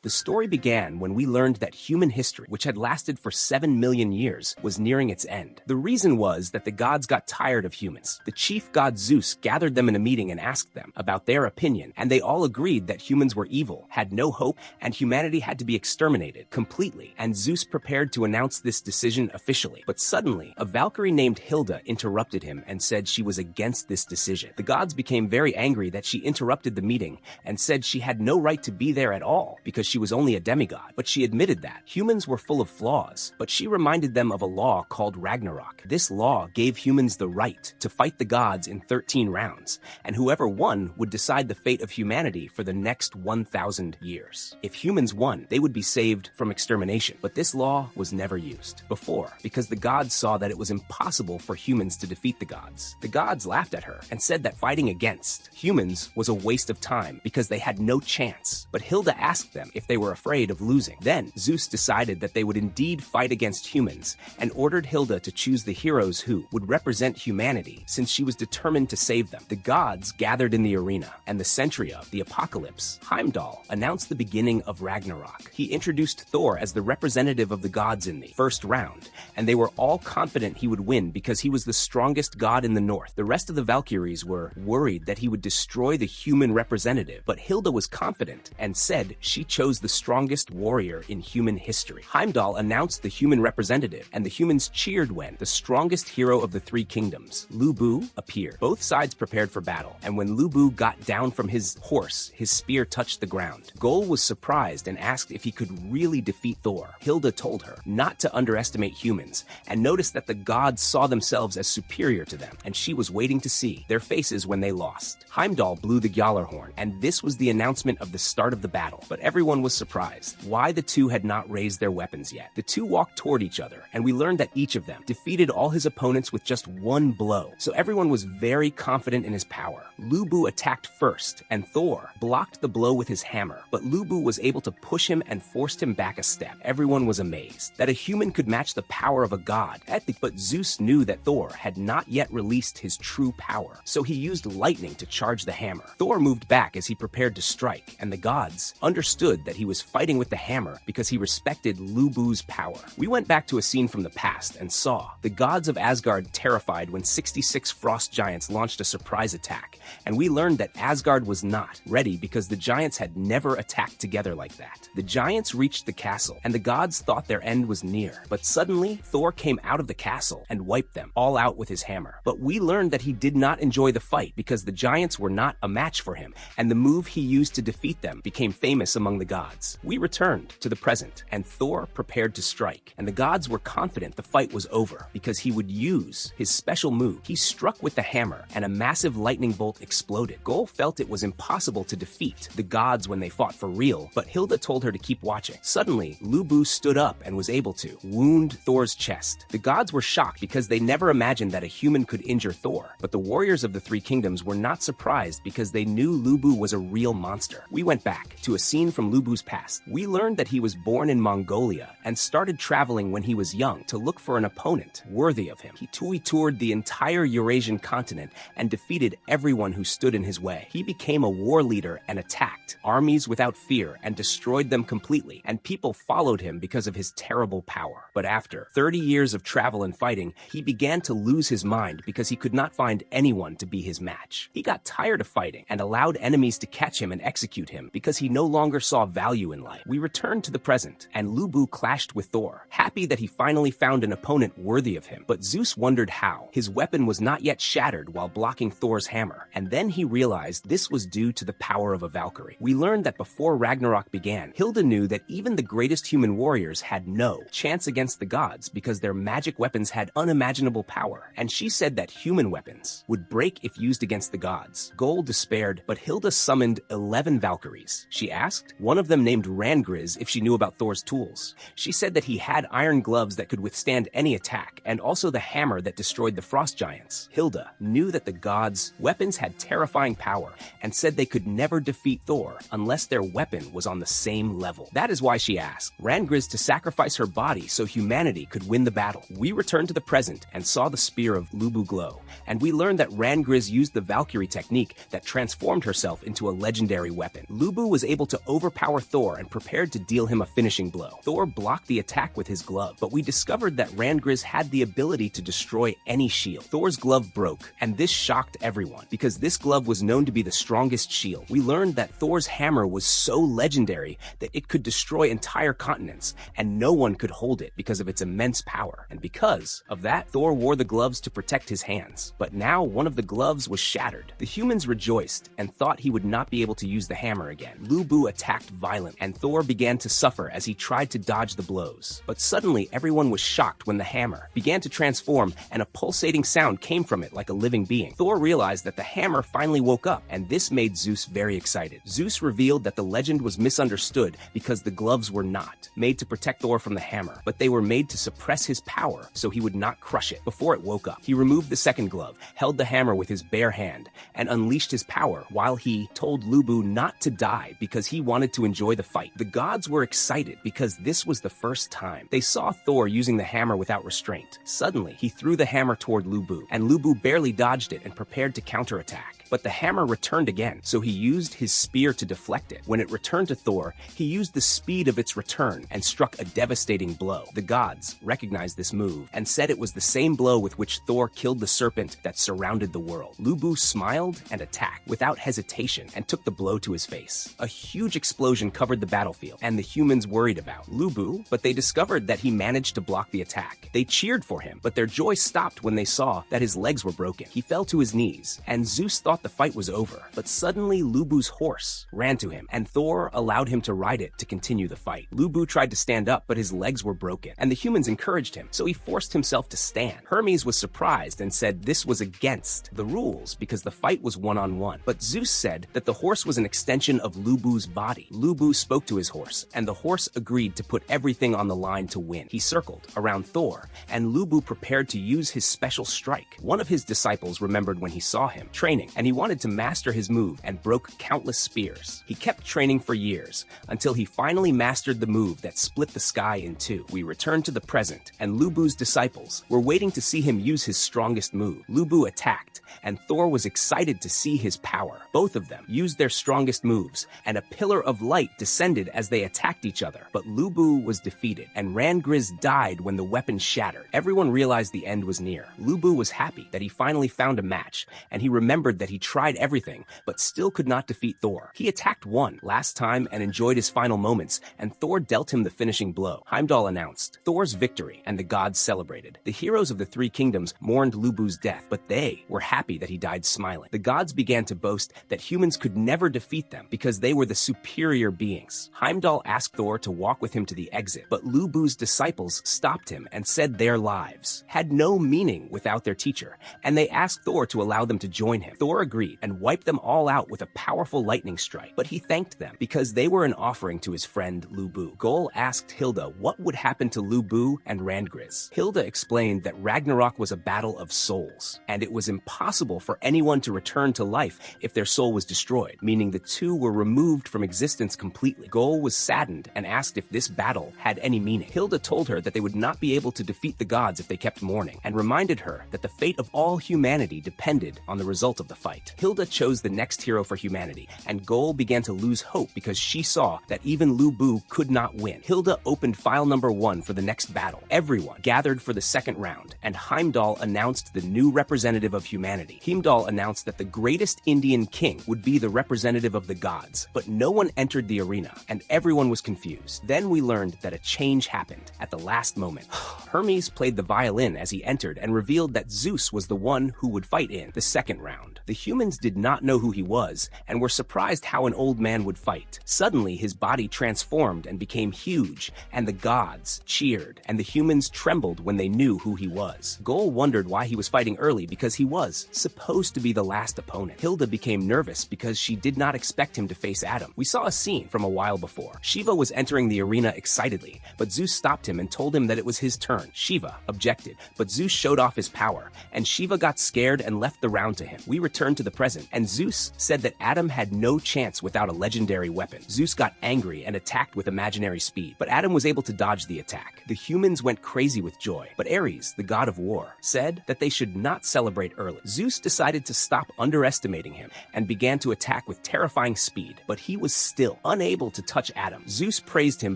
The story began when we learned that human history, which had lasted for 7 million years, was nearing its end. The reason was that the gods got tired of humans. The chief god Zeus gathered them in a meeting and asked them about their opinion, and they all agreed that humans were evil, had no hope, and humanity had to be exterminated completely. And Zeus prepared to announce this decision officially. But suddenly, a Valkyrie named Hilda interrupted him and said she was against this decision. The gods became very angry that she interrupted the meeting and said she had no right to be there at all because she was only a demigod. But she admitted that humans were full of flaws, but she reminded them of a law called Ragnarok. This law gave humans the right to fight the gods in 13 rounds, and whoever won would decide the fate of humanity for the next 1,000 years. If humans won, they would be saved from extermination. But this law was never used before because the gods saw that it was impossible for humans to defeat the gods. The gods laughed at her and said that fighting against humans was a waste of time because they had no chance. But Hilda asked them if they were afraid of losing. Then Zeus decided that they would indeed fight against humans and ordered Hilda to choose the heroes who would represent humanity since she was determined to save them. The gods gathered in the arena, and the sentry of the apocalypse, Heimdall, announced the beginning of Ragnarok. He introduced Thor as the representative of the gods in the first round, and they were all confident he would win because he was the strongest god in the north. The rest of the Valkyries were worried that he would destroy the human representative, but Hilda was confident and said she chose the strongest warrior in human history. Heimdall announced the human representative, and the humans cheered when the strongest hero of the three kingdoms, Lu Bu, appeared. Both sides prepared for battle, and when Lu Bu got down from his horse, his spear touched the ground. Gol was surprised and asked if he could really defeat Thor. Hilda told her not to underestimate humans, and noticed that the gods saw themselves as superior to them, and she was waiting to see their faces when they lost. Heimdall blew the Gjallarhorn, and this was the announcement of the start of the battle, but everyone was surprised why the two had not raised their weapons yet. The two walked toward each other, and we learned that each of them defeated all his opponents with just one blow, so everyone was very confident in his power. Lu Bu attacked first, and Thor blocked the blow with his hammer, but Lu Bu was able to push him and forced him back a step. Everyone was amazed that a human could match the power of a god, but Zeus knew that Thor had not yet released his true power, so he used lightning to charge the hammer. Thor moved back as he prepared to strike, and the gods understood that he was fighting with the hammer because he respected Lu Bu's power. We went back to a scene from the past and saw the gods of Asgard terrified when 66 frost giants launched a surprise attack, and we learned that Asgard was not ready because the giants had never attacked together like that. The giants reached the castle, and the gods thought their end was near, but suddenly Thor came out of the castle and wiped them all out with his hammer. But we learned that he did not enjoy the fight because the giants were not a match for him, and the move he used to defeat them became famous among the gods. We returned to the present, and Thor prepared to strike, and the gods were confident the fight was over because he would use his special move. He struck with the hammer, and a massive lightning bolt exploded. Gol felt it was impossible to defeat the gods when they fought for real, but Hilda told her to keep watching. Suddenly, Lu Bu stood up and was able to wound Thor's chest. The gods were shocked because they never imagined that a human could injure Thor, but the warriors of the three kingdoms were not surprised because they knew Lu Bu was a real monster. We went back to a scene from Lu Bu's past. We learned that he was born in Mongolia and started traveling when he was young to look for an opponent worthy of him. He toured the entire Eurasian continent and defeated everyone who stood in his way. He became a war leader and attacked armies without fear and destroyed them completely, and people followed him because of his terrible power. But after 30 years of travel and fighting, he began to lose his mind because he could not find anyone to be his match. He got tired of fighting and allowed enemies to catch him and execute him because he no longer saw value in life. We returned to the present, and Lu Bu clashed with Thor, happy that he finally found an opponent worthy of him. But Zeus wondered how. His weapon was not yet shattered while blocking Thor's hammer, and then he realized this was due to the power of a Valkyrie. We learned that before Ragnarok began, Hilda knew that even the greatest human warriors had no chance against the gods because their magic weapons had unimaginable power, and she said that human weapons would break if used against the gods. Gol despaired, but Hilda summoned 11 Valkyries. She asked one of them named Rangriz if she knew about Thor's tools. She said that he had iron gloves that could withstand any attack, and also the hammer that destroyed the frost giants. Hilda knew that the gods' weapons had terrifying power, and said they could never defeat Thor unless their weapon was on the same level. That is why she asked Rangriz to sacrifice her body so humanity could win the battle. We returned to the present and saw the spear of Lu Bu glow, and we learned that Rangriz used the Valkyrie technique that transformed herself into a legendary weapon. Lu Bu was able to overpower overpower Thor and prepared to deal him a finishing blow. Thor blocked the attack with his glove, but we discovered that rangriz had the ability to destroy any shield. Thor's glove broke, and this shocked everyone, because this glove was known to be the strongest shield. We learned that Thor's hammer was so legendary that it could destroy entire continents, and no one could hold it because of its immense power. And because of that, Thor wore the gloves to protect his hands. But now one of the gloves was shattered. The humans rejoiced and thought he would not be able to use the hammer again. Lu Bu attacked violently, and Thor began to suffer as he tried to dodge the blows. But suddenly everyone was shocked when the hammer began to transform and a pulsating sound came from it like a living being. Thor realized that the hammer finally woke up, and this made Zeus very excited. Zeus revealed that the legend was misunderstood because the gloves were not made to protect Thor from the hammer, but they were made to suppress his power so he would not crush it before it woke up. He removed the second glove, held the hammer with his bare hand, and unleashed his power while he told Lu Bu not to die because he wanted to enjoy the fight. The gods were excited because this was the first time they saw Thor using the hammer without restraint. Suddenly, he threw the hammer toward Lu Bu, and Lu Bu barely dodged it and prepared to counterattack. But the hammer returned again, so he used his spear to deflect it. When it returned to Thor, he used the speed of its return and struck a devastating blow. The gods recognized this move and said it was the same blow with which Thor killed the serpent that surrounded the world. Lu Bu smiled and attacked without hesitation and took the blow to his face. A huge explosion covered the battlefield, and the humans worried about Lu Bu, but they discovered that he managed to block the attack. They cheered for him, but their joy stopped when they saw that his legs were broken. He fell to his knees, and Zeus thought the fight was over. But suddenly Lu Bu's horse ran to him, and Thor allowed him to ride it to continue the fight. Lu Bu tried to stand up, but his legs were broken, and the humans encouraged him, so he forced himself to stand. Hermes was surprised and said this was against the rules because the fight was one-on-one. But Zeus said that the horse was an extension of Lu Bu's body. Lu Bu spoke to his horse, and the horse agreed to put everything on the line to win. He circled around Thor, and Lu Bu prepared to use his special strike. One of his disciples remembered when he saw him training, and he wanted to master his move and broke countless spears. He kept training for years until he finally mastered the move that split the sky in two. We return to the present, and Lu Bu's disciples were waiting to see him use his strongest move. Lu Bu attacked, and Thor was excited to see his power. Both of them used their strongest moves, and a pillar of light descended as they attacked each other. But Lu Bu was defeated, and rangriz died when the weapon shattered. Everyone realized the end was near. Lu Bu was happy that he finally found a match, and he remembered that he tried everything, but still could not defeat Thor. He attacked one last time and enjoyed his final moments, and Thor dealt him the finishing blow. Heimdall announced Thor's victory, and the gods celebrated. The heroes of the three kingdoms mourned Lu Bu's death, but they were happy that he died smiling. The gods began to boast that humans could never defeat them because they were the superior beings. Heimdall asked Thor to walk with him to the exit, but Lu Bu's disciples stopped him and said their lives had no meaning without their teacher, and they asked Thor to allow them to join him. Thor agreed and wiped them all out with a powerful lightning strike, but he thanked them because they were an offering to his friend Lu Bu. Gol asked Hilda what would happen to Lu Bu and rangriz. Hilda explained that Ragnarok was a battle of souls, and it was impossible for anyone to return to life if their soul was destroyed, meaning the two were removed from existence completely. Gol was saddened and asked if this battle had any meaning. Hilda told her that they would not be able to defeat the gods if they kept mourning, and reminded her that the fate of all humanity depended on the result of the fight. Hilda chose the next hero for humanity, and Gol began to lose hope because she saw that even Lu Bu could not win. Hilda opened file number 1 for the next battle. Everyone gathered for the second round, and Heimdall announced the new representative of humanity. Heimdall announced that the greatest Indian king would be the representative of the gods, but no one entered the arena, and everyone was confused. Then we learned that a change happened at the last moment. Hermes played the violin as he entered and revealed that Zeus was the one who would fight in the second round. The humans did not know who he was and were surprised how an old man would fight. Suddenly, his body transformed and became huge, and the gods cheered, and the humans trembled when they knew who he was. Gol wondered why he was fighting early because he was supposed to be the last opponent. Hilda became nervous because she did not expect him to face Adam. We saw a scene from a while before. Shiva was entering the arena excitedly, but Zeus stopped him and told him that it was his turn. Shiva objected, but Zeus showed off his power, and Shiva got scared and left the round to him. We returned returned to the present, and Zeus said that Adam had no chance without a legendary weapon. Zeus got angry and attacked with imaginary speed, but Adam was able to dodge the attack. The humans went crazy with joy, but Ares, the god of war, said that they should not celebrate early. Zeus decided to stop underestimating him and began to attack with terrifying speed, but he was still unable to touch Adam. Zeus praised him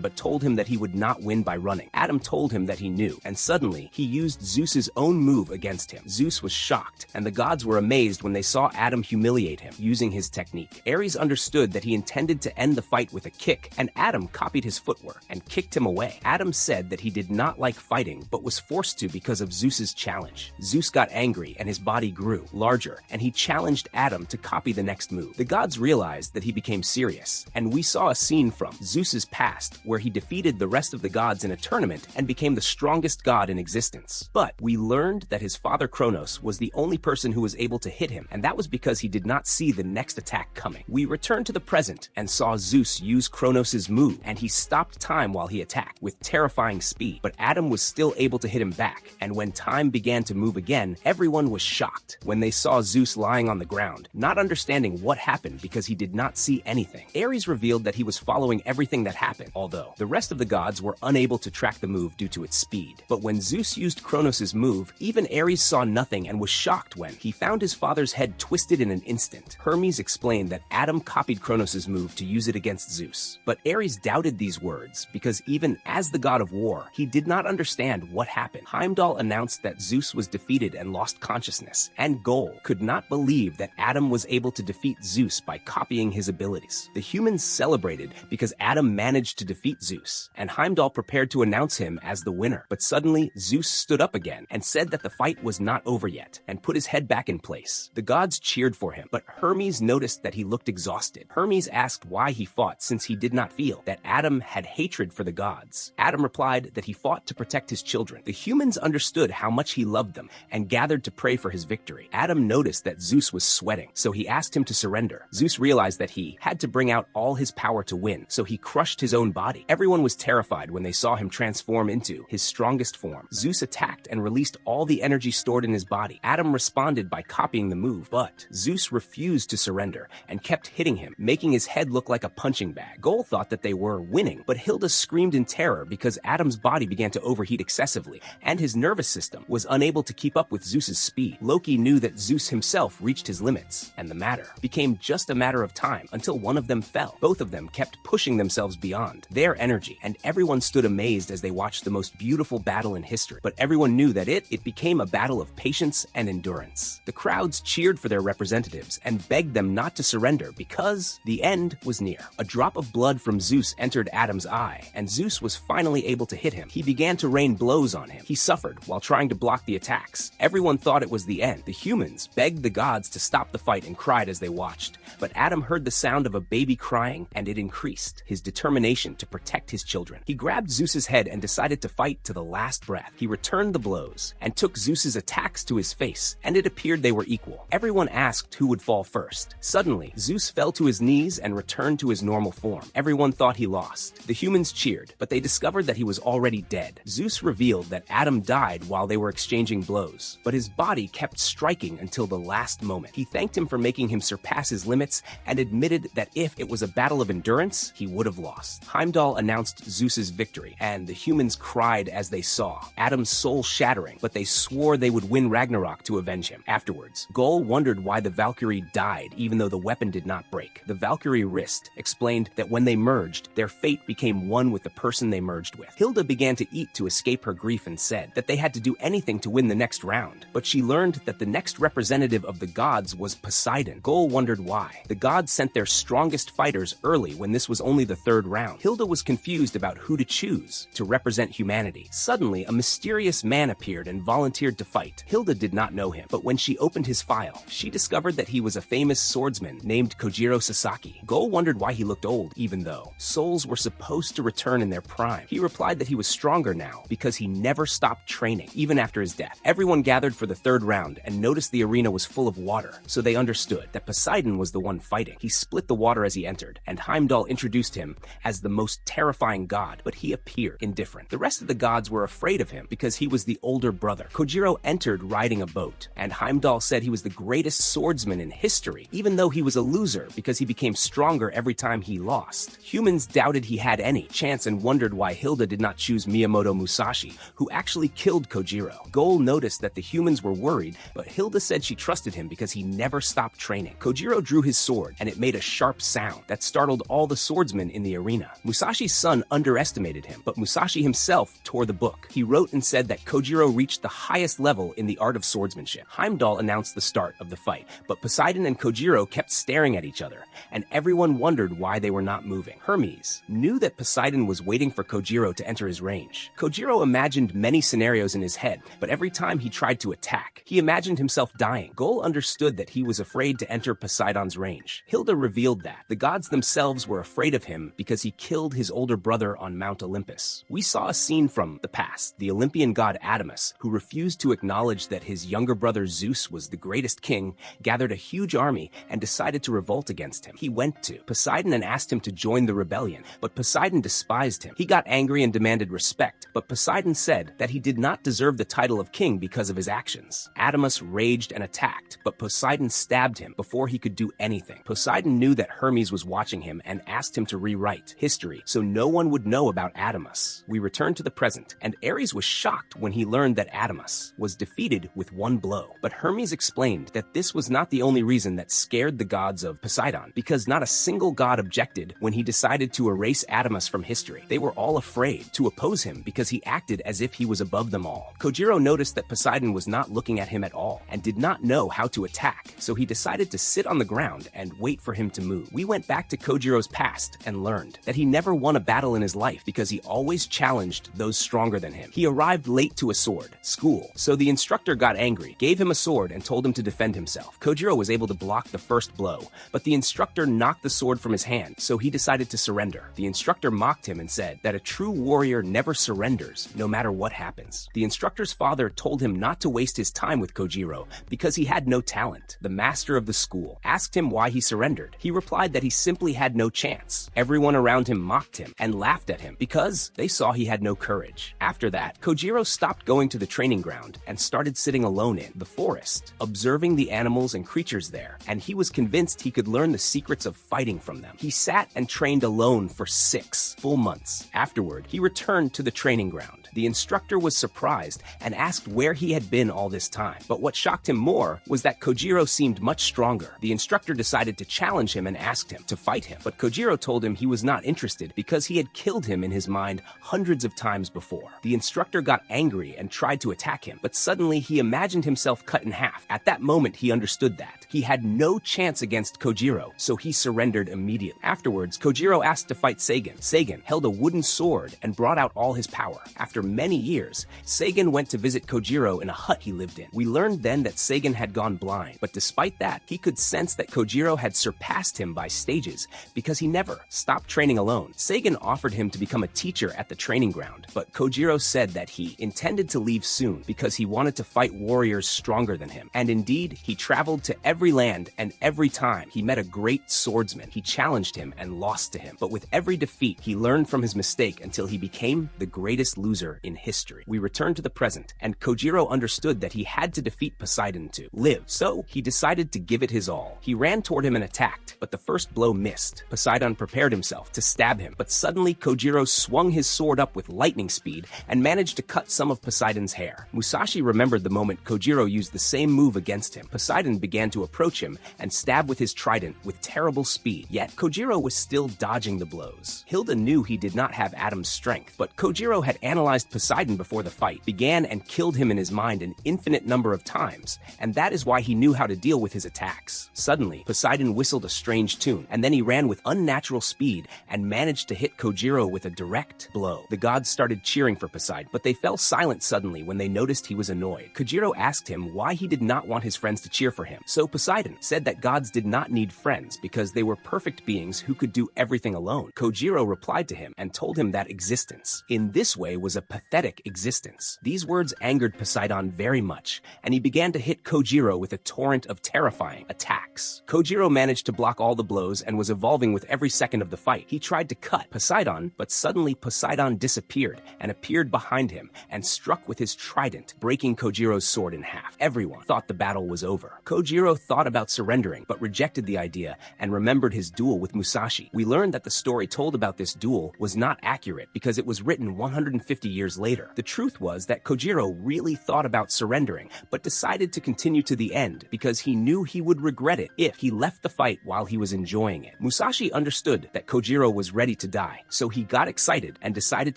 but told him that he would not win by running. Adam told him that he knew, and suddenly he used Zeus's own move against him. Zeus was shocked, and the gods were amazed when they saw Adam humiliate him using his technique. Ares understood that he intended to end the fight with a kick, and Adam copied his footwork and kicked him away. Adam said that he did not like fighting but was forced to because of Zeus's challenge. Zeus got angry and his body grew larger, and he challenged Adam to copy the next move. The gods realized that he became serious, and we saw a scene from Zeus's past where he defeated the rest of the gods in a tournament and became the strongest god in existence. But we learned that his father Kronos was the only person who was able to hit him, and that was because he did not see the next attack coming. We returned to the present and saw Zeus use Kronos' move, and he stopped time while he attacked with terrifying speed, but Adam was still able to hit him back, and when time began to move again, everyone was shocked when they saw Zeus lying on the ground, not understanding what happened because he did not see anything. Ares revealed that he was following everything that happened, although the rest of the gods were unable to track the move due to its speed. But when Zeus used Kronos' move, even Ares saw nothing and was shocked when he found his father's head twisted in an instant. Hermes explained that Adam copied Kronos' move to use it against Zeus. But Ares doubted these words because even as the god of war, he did not understand what happened. Heimdall announced that Zeus was defeated and lost consciousness, and Gol could not believe that Adam was able to defeat Zeus by copying his abilities. The humans celebrated because Adam managed to defeat Zeus, and Heimdall prepared to announce him as the winner. But suddenly, Zeus stood up again and said that the fight was not over yet, and put his head back in place. The gods cheered for him, but Hermes noticed that he looked exhausted. Hermes asked why he fought since he did not feel that Adam had hatred for the gods. Adam replied that he fought to protect his children. The humans understood how much he loved them and gathered to pray for his victory. Adam noticed that Zeus was sweating, so he asked him to surrender. Zeus realized that he had to bring out all his power to win, so he crushed his own body. Everyone was terrified when they saw him transform into his strongest form. Zeus attacked and released all the energy stored in his body. Adam responded by copying the move, but Zeus refused to surrender and kept hitting him, making his head look like a punching bag. Gol thought that they were winning, but Hilda screamed in terror because Adam's body began to overheat excessively, and his nervous system was unable to keep up with Zeus's speed. Loki knew that Zeus himself reached his limits, and the matter became just a matter of time until one of them fell. Both of them kept pushing themselves beyond their energy, and everyone stood amazed as they watched the most beautiful battle in history. But everyone knew that it became a battle of patience and endurance. The crowds cheered for their representatives and begged them not to surrender because the end was near. A drop of blood from Zeus entered Adam's eye, and Zeus was finally able to hit him. He began to rain blows on him. He suffered while trying to block the attacks. Everyone thought it was the end. The humans begged the gods to stop the fight and cried as they watched. But Adam heard the sound of a baby crying, and it increased his determination to protect his children. He grabbed Zeus's head and decided to fight to the last breath. He returned the blows and took Zeus's attacks to his face, and it appeared they were equal. Everyone asked who would fall first. Suddenly, Zeus fell to his knees and returned to his normal form. Everyone thought he lost. The humans cheered, but they discovered that he was already dead. Zeus revealed that Adam died while they were exchanging blows, but his body kept striking until the last moment. He thanked him for making him surpass his limits and admitted that if it was a battle of endurance, he would have lost. Heimdall announced Zeus's victory, and the humans cried as they saw Adam's soul shattering, but they swore they would win Ragnarok to avenge him. Afterwards, Gol wondered why the Valkyrie died even though the weapon did not break. The Valkyrie wrist explained that when they merged, their fate became one with the person they merged with. Hilda began to eat to escape her grief and said that they had to do anything to win the next round, but she learned that the next representative of the gods was Poseidon. Gol wondered why. The gods sent their strongest fighters early when this was only the third round. Hilda was confused about who to choose to represent humanity. Suddenly, a mysterious man appeared and volunteered to fight. Hilda did not know him, but when she opened his file, she discovered that he was a famous swordsman named Kojiro Sasaki. Gol wondered why he looked old, even though souls were supposed to return in their prime. He replied that he was stronger now because he never stopped training, even after his death. Everyone gathered for the third round and noticed the arena was full of water, so they understood that Poseidon was the one fighting. He split the water as he entered, and Heimdall introduced him as the most terrifying god, but he appeared indifferent. The rest of the gods were afraid of him because he was the older brother. Kojiro entered riding a boat, and Heimdall said he was the greatest greatest swordsman in history, even though he was a loser because he became stronger every time he lost. Humans doubted he had any chance and wondered why Hilda did not choose Miyamoto Musashi, who actually killed Kojiro. Goal noticed that the humans were worried, but Hilda said she trusted him because he never stopped training. Kojiro drew his sword, and it made a sharp sound that startled all the swordsmen in the arena. Musashi's son underestimated him, but Musashi himself tore the book. He wrote and said that Kojiro reached the highest level in the art of swordsmanship. Heimdall announced the start of the fight, but Poseidon and Kojiro kept staring at each other, and everyone wondered why they were not moving. Hermes knew that Poseidon was waiting for Kojiro to enter his range. Kojiro imagined many scenarios in his head, but every time he tried to attack, he imagined himself dying. Goal understood that he was afraid to enter Poseidon's range. Hilda revealed that the gods themselves were afraid of him because he killed his older brother on Mount Olympus. We saw a scene from the past, the Olympian god Adamus, who refused to acknowledge that his younger brother Zeus was the greatest king, gathered a huge army, and decided to revolt against him. He went to Poseidon and asked him to join the rebellion, but Poseidon despised him. He got angry and demanded respect, but Poseidon said that he did not deserve the title of king because of his actions. Adamus raged and attacked, but Poseidon stabbed him before he could do anything. Poseidon knew that Hermes was watching him and asked him to rewrite history so no one would know about Adamus. We return to the present, and Ares was shocked when he learned that Adamus was defeated with one blow. But Hermes explained that this was not the only reason that scared the gods of Poseidon, because not a single god objected when he decided to erase Adamus from history. They were all afraid to oppose him because he acted as if he was above them all. Kojiro noticed that Poseidon was not looking at him at all and did not know how to attack, so he decided to sit on the ground and wait for him to move. We went back to Kojiro's past and learned that he never won a battle in his life because he always challenged those stronger than him. He arrived late to a school, so the instructor got angry, gave him a sword, and told him to defend himself. Kojiro was able to block the first blow, but the instructor knocked the sword from his hand, so he decided to surrender. The instructor mocked him and said that a true warrior never surrenders, no matter what happens. The instructor's father told him not to waste his time with Kojiro because he had no talent. The master of the school asked him why he surrendered. He replied that he simply had no chance. Everyone around him mocked him and laughed at him because they saw he had no courage. After that, Kojiro stopped going to the training ground and started sitting alone in the forest, observing the animals and creatures there, and he was convinced he could learn the secrets of fighting from them. He sat and trained alone for 6 full months. Afterward, he returned to the training ground. The instructor was surprised and asked where he had been all this time, but what shocked him more was that Kojiro seemed much stronger. The instructor decided to challenge him and asked him to fight him, but Kojiro told him he was not interested because he had killed him in his mind hundreds of times before. The instructor got angry and tried to attack him, but suddenly he imagined himself cut in half. At that moment, he understood that he had no chance against Kojiro, so he surrendered immediately. Afterwards, Kojiro asked to fight Sagan. Sagan held a wooden sword and brought out all his power. After many years, Sagan went to visit Kojiro in a hut he lived in. We learned then that Sagan had gone blind, but despite that, he could sense that Kojiro had surpassed him by stages because he never stopped training alone. Sagan offered him to become a teacher at the training ground, but Kojiro said that he intended to leave soon because he wanted to fight warriors stronger than him. And indeed, he traveled to every land, and every time he met a great swordsman, he challenged him and lost to him. But with every defeat, he learned from his mistake until he became the greatest loser in history. We return to the present, and Kojiro understood that he had to defeat Poseidon to live, so he decided to give it his all. He ran toward him and attacked, but the first blow missed. Poseidon prepared himself to stab him, but suddenly Kojiro swung his sword up with lightning speed and managed to cut some of Poseidon's hair. Musashi remembered the moment Kojiro used the same move against him. Poseidon began to approach him and stab with his trident with terrible speed, yet Kojiro was still dodging the blows. Hilda knew he did not have Adam's strength, but Kojiro had analyzed Poseidon before the fight, began and killed him in his mind an infinite number of times, and that is why he knew how to deal with his attacks. Suddenly, Poseidon whistled a strange tune, and then he ran with unnatural speed and managed to hit Kojiro with a direct blow. The gods started cheering for Poseidon, but they fell silent suddenly when they noticed he was annoyed. Kojiro asked him why he did not want his friends to cheer for him. So Poseidon said that gods did not need friends because they were perfect beings who could do everything alone. Kojiro replied to him and told him that existence in this way was a pathetic existence. These words angered Poseidon very much, and he began to hit Kojiro with a torrent of terrifying attacks. Kojiro managed to block all the blows and was evolving with every second of the fight. He tried to cut Poseidon, but suddenly Poseidon disappeared and appeared behind him and struck with his trident, breaking Kojiro's sword in half. Everyone thought the battle was over. over. Kojiro thought about surrendering, but rejected the idea and remembered his duel with Musashi. We learned that the story told about this duel was not accurate because it was written 150 years later. The truth was that Kojiro really thought about surrendering, but decided to continue to the end because he knew he would regret it if he left the fight while he was enjoying it. Musashi understood that Kojiro was ready to die, so he got excited and decided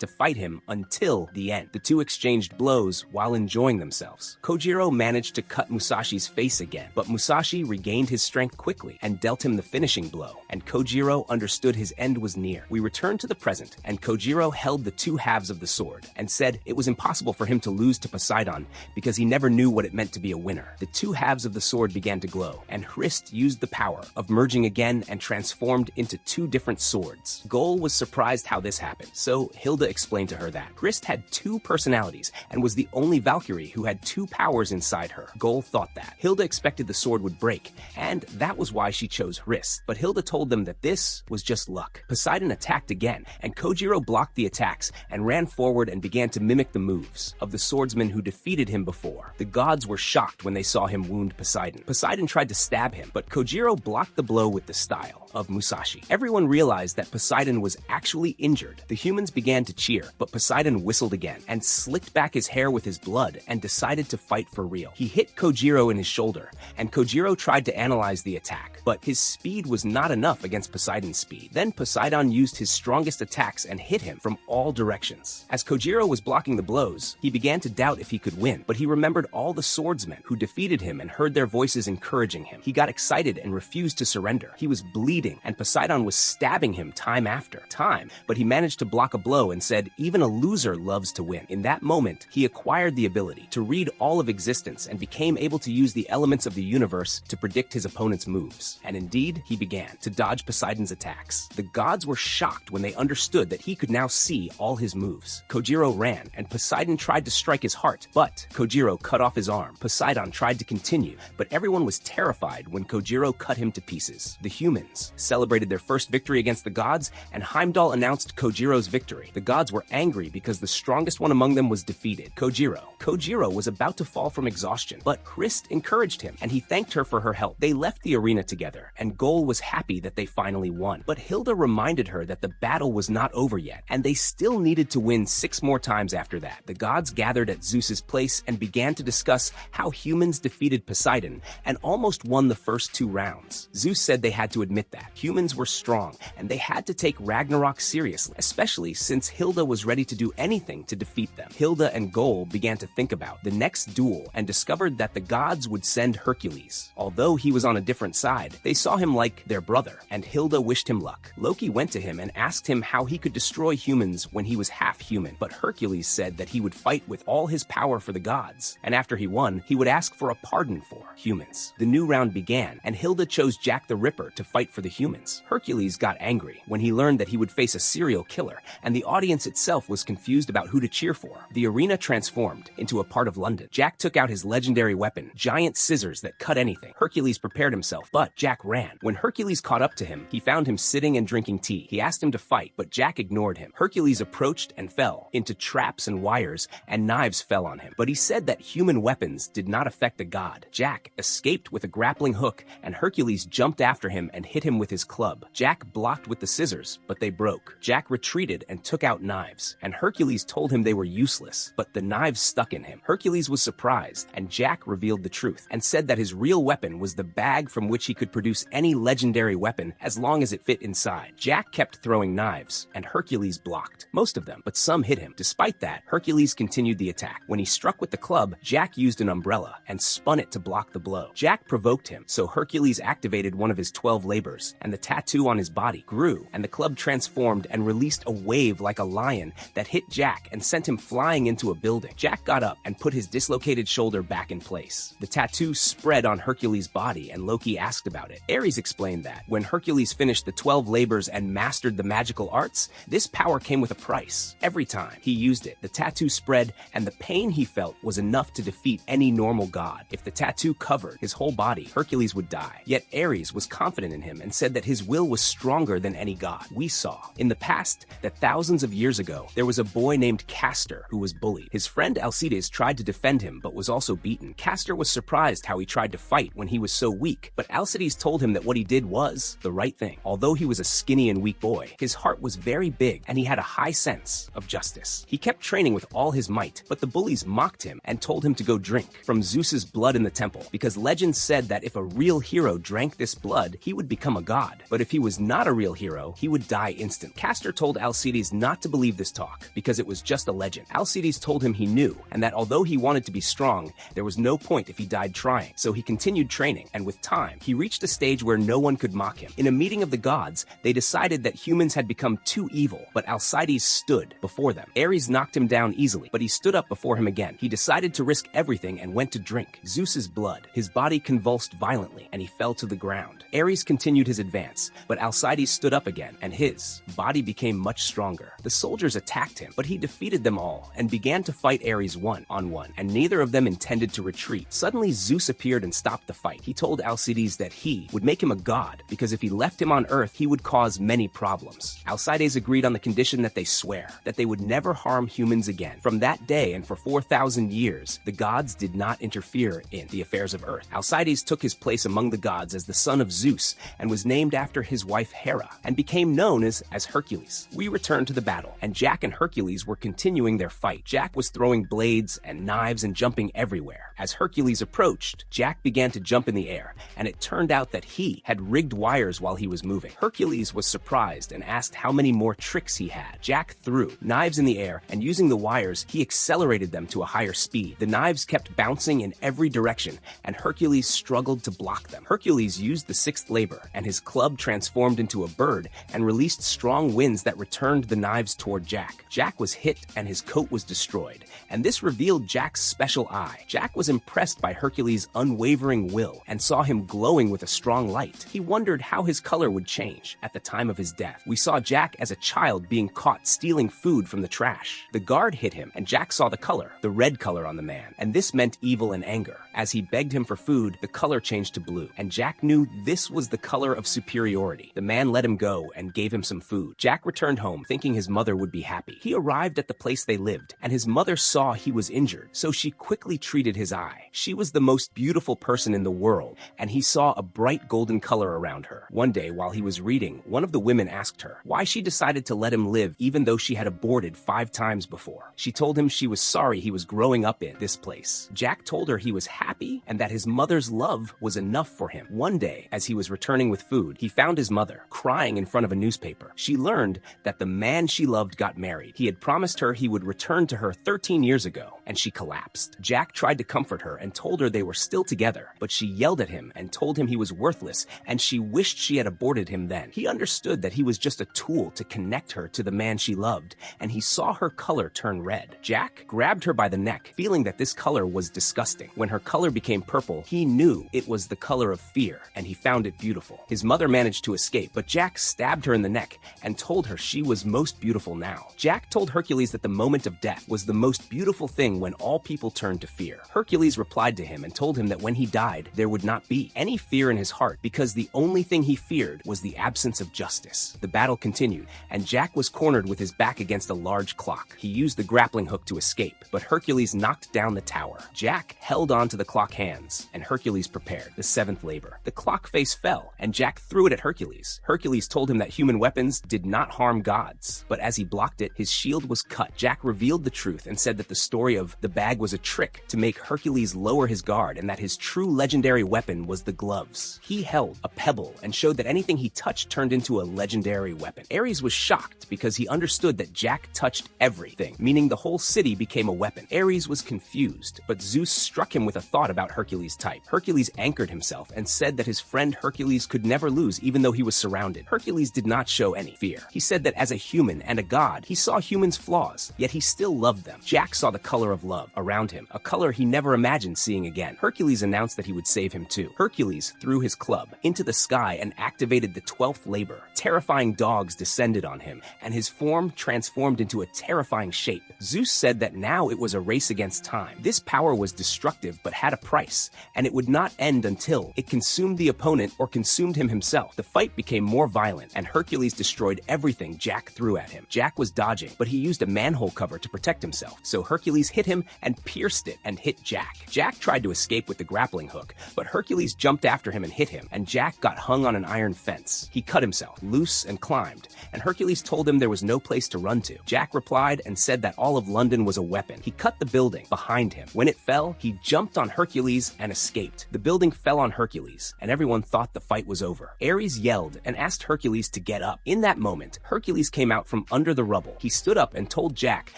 to fight him until the end. The two exchanged blows while enjoying themselves. Kojiro managed to cut Musashi's face again, but Musashi regained his strength quickly and dealt him the finishing blow, and Kojiro understood his end was near. We returned to the present, and Kojiro held the two halves of the sword and said it was impossible for him to lose to Poseidon because he never knew what it meant to be a winner. The two halves of the sword began to glow, and Hrist used the power of merging again and transformed into two different swords. Gol was surprised how this happened, so Hilda explained to her that Hrist had two personalities and was the only Valkyrie who had two powers inside her. Gol thought that. Hilda expected the sword would break, and that was why she chose Hrist. But Hilda told them that this was just luck. Poseidon attacked again, and Kojiro blocked the attacks and ran forward and began to mimic the moves of the swordsman who defeated him before. The gods were shocked when they saw him wound Poseidon. Poseidon tried to stab him, but Kojiro blocked the blow with the style of Musashi. Everyone realized that Poseidon was actually injured. The humans began to cheer, but Poseidon whistled again and slicked back his hair with his blood and decided to fight for real. He hit Kojiro in his shoulder, and Kojiro tried to analyze the attack, but his speed was not enough against Poseidon's speed. Then Poseidon used his strongest attacks and hit him from all directions. As Kojiro was blocking the blows, he began to doubt if he could win, but he remembered all the swordsmen who defeated him and heard their voices encouraging him. He got excited and refused to surrender. He was bleeding, and Poseidon was stabbing him time after time, but he managed to block a blow and said, "Even a loser loves to win." In that moment, he acquired the ability to read all of existence and became able to use the elements of the universe to predict his opponent's moves. And indeed, he began to dodge Poseidon's attacks. The gods were shocked when they understood that he could now see all his moves. Kojiro ran, and Poseidon tried to strike his heart, but Kojiro cut off his arm. Poseidon tried to continue, but everyone was terrified when Kojiro cut him to pieces. The humans celebrated their first victory against the gods, and Heimdall announced Kojiro's victory. The gods were angry because the strongest one among them was defeated, Kojiro. Kojiro was about to fall from exhaustion, but Hrist encouraged him, and he thanked her for her help. They left the arena together, and Gol was happy that they finally won. But Hilda reminded her that the battle was not over yet, and they still needed to win 6 more times after that. The gods gathered at Zeus's place and began to discuss how humans defeated Poseidon and almost won the first 2 rounds. Zeus said they had to admit that. Humans were strong, and they had to take Ragnarok seriously, especially since Hilda was ready to do anything to defeat them. Hilda and Gol began to think about the next duel and discovered that the gods would send Hercules. Although he was on a different side, they saw him like their brother, and Hilda wished him luck. Loki went to him and asked him how he could destroy humans when he was half human, but Hercules said that he would fight with all his power for the gods, and after he won, he would ask for a pardon for humans. The new round began, and Hilda chose Jack the Ripper to fight for the humans. Hercules got angry when he learned that he would face a serial killer, and the audience itself was confused about who to cheer for. The arena transformed into a part of London. Jack took out his legendary weapon, giant scissors that cut anything. Hercules prepared himself, but Jack ran. When Hercules caught up to him, he found him sitting and drinking tea. He asked him to fight, but Jack ignored him. Hercules approached and fell into traps and wires, and knives fell on him. But he said that human weapons did not affect the god. Jack escaped with a grappling hook, and Hercules jumped after him and hit him with his club. Jack blocked with the scissors, but they broke. Jack retreated and took out knives, and Hercules told him they were useless, but the knives stuck in him. Hercules was surprised, and Jack revealed the truth and said that his real weapon was the bag from which he could produce any legendary weapon as long as it fit inside. Jack kept throwing knives, and Hercules blocked most of them, but some hit him. Despite that, Hercules continued the attack. When he struck with the club, Jack used an umbrella and spun it to block the blow. Jack provoked him, so Hercules activated one of his 12 labors, and the tattoo on his body grew, and the club transformed and released a wave like a lion that hit Jack and sent him flying into a building. Jack got up and put his dislocated shoulder back in place. The tattoo spread on Hercules' body, and Loki asked about it. Ares explained that when Hercules finished the 12 labors and mastered the magical arts, this power came with a price. Every time he used it, the tattoo spread, and the pain he felt was enough to defeat any normal god. If the tattoo covered his whole body, Hercules would die. Yet Ares was confident in him and said that his will was stronger than any god. We saw in the past that thousands of years ago, there was a boy named Castor who was bullied. His friend Alcides tried to defend him, but was also beaten. Castor was surprised how he tried to fight when he was so weak, but Alcides told him that what he did was the right thing. Although he was a skinny and weak boy, his heart was very big and he had a high sense of justice. He kept training with all his might, but the bullies mocked him and told him to go drink from Zeus's blood in the temple, because legend said that if a real hero drank this blood, he would become a god. But if he was not a real hero, he would die instantly. Castor told Alcides not to believe this talk, because it was just a legend. Alcides told him he knew, and that although he wanted to be strong, there was no point if he died trying. So he continued training, and with time, he reached a stage where no one could mock him. In a meeting of the gods, they decided that humans had become too evil, but Alcides stood before them. Ares knocked him down easily, but he stood up before him again. He decided to risk everything and went to drink Zeus's blood. His body convulsed violently, and he fell to the ground. Ares continued his advance, but Alcides stood up again, and his body became much stronger. The soldiers attacked him, but he defeated them all and began to fight Ares one-on-one, and neither of them intended to retreat. Suddenly, Zeus appeared and stopped the fight. He told Alcides that he would make him a god, because if he left him on Earth, he would cause many problems. Alcides agreed on the condition that they swear that they would never harm humans again. From that day and for 4,000 years, the gods did not interfere in the affairs of Earth. Alcides took his place among the gods as the son of Zeus and was named after his wife Hera and became known as Hercules. We return to the battle, and Jack and Hercules were continuing their fight. Jack was throwing blades and knives and jumping everywhere. As Hercules approached, Jack began to jump in the air, and it turned out that he had rigged wires while he was moving. Hercules was surprised and asked how many more tricks he had. Jack threw knives in the air, and using the wires, he accelerated them to a higher speed. The knives kept bouncing in every direction, and Hercules struggled to block them. Hercules used the sixth labor, and his club transformed into a bird and released strong winds that returned the knives toward Jack. Jack was hit, and his coat was destroyed, and this revealed Jack's special eye. Jack was impressed by Hercules' unwavering will and saw him glowing with a strong light. He wondered how his color would change at the time of his death. We saw Jack as a child being caught stealing food from the trash. The guard hit him, and Jack saw the color, the red color on the man, and this meant evil and anger. As he begged him for food, the color changed to blue, and Jack knew this was the color of superiority. The man let him go and gave him some food. Jack returned home, thinking his mother would be happy. He arrived at the place they lived, and his mother saw he was injured, so she quickly treated his eye. She was the most beautiful person in the world, and he saw a bright golden color around her. One day, while he was reading, one of the women asked her why she decided to let him live even though she had aborted 5 times before. She told him she was sorry he was growing up in this place. Jack told her he was happy and that his mother's love was enough for him. One day, as he was returning with food, he found his mother crying in front of a newspaper. She learned that the man she loved got married. He had promised her he would return to her 13 years ago, and she collapsed. Jack tried to comfort her and told her they were still together, but she yelled at him and told him he was worthless, and she wished she had aborted him then. He understood that he was just a tool to connect her to the man she loved, and he saw her color turn red. Jack grabbed her by the neck, feeling that this color was disgusting. When her color became purple, he knew it was the color of fear, and he found it beautiful. His mother managed to escape, but Jack stabbed her in the neck and told her she was most beautiful now. Jack told Hercules that the moment of death was the most beautiful thing when all people turned to fear. Hercules replied to him and told him that when he died, there would not be any fear in his heart because the only thing he feared was the absence of justice. The battle continued, and Jack was cornered with his back against a large clock. He used the grappling hook to escape, but Hercules knocked down the tower. Jack held on to the clock hands, and Hercules prepared the 7th labor. The clock face fell, and Jack threw it at Hercules. Hercules told him that human weapons did not harm gods, but as he blocked it, his shield was cut. Jack revealed the truth and said that the story of the bag was a trick to make Hercules lower his guard and that his true legendary weapon was the gloves. He held a pebble and showed that anything he touched turned into a legendary weapon. Ares was shocked because he understood that Jack touched everything, meaning the whole city became a weapon. Ares was confused, but Zeus struck him with a thought about Hercules' type. Hercules anchored himself and said that his friend Hercules could never lose even though he was surrounded. Hercules did not show any fear. He said that as a human and a god, he saw humans' flaws, yet he still loved them. Jack saw the color of love around him, a color he never never imagined seeing again. Hercules announced that he would save him too. Hercules threw his club into the sky and activated the 12th labor. Terrifying dogs descended on him, and his form transformed into a terrifying shape. Zeus said that now it was a race against time. This power was destructive but had a price, and it would not end until it consumed the opponent or consumed him himself. The fight became more violent, and Hercules destroyed everything Jack threw at him. Jack was dodging, but he used a manhole cover to protect himself, so Hercules hit him and pierced it and hit Jack. Jack tried to escape with the grappling hook, but Hercules jumped after him and hit him, and Jack got hung on an iron fence. He cut himself loose and climbed, and Hercules told him there was no place to run to. Jack replied and said that all of London was a weapon. He cut the building behind him. When it fell, he jumped on Hercules and escaped. The building fell on Hercules, and everyone thought the fight was over. Ares yelled and asked Hercules to get up. In that moment, Hercules came out from under the rubble. He stood up and told Jack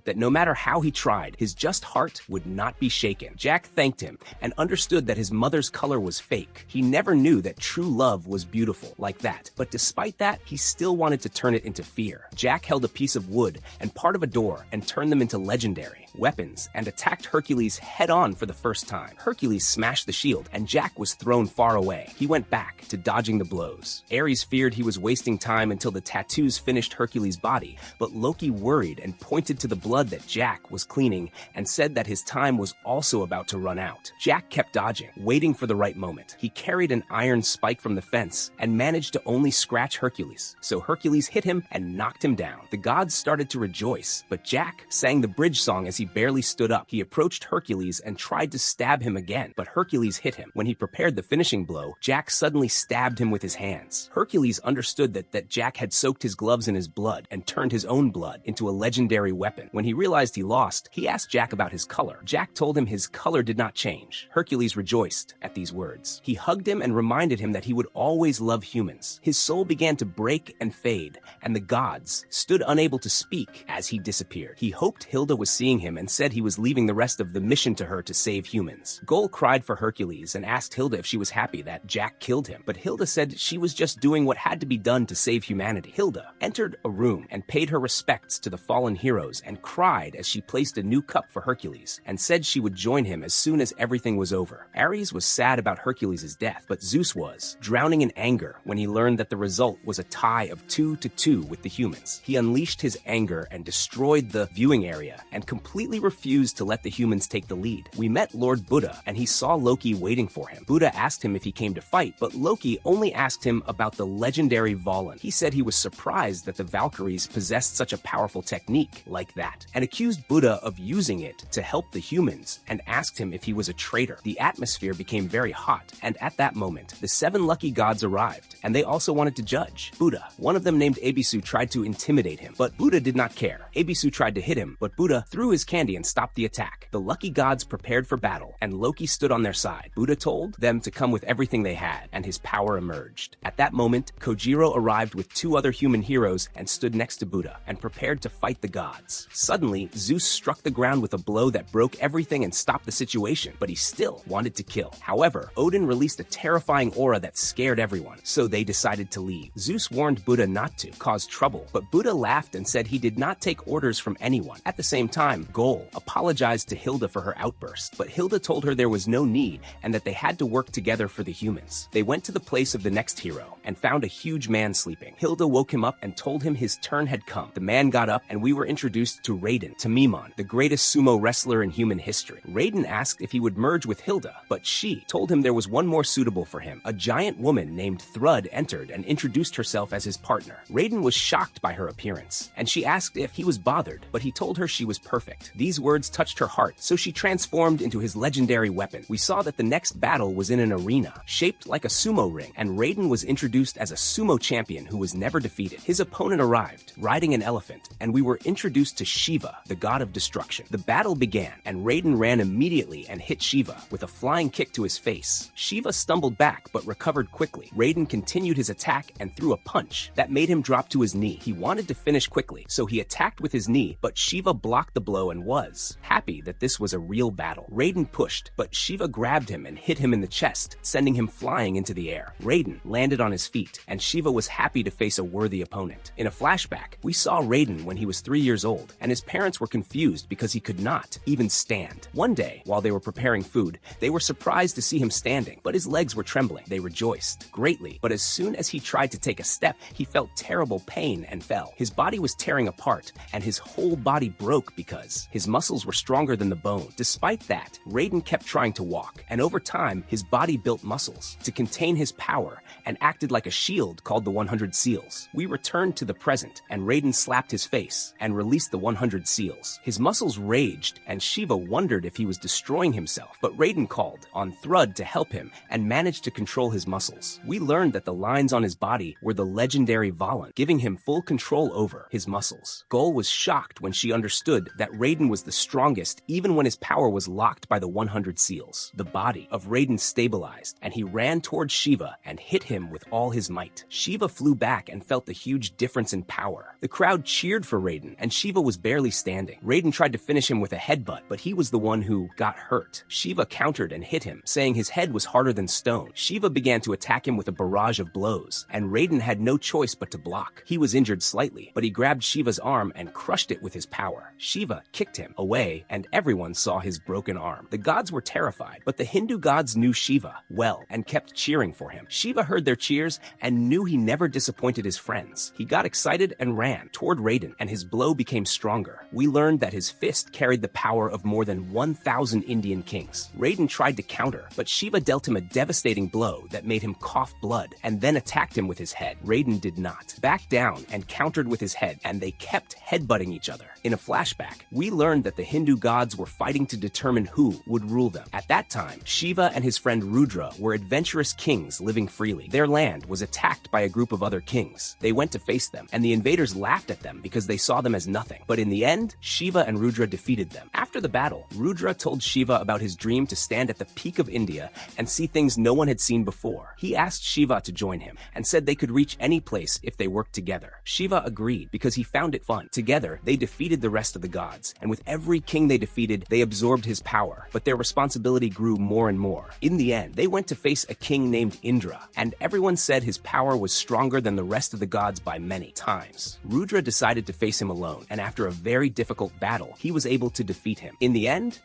that no matter how he tried, his just heart would not be shaken. Jack thanked him and understood that his mother's color was fake. He never knew that true love was beautiful like that, but despite that, he still wanted to turn it into fear. Jack held a piece of wood and part of a door and turned them into legendary weapons and attacked Hercules head-on for the first time. Hercules smashed the shield, and Jack was thrown far away. He went back to dodging the blows. Ares feared he was wasting time until the tattoos finished Hercules' body, but Loki worried and pointed to the blood that Jack was cleaning and said that his time was also about to run out. Jack kept dodging, waiting for the right moment. He carried an iron spike from the fence and managed to only scratch Hercules, so Hercules hit him and knocked him down. The gods started to rejoice, but Jack sang the bridge song as he barely stood up. He approached Hercules and tried to stab him again, but Hercules hit him. When he prepared the finishing blow, Jack suddenly stabbed him with his hands. Hercules understood that Jack had soaked his gloves in his blood and turned his own blood into a legendary weapon. When he realized he lost, he asked Jack about his color. Jack told him his color did not change. Hercules rejoiced at these words. He hugged him and reminded him that he would always love humans. His soul began to break and fade, and the gods stood unable to speak as he disappeared. He hoped Hilda was seeing him and said he was leaving the rest of the mission to her to save humans. Goal cried for Hercules and asked Hilda if she was happy that Jack killed him, but Hilda said she was just doing what had to be done to save humanity. Hilda entered a room and paid her respects to the fallen heroes and cried as she placed a new cup for Hercules and said she would join him as soon as everything was over. Ares was sad about Hercules' death, but Zeus was, drowning in anger when he learned that the result was a tie of 2-2 with the humans. He unleashed his anger and destroyed the viewing area and completely refused to let the humans take the lead. We met Lord Buddha, and he saw Loki waiting for him. Buddha asked him if he came to fight, but Loki only asked him about the legendary Valen. He said he was surprised that the Valkyries possessed such a powerful technique like that, and accused Buddha of using it to help the humans, and asked him if he was a traitor. The atmosphere became very hot, and at that moment, the 7 lucky gods arrived, and they also wanted to judge Buddha. One of them, named Ebisu, tried to intimidate him, but Buddha did not care. Ebisu tried to hit him, but Buddha threw his candy and stopped the attack. The lucky gods prepared for battle, and Loki stood on their side. Buddha told them to come with everything they had, and his power emerged. At that moment, Kojiro arrived with 2 other human heroes and stood next to Buddha, and prepared to fight the gods. Suddenly, Zeus struck the ground with a blow that broke everything and stopped the situation, but he still wanted to kill. However, Odin released a terrifying aura that scared everyone, so they decided to leave. Zeus warned Buddha not to cause trouble, but Buddha laughed and said he did not take orders from anyone. At the same time, Goal apologized to Hilda for her outburst, but Hilda told her there was no need and that they had to work together for the humans. They went to the place of the next hero and found a huge man sleeping. Hilda woke him up and told him his turn had come. The man got up and we were introduced to Raiden Tamimon, the greatest sumo wrestler in human history. Raiden asked if he would merge with Hilda, but she told him there was one more suitable for him. A giant woman named Thrud entered and introduced herself as his partner. Raiden was shocked by her appearance, and she asked if he was bothered, but he told her she was perfect. These words touched her heart, so she transformed into his legendary weapon. We saw that the next battle was in an arena, shaped like a sumo ring, and Raiden was introduced as a sumo champion who was never defeated. His opponent arrived, riding an elephant, and we were introduced to Shiva, the god of destruction. The battle began, and Raiden ran immediately and hit Shiva with a flying kick to his face. Shiva stumbled back, but recovered quickly. Raiden continued his attack and threw a punch that made him drop to his knee. He wanted to finish quickly, so he attacked with his knee, but Shiva blocked the blow and was happy that this was a real battle. Raiden pushed, but Shiva grabbed him and hit him in the chest, sending him flying into the air. Raiden landed on his feet, and Shiva was happy to face a worthy opponent. In a flashback, we saw Raiden when he was 3 years old, and his parents were confused because he could not even stand. One day, day, while they were preparing food, they were surprised to see him standing, but his legs were trembling. They rejoiced greatly, but as soon as he tried to take a step, he felt terrible pain and fell. His body was tearing apart, and his whole body broke because his muscles were stronger than the bone. Despite that, Raiden kept trying to walk, and over time, his body built muscles to contain his power and acted like a shield called the 100 Seals. We returned to the present, and Raiden slapped his face and released the 100 Seals. His muscles raged, and Shiva wondered if he was destroying himself, but Raiden called on Thrud to help him and managed to control his muscles. We learned that the lines on his body were the legendary Valan, giving him full control over his muscles. Gol was shocked when she understood that Raiden was the strongest even when his power was locked by the 100 Seals. The body of Raiden stabilized, and he ran towards Shiva and hit him with all his might. Shiva flew back and felt the huge difference in power. The crowd cheered for Raiden, and Shiva was barely standing. Raiden tried to finish him with a headbutt, but he was the one who got hurt. Shiva countered and hit him, saying his head was harder than stone. Shiva began to attack him with a barrage of blows, and Raiden had no choice but to block. He was injured slightly, but he grabbed Shiva's arm and crushed it with his power. Shiva kicked him away, and everyone saw his broken arm. The gods were terrified, but the Hindu gods knew Shiva well and kept cheering for him. Shiva heard their cheers and knew he never disappointed his friends. He got excited and ran toward Raiden, and his blow became stronger. We learned that his fist carried the power of more than 1,000 Indian kings. Raiden tried to counter, but Shiva dealt him a devastating blow that made him cough blood and then attacked him with his head. Raiden did not back down and countered with his head, and they kept headbutting each other. In a flashback, we learned that the Hindu gods were fighting to determine who would rule them. At that time, Shiva and his friend Rudra were adventurous kings living freely. Their land was attacked by a group of other kings. They went to face them, and the invaders laughed at them because they saw them as nothing. But in the end, Shiva and Rudra defeated them. After the battle, Rudra told Shiva about his dream to stand at the peak of India and see things no one had seen before. He asked Shiva to join him and said they could reach any place if they worked together. Shiva agreed because he found it fun. Together, they defeated the rest of the gods, and with every king they defeated, they absorbed his power, but their responsibility grew more and more. In the end, they went to face a king named Indra, and everyone said his power was stronger than the rest of the gods by many times. Rudra decided to face him alone, and after a very difficult battle, he was able to defeat him. In the end,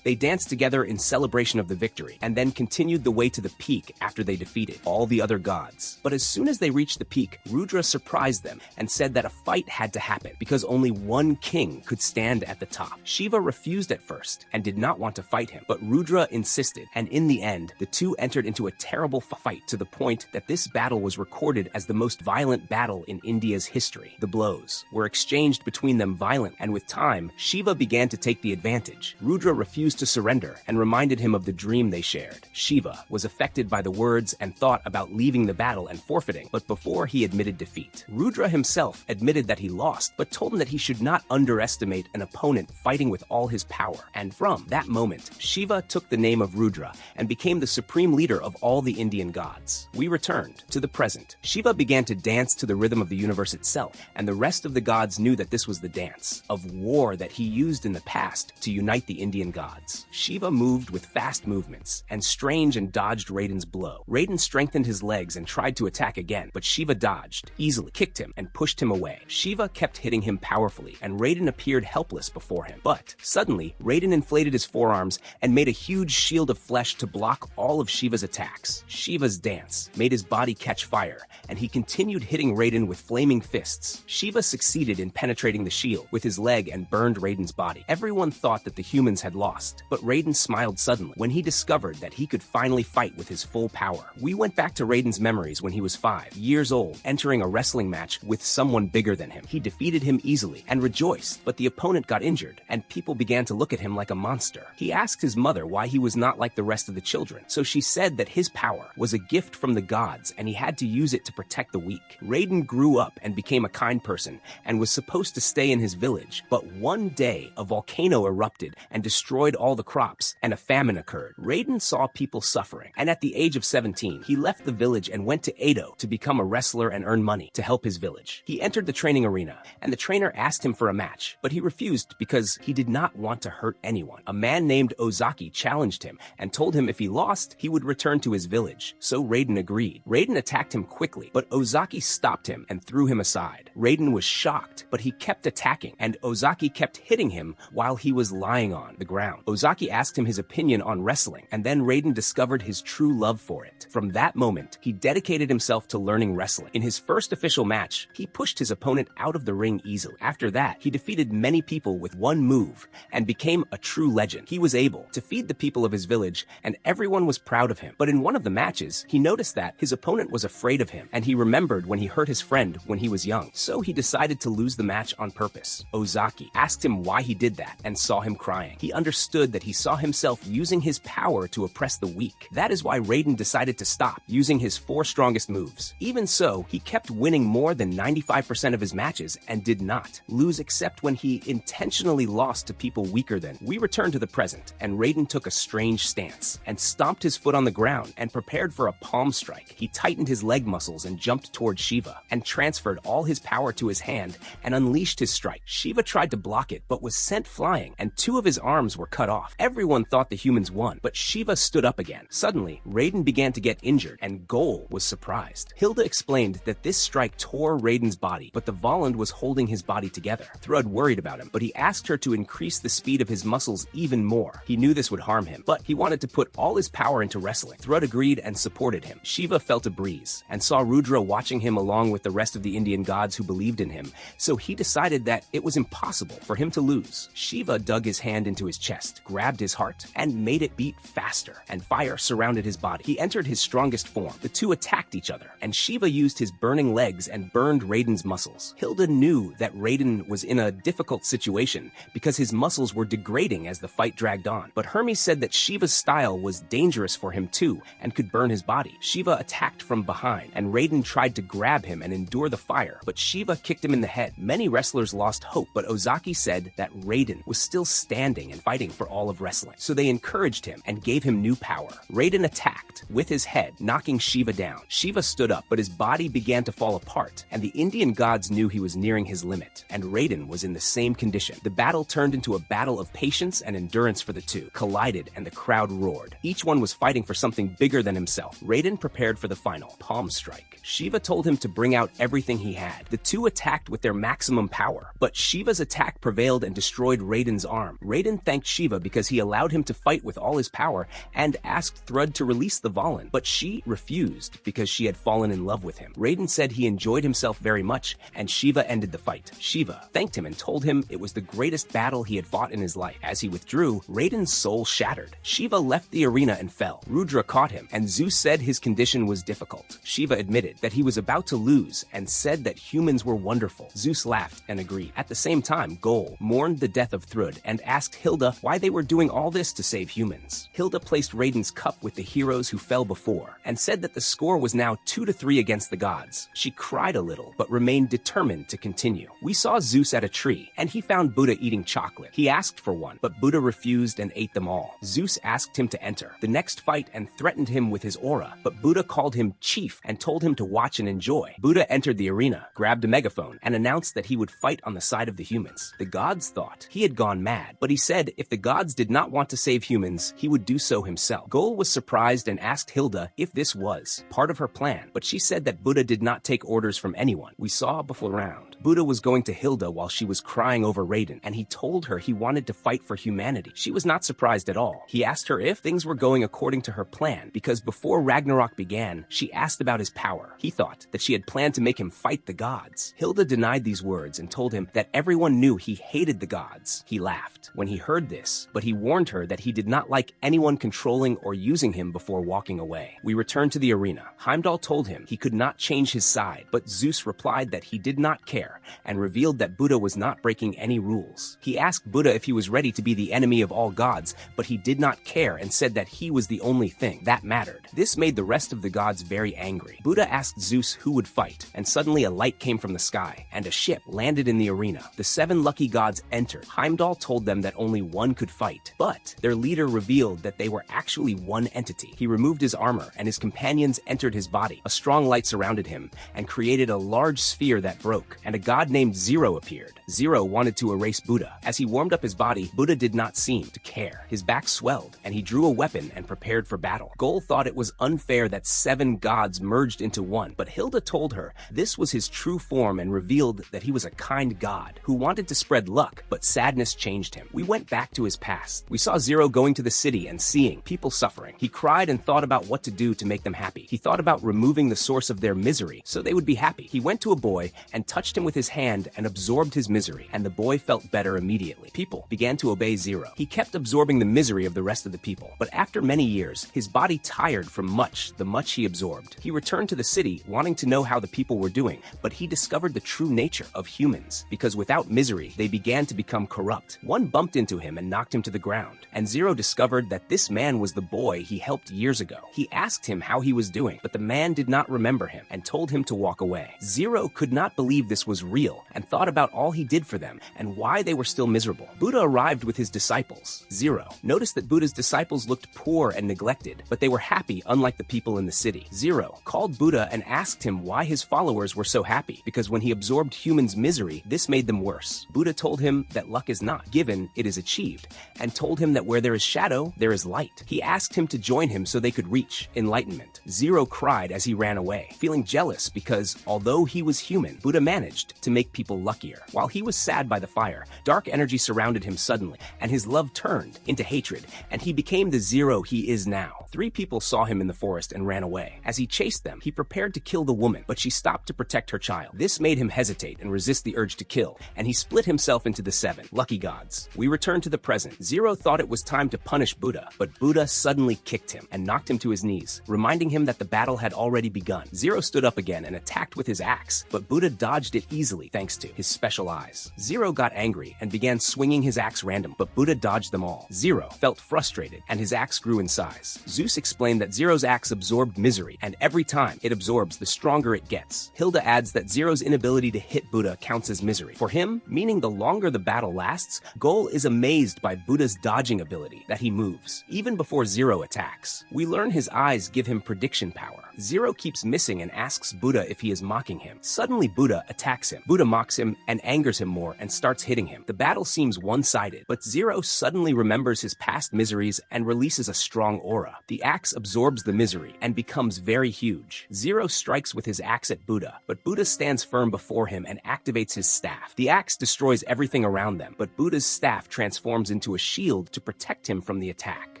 they danced together in celebration of the victory, and then continued the way to the peak after they defeated all the other gods. But as soon as they reached the peak, Rudra surprised them and said that a fight had to happen because only one king could stand at the top. Shiva refused at first and did not want to fight him, but Rudra insisted, and in the end, the two entered into a terrible fight to the point that this battle was recorded as the most violent battle in India's history. The blows were exchanged between them violent, and with time, Shiva began to take the advantage. Rudra refused to surrender and reminded him of the dream they shared. Shiva was affected by the words and thought about leaving the battle and forfeiting, but before he admitted defeat. Rudra himself admitted that he lost, but told him that he should not underestimate an opponent fighting with all his power. And from that moment, Shiva took the name of Rudra and became the supreme leader of all the Indian gods. We returned to the present. Shiva began to dance to the rhythm of the universe itself, and the rest of the gods knew that this was the dance of war that he used in the past to unite the Indian gods. Shiva moved with fast movements and strange and dodged Raiden's blow. Raiden strengthened his legs and tried to attack again, but Shiva dodged, easily kicked him, and pushed him away. Shiva kept hitting him powerfully, and Raiden appeared helpless before him. But suddenly, Raiden inflated his forearms and made a huge shield of flesh to block all of Shiva's attacks. Shiva's dance made his body catch fire, and he continued hitting Raiden with flaming fists. Shiva succeeded in penetrating the shield with his leg and burned Raiden's body. Everyone thought that the humans had lost, but Raiden smiled suddenly when he discovered that he could finally fight with his full power. We went back to Raiden's memories when he was 5 years old, entering a wrestling match with someone bigger than him. He defeated him easily and rejoiced, but the opponent got injured, and people began to look at him like a monster. He asked his mother why he was not like the rest of the children, so she said that his power was a gift from the gods and he had to use it to protect the weak. Raiden grew up and became a kind person and was supposed to stay in his village, but one day a volcano erupted and destroyed all the crops, and a famine occurred. Raiden saw people suffering, and at the age of 17, he left the village and went to Edo to become a wrestler and earn money to help his village. He entered the training arena, and the trainer asked him for a match, but he refused because he did not want to hurt anyone. A man named Ozaki challenged him and told him if he lost, he would return to his village, so Raiden agreed. Raiden attacked him quickly, but Ozaki stopped him and threw him aside. Raiden was shocked, but he kept attacking, and Ozaki kept hitting him while he was lying on the ground. down. Ozaki asked him his opinion on wrestling, and then Raiden discovered his true love for it. From that moment, he dedicated himself to learning wrestling. In his first official match, he pushed his opponent out of the ring easily. After that, he defeated many people with one move and became a true legend. He was able to feed the people of his village, and everyone was proud of him. But in one of the matches, he noticed that his opponent was afraid of him, and he remembered when he hurt his friend when he was young. So he decided to lose the match on purpose. Ozaki asked him why he did that and saw him crying. He understood that he saw himself using his power to oppress the weak. That is why Raiden decided to stop using his 4 strongest moves. Even so, he kept winning more than 95% of his matches and did not lose except when he intentionally lost to people weaker than. We return to the present, and Raiden took a strange stance and stomped his foot on the ground and prepared for a palm strike. He tightened his leg muscles and jumped toward Shiva and transferred all his power to his hand and unleashed his strike. Shiva tried to block it but was sent flying, and 2 of his arms were cut off. Everyone thought the humans won, but Shiva stood up again. Suddenly, Raiden began to get injured, and Gol was surprised. Hilda explained that this strike tore Raiden's body, but the Voland was holding his body together. Thrud worried about him, but he asked her to increase the speed of his muscles even more. He knew this would harm him, but he wanted to put all his power into wrestling. Thrud agreed and supported him. Shiva felt a breeze and saw Rudra watching him along with the rest of the Indian gods who believed in him, so he decided that it was impossible for him to lose. Shiva dug his hand into his chest, grabbed his heart, and made it beat faster, and fire surrounded his body. He entered his strongest form. The two attacked each other, and Shiva used his burning legs and burned Raiden's muscles. Hilda knew that Raiden was in a difficult situation because his muscles were degrading as the fight dragged on, but Hermes said that Shiva's style was dangerous for him too and could burn his body. Shiva attacked from behind, and Raiden tried to grab him and endure the fire, but Shiva kicked him in the head. Many wrestlers lost hope, but Ozaki said that Raiden was still standing and fighting for all of wrestling, so they encouraged him and gave him new power. Raiden attacked with his head, knocking Shiva down. Shiva stood up, but his body began to fall apart, and the Indian gods knew he was nearing his limit, and Raiden was in the same condition. The battle turned into a battle of patience and endurance for the two, collided, and the crowd roared. Each one was fighting for something bigger than himself. Raiden prepared for the final palm strike. Shiva told him to bring out everything he had. The two attacked with their maximum power, but Shiva's attack prevailed and destroyed Raiden's arm. Raiden thanked Shiva because he allowed him to fight with all his power and asked Thrud to release the Voland, but she refused because she had fallen in love with him. Raiden said he enjoyed himself very much, and Shiva ended the fight. Shiva thanked him and told him it was the greatest battle he had fought in his life. As he withdrew, Raiden's soul shattered. Shiva left the arena and fell. Rudra caught him, and Zeus said his condition was difficult. Shiva admitted that he was about to lose and said that humans were wonderful. Zeus laughed and agreed. At the same time, Gol mourned the death of Thrud and asked Hilda why they were doing all this to save humans. Hilda placed Raiden's cup with the heroes who fell before and said that the score was now 2-3 against the gods. She cried a little, but remained determined to continue. We saw Zeus at a tree, and he found Buddha eating chocolate. He asked for one, but Buddha refused and ate them all. Zeus asked him to enter the next fight and threatened him with his aura, but Buddha called him chief and told him to watch and enjoy. Buddha entered the arena, grabbed a megaphone, and announced that he would fight on the side of the humans. The gods thought he had gone mad, but he said if the gods did not want to save humans, he would do so himself. Gol was surprised and asked Hilda if this was part of her plan, but she said that Buddha did not take orders from anyone. We saw before round. Buddha was going to Hilda while she was crying over Raiden, and he told her he wanted to fight for humanity. She was not surprised at all. He asked her if things were going according to her plan, because before Ragnarok began, she asked about his power. He thought that she had planned to make him fight the gods. Hilda denied these words and told him that everyone knew he hated the gods. He laughed when he heard this, but he warned her that he did not like anyone controlling or using him before walking away. We returned to the arena. Heimdall told him he could not change his side, but Zeus replied that he did not care and revealed that Buddha was not breaking any rules. He asked Buddha if he was ready to be the enemy of all gods, but he did not care and said that he was the only thing that mattered. This made the rest of the gods very angry. Buddha asked Zeus who would fight, and suddenly a light came from the sky, and a ship landed in the arena. The 7 lucky gods entered. Heimdall told them that only one could fight, but their leader revealed that they were actually one entity. He removed his armor, and his companions entered his body. A strong light surrounded him and created a large sphere that broke, and a god named Zero appeared. Zero wanted to erase Buddha. As he warmed up his body, Buddha did not seem to care. His back swelled, and he drew a weapon and prepared for battle. Gol thought it was unfair that 7 gods merged into one, but Hilda told her this was his true form and revealed that he was a kind god who wanted to spread luck, but sadness changed him. We went back to his his past. We saw Zero going to the city and seeing people suffering. He cried and thought about what to do to make them happy. He thought about removing the source of their misery so they would be happy. He went to a boy and touched him with his hand and absorbed his misery, and the boy felt better immediately. People began to obey Zero. He kept absorbing the misery of the rest of the people, but after many years, his body tired from the much he absorbed. He returned to the city wanting to know how the people were doing, but he discovered the true nature of humans, because without misery, they began to become corrupt. One bumped into him and knocked him to the ground, and Zero discovered that this man was the boy he helped years ago. He asked him how he was doing, but the man did not remember him and told him to walk away. Zero could not believe this was real and thought about all he did for them and why they were still miserable. Buddha arrived with his disciples. Zero noticed that Buddha's disciples looked poor and neglected, but they were happy unlike the people in the city. Zero called Buddha and asked him why his followers were so happy, because when he absorbed humans' misery, this made them worse. Buddha told him that luck is not given, it is achieved, and told him that where there is shadow, there is light. He asked him to join him so they could reach enlightenment. Zero cried as he ran away, feeling jealous because, although he was human, Buddha managed to make people luckier. While he was sad by the fire, dark energy surrounded him suddenly, and his love turned into hatred, and he became the Zero he is now. 3 people saw him in the forest and ran away. As he chased them, he prepared to kill the woman, but she stopped to protect her child. This made him hesitate and resist the urge to kill, and he split himself into the 7 lucky gods. We return to the present. Zero thought it was time to punish Buddha, but Buddha suddenly kicked him and knocked him to his knees, reminding him that the battle had already begun. Zero stood up again and attacked with his axe, but Buddha dodged it easily thanks to his special eyes. Zero got angry and began swinging his axe random, but Buddha dodged them all. Zero felt frustrated, and his axe grew in size. Zeus explained that Zero's axe absorbed misery, and every time it absorbs, the stronger it gets. Hilda adds that Zero's inability to hit Buddha counts as misery. For him, meaning the longer the battle lasts, Gol is amazed by Buddha's dodging ability, that he moves, even before Zero attacks. We learn his eyes give him prediction power. Zero keeps missing and asks Buddha if he is mocking him. Suddenly, Buddha attacks him. Buddha mocks him and angers him more and starts hitting him. The battle seems one-sided, but Zero suddenly remembers his past miseries and releases a strong aura. The axe absorbs the misery and becomes very huge. Zero strikes with his axe at Buddha, but Buddha stands firm before him and activates his staff. The axe destroys everything around them, but Buddha's staff transforms into a shield to protect him from the attack.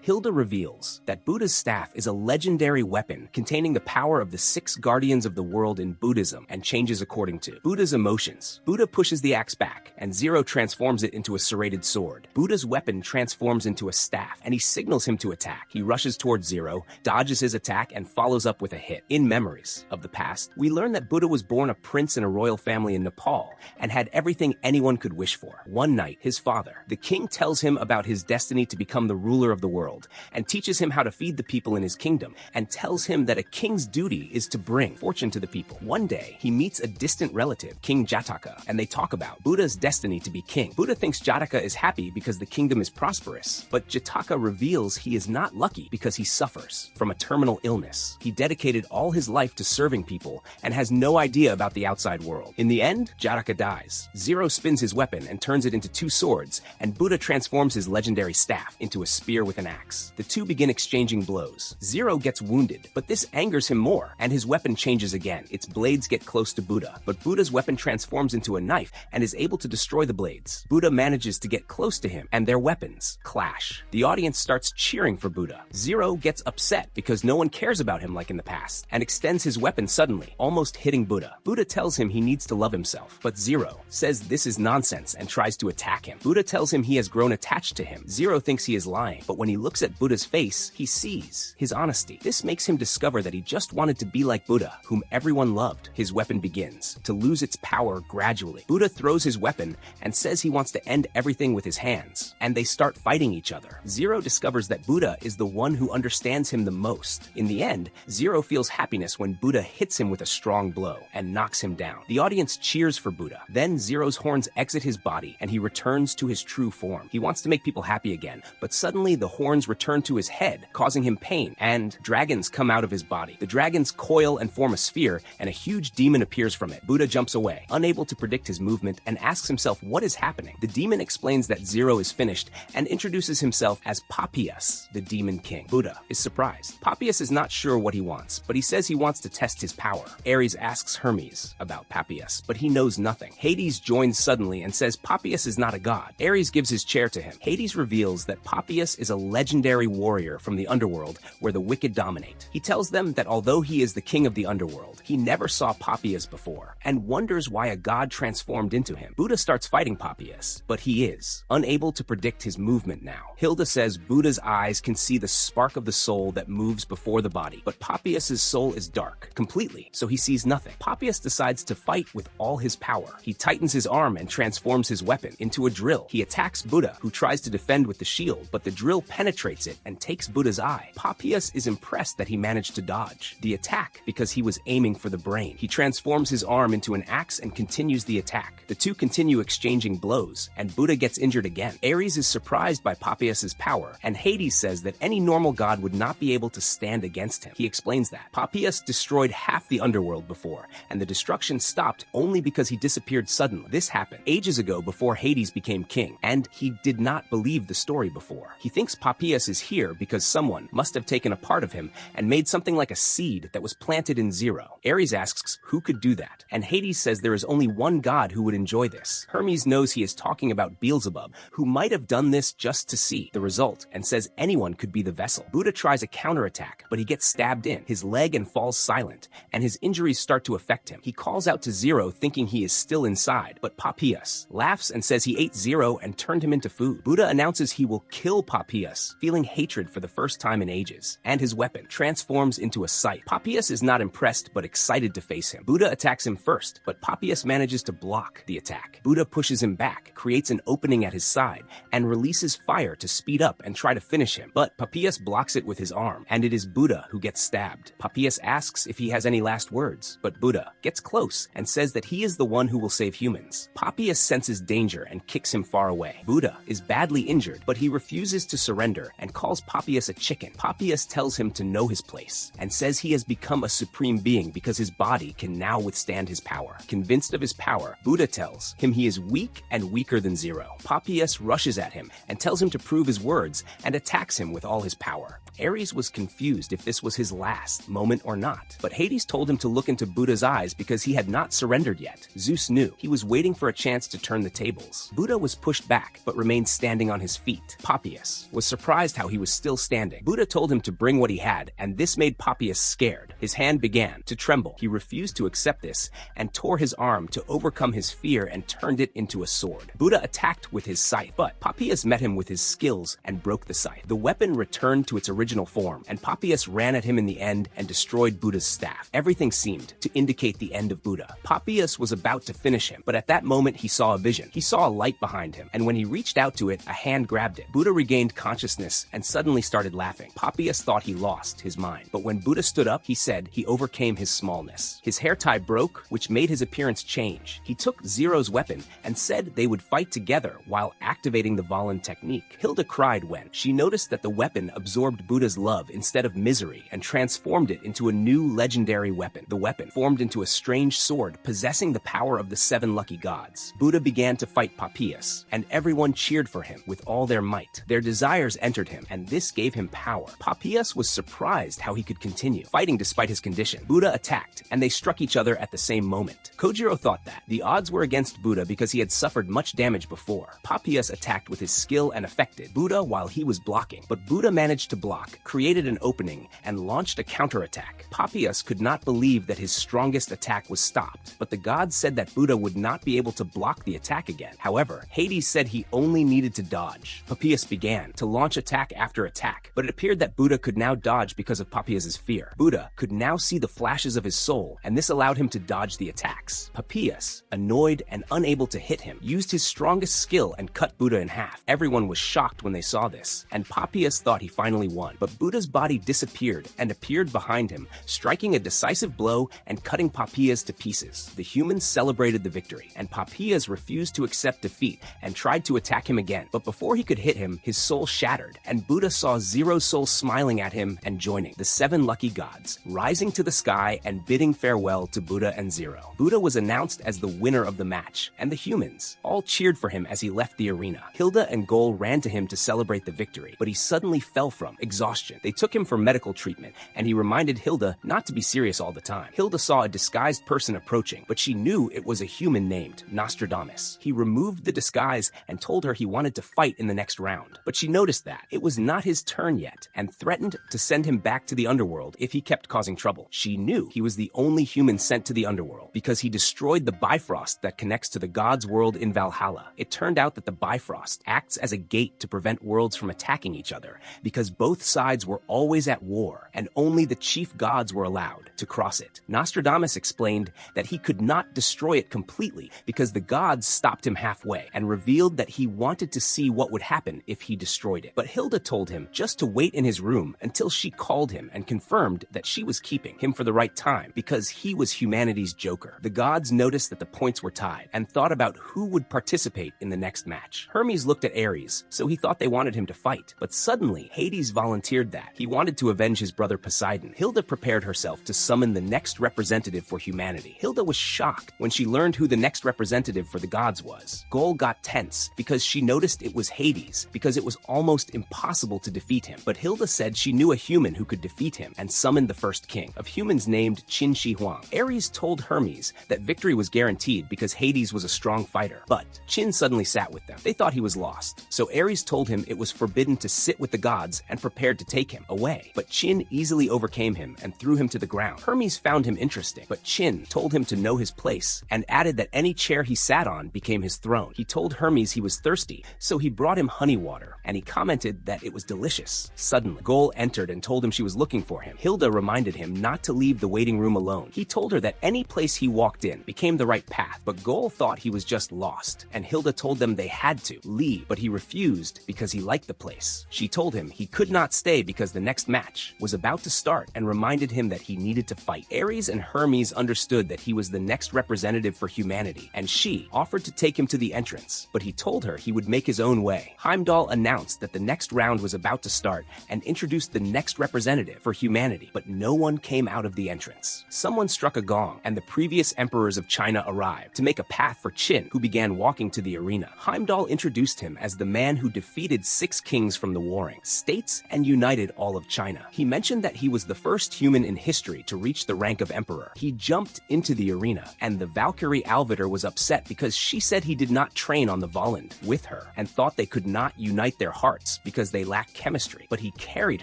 Hilda reveals that Buddha's staff is a legendary weapon containing the power of the 6 guardians of the world in Buddhism and changes according to Buddha's emotions. Buddha pushes the axe back, and Zero transforms it into a serrated sword. Buddha's weapon transforms into a staff, and he signals him to attack. He rushes towards Zero, dodges his attack, and follows up with a hit. In Memories of the Past, we learn that Buddha was born a prince in a royal family in Nepal and had everything anyone could wish for. One night, his father, the king, tells him about his destiny to become the ruler of the world and teaches him how to feed the people in his kingdom and tells him that a king's duty is to bring fortune to the people. One day, he meets a distant relative, King Jataka, and they talk about Buddha's destiny to be king. Buddha thinks Jataka is happy because the kingdom is prosperous, but Jataka reveals he is not lucky because he suffers from a terminal illness. He dedicated all his life to serving people and has no idea about the outside world. In the end, Jataka dies. Zero spins his weapon and turns it into 2 swords, and Buddha transforms his legendary staff into a spear with an axe. The two begin exchanging blows. Zero gets wounded, but this angers him more, and his weapon changes again. Its blades get close to Buddha, but Buddha's weapon transforms into a knife and is able to destroy the blades. Buddha manages to get close to him, and their weapons clash. The audience starts cheering for Buddha. Zero gets upset because no one cares about him like in the past, and extends his weapon suddenly, almost hitting Buddha. Buddha tells him he needs to love himself, but Zero says this is nonsense and tries to attack him. Buddha tells him he has grown attached to him. Zero thinks he is lying, but when he looks at Buddha's face, he sees his honesty. This makes him discover that he just wanted to be like Buddha, whom everyone loved. His weapon begins to lose its power gradually. Buddha throws his weapon and says he wants to end everything with his hands, and they start fighting each other. Zero discovers that Buddha is the one who understands him the most. In the end, Zero feels happiness when Buddha hits him with a strong blow and knocks him down. The audience cheers for Buddha. Then Zero's horns exit his body and he returns to his true form. He wants to make people happy again, but suddenly the horns thorns return to his head, causing him pain, and dragons come out of his body. The dragons coil and form a sphere, and a huge demon appears from it. Buddha jumps away, unable to predict his movement, and asks himself what is happening. The demon explains that Zero is finished and introduces himself as Papias, the Demon King. Buddha is surprised. Papias is not sure what he wants, but he says he wants to test his power. Ares asks Hermes about Papias, but he knows nothing. Hades joins suddenly and says Papias is not a god. Ares gives his chair to him. Hades reveals that Papias is a legendary warrior from the underworld where the wicked dominate. He tells them that although he is the king of the underworld, he never saw Papias before and wonders why a god transformed into him. Buddha starts fighting Papias, but he is unable to predict his movement now. Hilda says Buddha's eyes can see the spark of the soul that moves before the body, but Papias' soul is dark completely, so he sees nothing. Papias decides to fight with all his power. He tightens his arm and transforms his weapon into a drill. He attacks Buddha, who tries to defend with the shield, but the drill penetrates it and takes Buddha's eye. Papias is impressed that he managed to dodge the attack because he was aiming for the brain. He transforms his arm into an axe and continues the attack. The two continue exchanging blows, and Buddha gets injured again. Ares is surprised by Papias' power, and Hades says that any normal god would not be able to stand against him. He explains that Papias destroyed half the underworld before, and the destruction stopped only because he disappeared suddenly. This happened ages ago before Hades became king, and he did not believe the story before. He thinks Papias is here because someone must have taken a part of him and made something like a seed that was planted in Zero. Ares asks who could do that, and Hades says there is only one god who would enjoy this. Hermes knows he is talking about Beelzebub, who might have done this just to see the result, and says anyone could be the vessel. Buddha tries a counterattack, but he gets stabbed in his leg and falls silent, and his injuries start to affect him. He calls out to Zero thinking he is still inside, but Papias laughs and says he ate Zero and turned him into food. Buddha announces he will kill Papias, feeling hatred for the first time in ages, and his weapon transforms into a scythe. Papias is not impressed but excited to face him. Buddha attacks him first, but Papias manages to block the attack. Buddha pushes him back, creates an opening at his side, and releases fire to speed up and try to finish him, but Papias blocks it with his arm, and it is Buddha who gets stabbed. Papias asks if he has any last words, but Buddha gets close and says that he is the one who will save humans. Papias senses danger and kicks him far away. Buddha is badly injured, but he refuses to surrender and calls Papias a chicken. Papias tells him to know his place and says he has become a supreme being because his body can now withstand his power. Convinced of his power, Buddha tells him he is weak and weaker than Zero. Papias rushes at him and tells him to prove his words and attacks him with all his power. Ares was confused if this was his last moment or not, but Hades told him to look into Buddha's eyes because he had not surrendered yet. Zeus knew he was waiting for a chance to turn the tables. Buddha was pushed back but remained standing on his feet. Papias was surprised how he was still standing. Buddha told him to bring what he had, and this made Papias scared. His hand began to tremble. He refused to accept this and tore his arm to overcome his fear and turned it into a sword. Buddha attacked with his scythe, but Papias met him with his skills and broke the scythe. The weapon returned to its original form, and Papias ran at him in the end and destroyed Buddha's staff. Everything seemed to indicate the end of Buddha. Papias was about to finish him, but at that moment he saw a vision. He saw a light behind him, and when he reached out to it, a hand grabbed it. Buddha regained consciousness and suddenly started laughing. Papias thought he lost his mind, but when Buddha stood up, he said he overcame his smallness. His hair tie broke, which made his appearance change. He took Zero's weapon and said they would fight together while activating the Valen technique. Hilda cried when she noticed that the weapon absorbed Buddha's love instead of misery and transformed it into a new legendary weapon. The weapon formed into a strange sword possessing the power of the 7 lucky gods. Buddha began to fight Papias, and everyone cheered for him with all their might. Their desires entered him, and this gave him power. Papias was surprised how he could continue fighting despite his condition. Buddha attacked, and they struck each other at the same moment. Kojiro thought that the odds were against Buddha because he had suffered much damage before. Papias attacked with his skill and affected Buddha while he was blocking, but Buddha managed to block, created an opening, and launched a counterattack. Papias could not believe that his strongest attack was stopped, but the gods said that Buddha would not be able to block the attack again. However, Hades said he only needed to dodge. Papias began to launch attack after attack, but it appeared that Buddha could now dodge because of Papias' fear. Buddha could now see the flashes of his soul, and this allowed him to dodge the attacks. Papias, annoyed and unable to hit him, used his strongest skill and cut Buddha in half. Everyone was shocked when they saw this, and Papias thought he finally won, but Buddha's body disappeared and appeared behind him, striking a decisive blow and cutting Papias to pieces. The humans celebrated the victory, and Papias refused to accept defeat and tried to attack him again, but before he could hit him, his soul shattered. appeared, and Buddha saw Zero Soul smiling at him and joining the 7 lucky gods, rising to the sky and bidding farewell to Buddha and Zero. Buddha was announced as the winner of the match, and the humans all cheered for him as he left the arena. Hilda and Gol ran to him to celebrate the victory, but he suddenly fell from exhaustion. They took him for medical treatment, and he reminded Hilda not to be serious all the time. Hilda saw a disguised person approaching, but she knew it was a human named Nostradamus. He removed the disguise and told her he wanted to fight in the next round, but she noticed that it was not his turn yet and threatened to send him back to the underworld if he kept causing trouble. She knew he was the only human sent to the underworld because he destroyed the Bifrost that connects to the gods' world in Valhalla. It turned out that the Bifrost acts as a gate to prevent worlds from attacking each other because both sides were always at war and only the chief gods were allowed to cross it. Nostradamus explained that he could not destroy it completely because the gods stopped him halfway and revealed that he wanted to see what would happen if he destroyed it. But Hilda told him just to wait in his room until she called him and confirmed that she was keeping him for the right time because he was humanity's Joker. The gods noticed that the points were tied and thought about who would participate in the next match. Hermes looked at Ares, so he thought they wanted him to fight. But suddenly, Hades volunteered that. He wanted to avenge his brother Poseidon. Hilda prepared herself to summon the next representative for humanity. Hilda was shocked when she learned who the next representative for the gods was. Gol got tense because she noticed it was Hades because it was almost impossible to defeat him. But Hilda said she knew a human who could defeat him and summoned the first king of humans named Qin Shi Huang. Ares told Hermes that victory was guaranteed because Hades was a strong fighter, but Qin suddenly sat with them. They thought he was lost, so Ares told him it was forbidden to sit with the gods and prepared to take him away. But Qin easily overcame him and threw him to the ground. Hermes found him interesting, but Qin told him to know his place and added that any chair he sat on became his throne. He told Hermes he was thirsty, so he brought him honey water, and he commented that it was delicious. Suddenly, Gol entered and told him she was looking for him. Hilda reminded him not to leave the waiting room alone. He told her that any place he walked in became the right path, but Gol thought he was just lost, and Hilda told them they had to leave, but he refused because he liked the place. She told him he could not stay because the next match was about to start and reminded him that he needed to fight. Ares and Hermes understood that he was the next representative for humanity, and she offered to take him to the entrance, but he told her he would make his own way. Heimdall announced that the next round was about to start and introduced the next representative for humanity, but no one came out of the entrance. Someone struck a gong, and the previous emperors of China arrived to make a path for Qin, who began walking to the arena. Heimdall introduced him as the man who defeated 6 kings from the warring states and united all of China. He mentioned that he was the first human in history to reach the rank of emperor. He jumped into the arena, and the Valkyrie Alvider was upset because she said he did not train on the Volund with her and thought they could not unite their hearts because they lacked chemistry. But he carried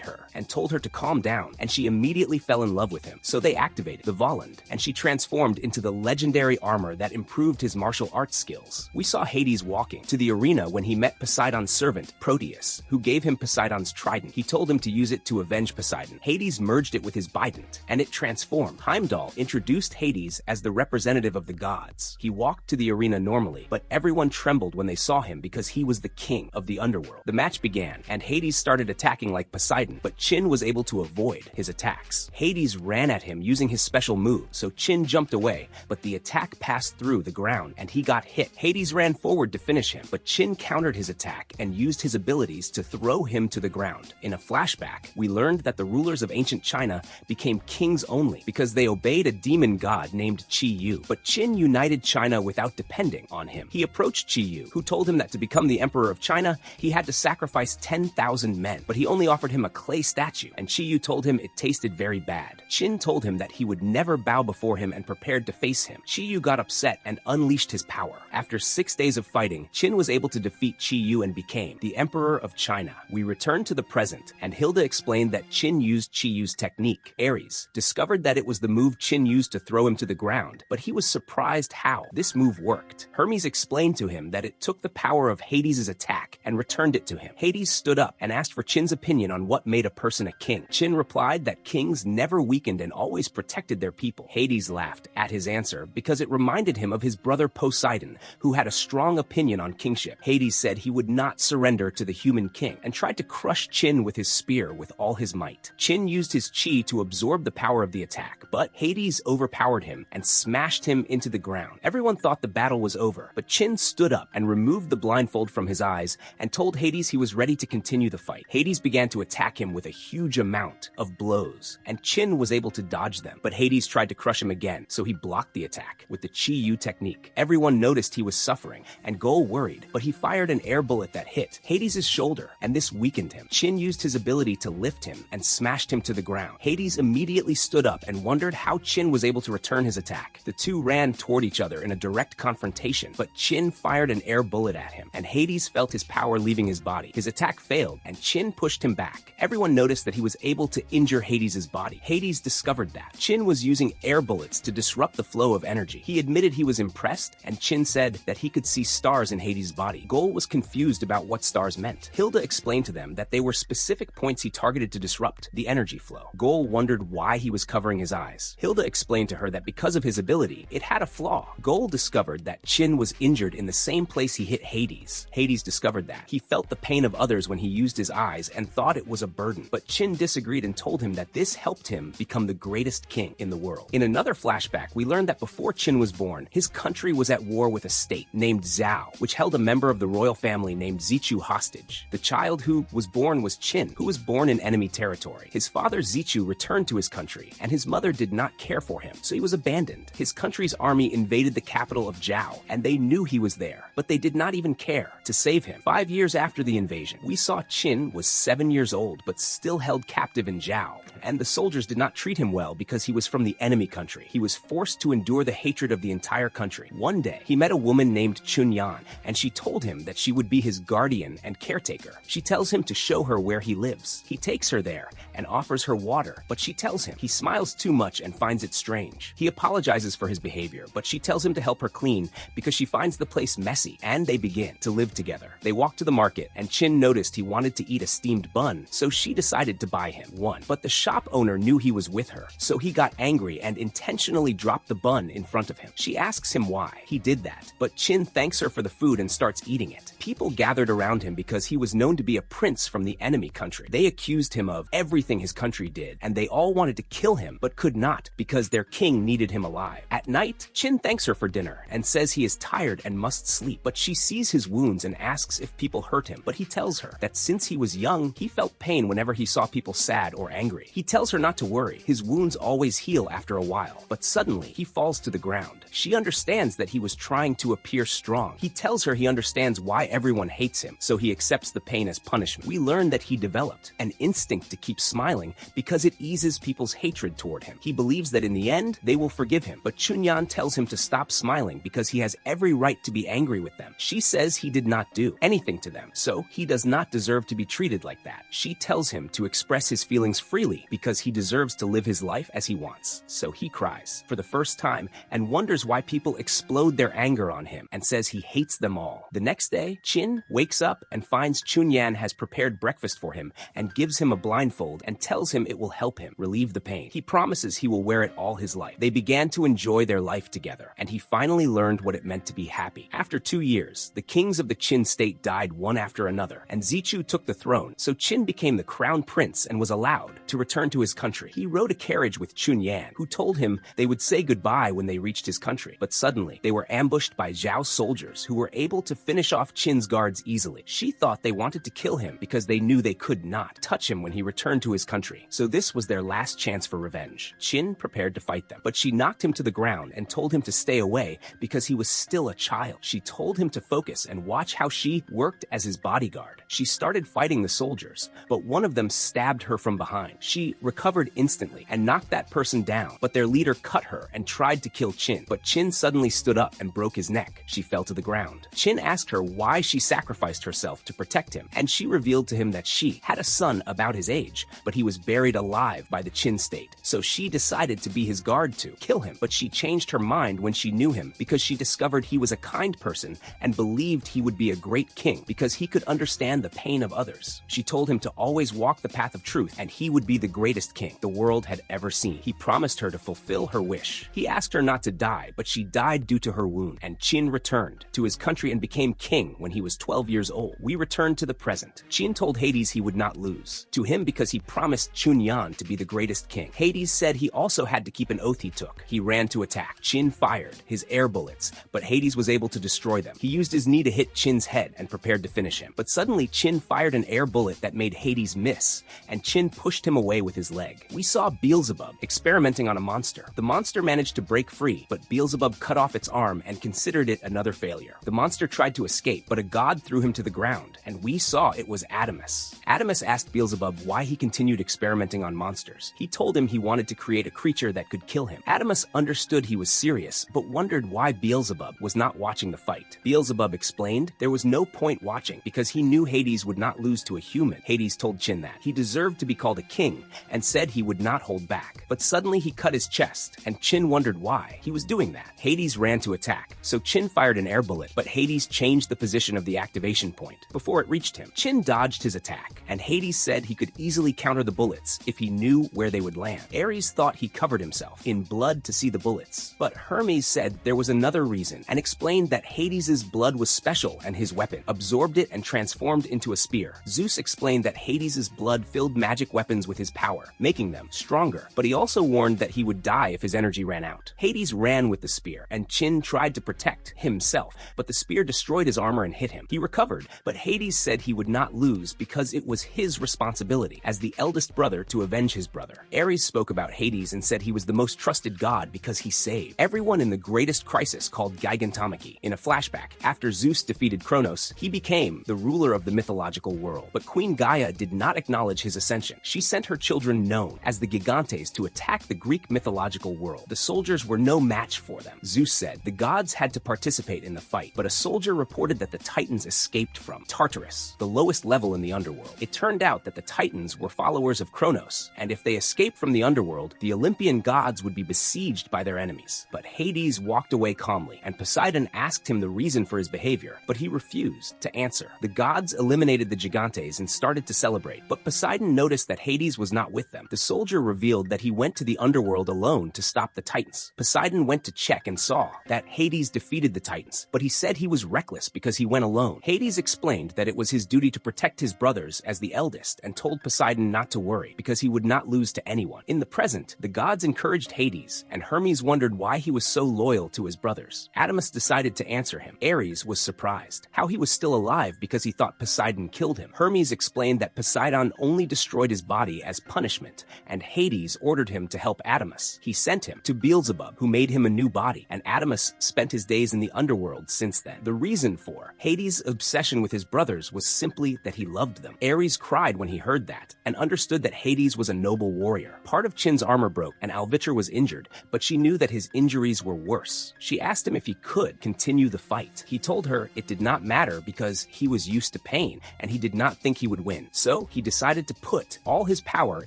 her and told her to calm down, and she immediately fell in love with him. So they activated the Volund, and she transformed into the legendary armor that improved his martial arts skills. We saw Hades walking to the arena when he met Poseidon's servant, Proteus, who gave him Poseidon's trident. He told him to use it to avenge Poseidon. Hades merged it with his bident, and it transformed. Heimdall introduced Hades as the representative of the gods. He walked to the arena normally, but everyone trembled when they saw him because he was the king of the underworld. The match began, and Hades started attacking like Poseidon, but Qin was able to avoid his attacks. Hades ran at him using his special move, so Qin jumped away, but the attack passed through the ground, and he got hit. Hades ran forward to finish him, but Qin countered his attack and used his abilities to throw him to the ground. In a flashback, we learned that the rulers of ancient China became kings only because they obeyed a demon god named Qi Yu. But Qin united China without depending on him. He approached Qi Yu, who told him that to become the emperor of China, he had to sacrifice 10,000 men, but he only offered him a clay statue, and Qi Yu told him it tasted very bad. Qin told him that he would never bow before him and prepared to face him. Qi Yu got upset and unleashed his power. After 6 days of fighting, Qin was able to defeat Qi Yu and became the emperor of China. We returned to the present, and Hilda explained that Qin used Qi Yu's technique. Ares discovered that it was the move Qin used to throw him to the ground, but he was surprised how this move worked. Hermes explained to him that it took the power of Hades' attack and returned it to him. Hades stood up and asked for Qin's opinion on what made a person a king. Qin replied that kings never weakened and always protected their people. Hades laughed at his answer because it reminded him of his brother Poseidon, who had a strong opinion on kingship. Hades said he would not surrender to the human king and tried to crush Qin with his spear with all his might. Qin used his chi to absorb the power of the attack, but Hades overpowered him and smashed him into the ground. Everyone thought the battle was over, but Qin stood up and removed the blindfold from his eyes and told Hades he was ready ready to continue the fight. Hades began to attack him with a huge amount of blows, and Qin was able to dodge them. But Hades tried to crush him again, so he blocked the attack with the Chi-Yu technique. Everyone noticed he was suffering, and Gol worried, but he fired an air bullet that hit Hades' shoulder, and this weakened him. Qin used his ability to lift him and smashed him to the ground. Hades immediately stood up and wondered how Qin was able to return his attack. The two ran toward each other in a direct confrontation, but Qin fired an air bullet at him, and Hades felt his power leaving his body. His attack failed, and Qin pushed him back. Everyone noticed that he was able to injure Hades' body. Hades discovered that. Qin was using air bullets to disrupt the flow of energy. He admitted he was impressed, and Qin said that he could see stars in Hades' body. Gol was confused about what stars meant. Hilda explained to them that they were specific points he targeted to disrupt the energy flow. Gol wondered why he was covering his eyes. Hilda explained to her that because of his ability, it had a flaw. Gol discovered that Qin was injured in the same place he hit Hades. Hades discovered that. He felt the pain of others when he used his eyes and thought it was a burden. But Qin disagreed and told him that this helped him become the greatest king in the world. In another flashback, we learned that before Qin was born, his country was at war with a state named Zhao, which held a member of the royal family named Zichu hostage. The child who was born was Qin, who was born in enemy territory. His father Zichu returned to his country, and his mother did not care for him, so he was abandoned. His country's army invaded the capital of Zhao, and they knew he was there, but they did not even care to save him. 5 years after the invasion, we saw Qin was 7 years old, but still held captive in Zhao, and the soldiers did not treat him well because he was from the enemy country. He was forced to endure the hatred of the entire country. One day, he met a woman named Chunyan, and she told him that she would be his guardian and caretaker. She tells him to show her where he lives. He takes her there and offers her water, but she tells him he smiles too much and finds it strange. He apologizes for his behavior, but she tells him to help her clean because she finds the place messy, and they begin to live together. They walk to the market, and Qin noticed he wanted to eat a steamed bun, so she decided to buy him one. But the shop owner knew he was with her, so he got angry and intentionally dropped the bun in front of him. She asks him why he did that, but Qin thanks her for the food and starts eating it. People gathered around him because he was known to be a prince from the enemy country. They accused him of everything his country did, and they all wanted to kill him, but could not because their king needed him alive. At night, Qin thanks her for dinner and says he is tired and must sleep, but she sees his wounds and asks if people hurt him, but he tells her that since he was young, he felt pain whenever he saw people sad or angry. He tells her not to worry, his wounds always heal after a while, but suddenly he falls to the ground. She understands that he was trying to appear strong. He tells her he understands why everyone hates him, so he accepts the pain as punishment. We learn that he developed an instinct to keep smiling because it eases people's hatred toward him. He believes that in the end, they will forgive him, but Chunyan tells him to stop smiling because he has every right to be angry with them. She says he did not do anything to them, so he does not deserve to be treated like that. She tells him to express his feelings freely because he deserves to live his life as he wants. So he cries for the first time and wonders why people explode their anger on him and says he hates them all. The next day, Qin wakes up and finds Chunyan has prepared breakfast for him and gives him a blindfold and tells him it will help him relieve the pain. He promises he will wear it all his life. They began to enjoy their life together, and he finally learned what it meant to be happy. After 2 years, the kings of the Qin state died one after another, and Zichu took the throne, so Qin became the crown prince and was allowed to return to his country. He rode a carriage with Chunyan, who told him they would say goodbye when they reached his country, but suddenly they were ambushed by Zhao soldiers who were able to finish off Qin's guards easily. She thought they wanted to kill him because they knew they could not touch him when he returned to his country, so this was their last chance for revenge. Qin prepared to fight them, but she knocked him to the ground and told him to stay away because he was still a child. She told him to focus and watch how she worked as his bodyguard. She started fighting the soldiers, but one of them stabbed her from behind. She recovered instantly and knocked that person down, but their leader cut her and tried to kill Qin, but Qin suddenly stood up and broke his neck. She fell to the ground. Qin asked her why she sacrificed herself to protect him, and she revealed to him that she had a son about his age, but he was buried alive by the Qin state, so she decided to be his guard to kill him, but she changed her mind when she knew him because she discovered he was a kind person and believed he would be a great king because he could understand the pain of others. She told him to always walk the path of truth and he would be the greatest king the world had ever seen. He promised her to fulfill her wish. He asked her not to die, but she died due to her wound, and Qin returned to his country and became king when he was 12 years old. We return to the present. Qin told Hades he would not lose to him because he promised Chunyan to be the greatest king. Hades said he also had to keep an oath he took. He ran to attack. Qin fired his air bullets, but Hades was able to destroy them. He used his knee to hit Qin's head and prepared to finish him. But suddenly Suddenly, Chin fired an air bullet that made Hades miss, and Chin pushed him away with his leg. We saw Beelzebub experimenting on a monster. The monster managed to break free, but Beelzebub cut off its arm and considered it another failure. The monster tried to escape, but a god threw him to the ground, and we saw it was Adamus. Adamus asked Beelzebub why he continued experimenting on monsters. He told him he wanted to create a creature that could kill him. Adamus understood he was serious, but wondered why Beelzebub was not watching the fight. Beelzebub explained there was no point watching because he knew Hades would not lose to a human. Hades told Chin that he deserved to be called a king and said he would not hold back. But suddenly he cut his chest, and Chin wondered why he was doing that. Hades ran to attack, so Chin fired an air bullet, but Hades changed the position of the activation point before it reached him. Chin dodged his attack, and Hades said he could easily counter the bullets if he knew where they would land. Ares thought he covered himself in blood to see the bullets, but Hermes said there was another reason and explained that Hades' blood was special and his weapon absorbed it and transformed into a spear. Zeus explained that Hades' blood filled magic weapons with his power, making them stronger, but he also warned that he would die if his energy ran out. Hades ran with the spear, and Chin tried to protect himself, but the spear destroyed his armor and hit him. He recovered, but Hades said he would not lose because it was his responsibility as the eldest brother to avenge his brother. Ares spoke about Hades and said he was the most trusted god because he saved everyone in the greatest crisis called Gigantomachy. In a flashback, after Zeus defeated Kronos, he became the ruler of the mythological world. But Queen Gaia did not acknowledge his ascension. She sent her children known as the Gigantes to attack the Greek mythological world. The soldiers were no match for them. Zeus said the gods had to participate in the fight, but a soldier reported that the Titans escaped from Tartarus, the lowest level in the underworld. It turned out that the Titans were followers of Kronos, and if they escaped from the underworld, the Olympian gods would be besieged by their enemies. But Hades walked away calmly, and Poseidon asked him the reason for his behavior, but he refused to answer. The gods eliminated the Gigantes and started to celebrate, but Poseidon noticed that Hades was not with them. The soldier revealed that he went to the underworld alone to stop the Titans. Poseidon went to check and saw that Hades defeated the Titans, but he said he was reckless because he went alone. Hades explained that it was his duty to protect his brothers as the eldest and told Poseidon not to worry because he would not lose to anyone. In the present, the gods encouraged Hades, and Hermes wondered why he was so loyal to his brothers. Adamus decided to answer him. Ares was surprised how he was still alive because he thought Poseidon killed him. Hermes explained that Poseidon only destroyed his body as punishment, and Hades ordered him to help Adamus. He sent him to Beelzebub, who made him a new body, and Adamus spent his days in the underworld since then. The reason for Hades' obsession with his brothers was simply that he loved them. Ares cried when he heard that, and understood that Hades was a noble warrior. Part of Chin's armor broke, and Alvitra was injured, but she knew that his injuries were worse. She asked him if he could continue the fight. He told her it did not matter because he was used to pain, and he did not think he would win. So he decided to put all his power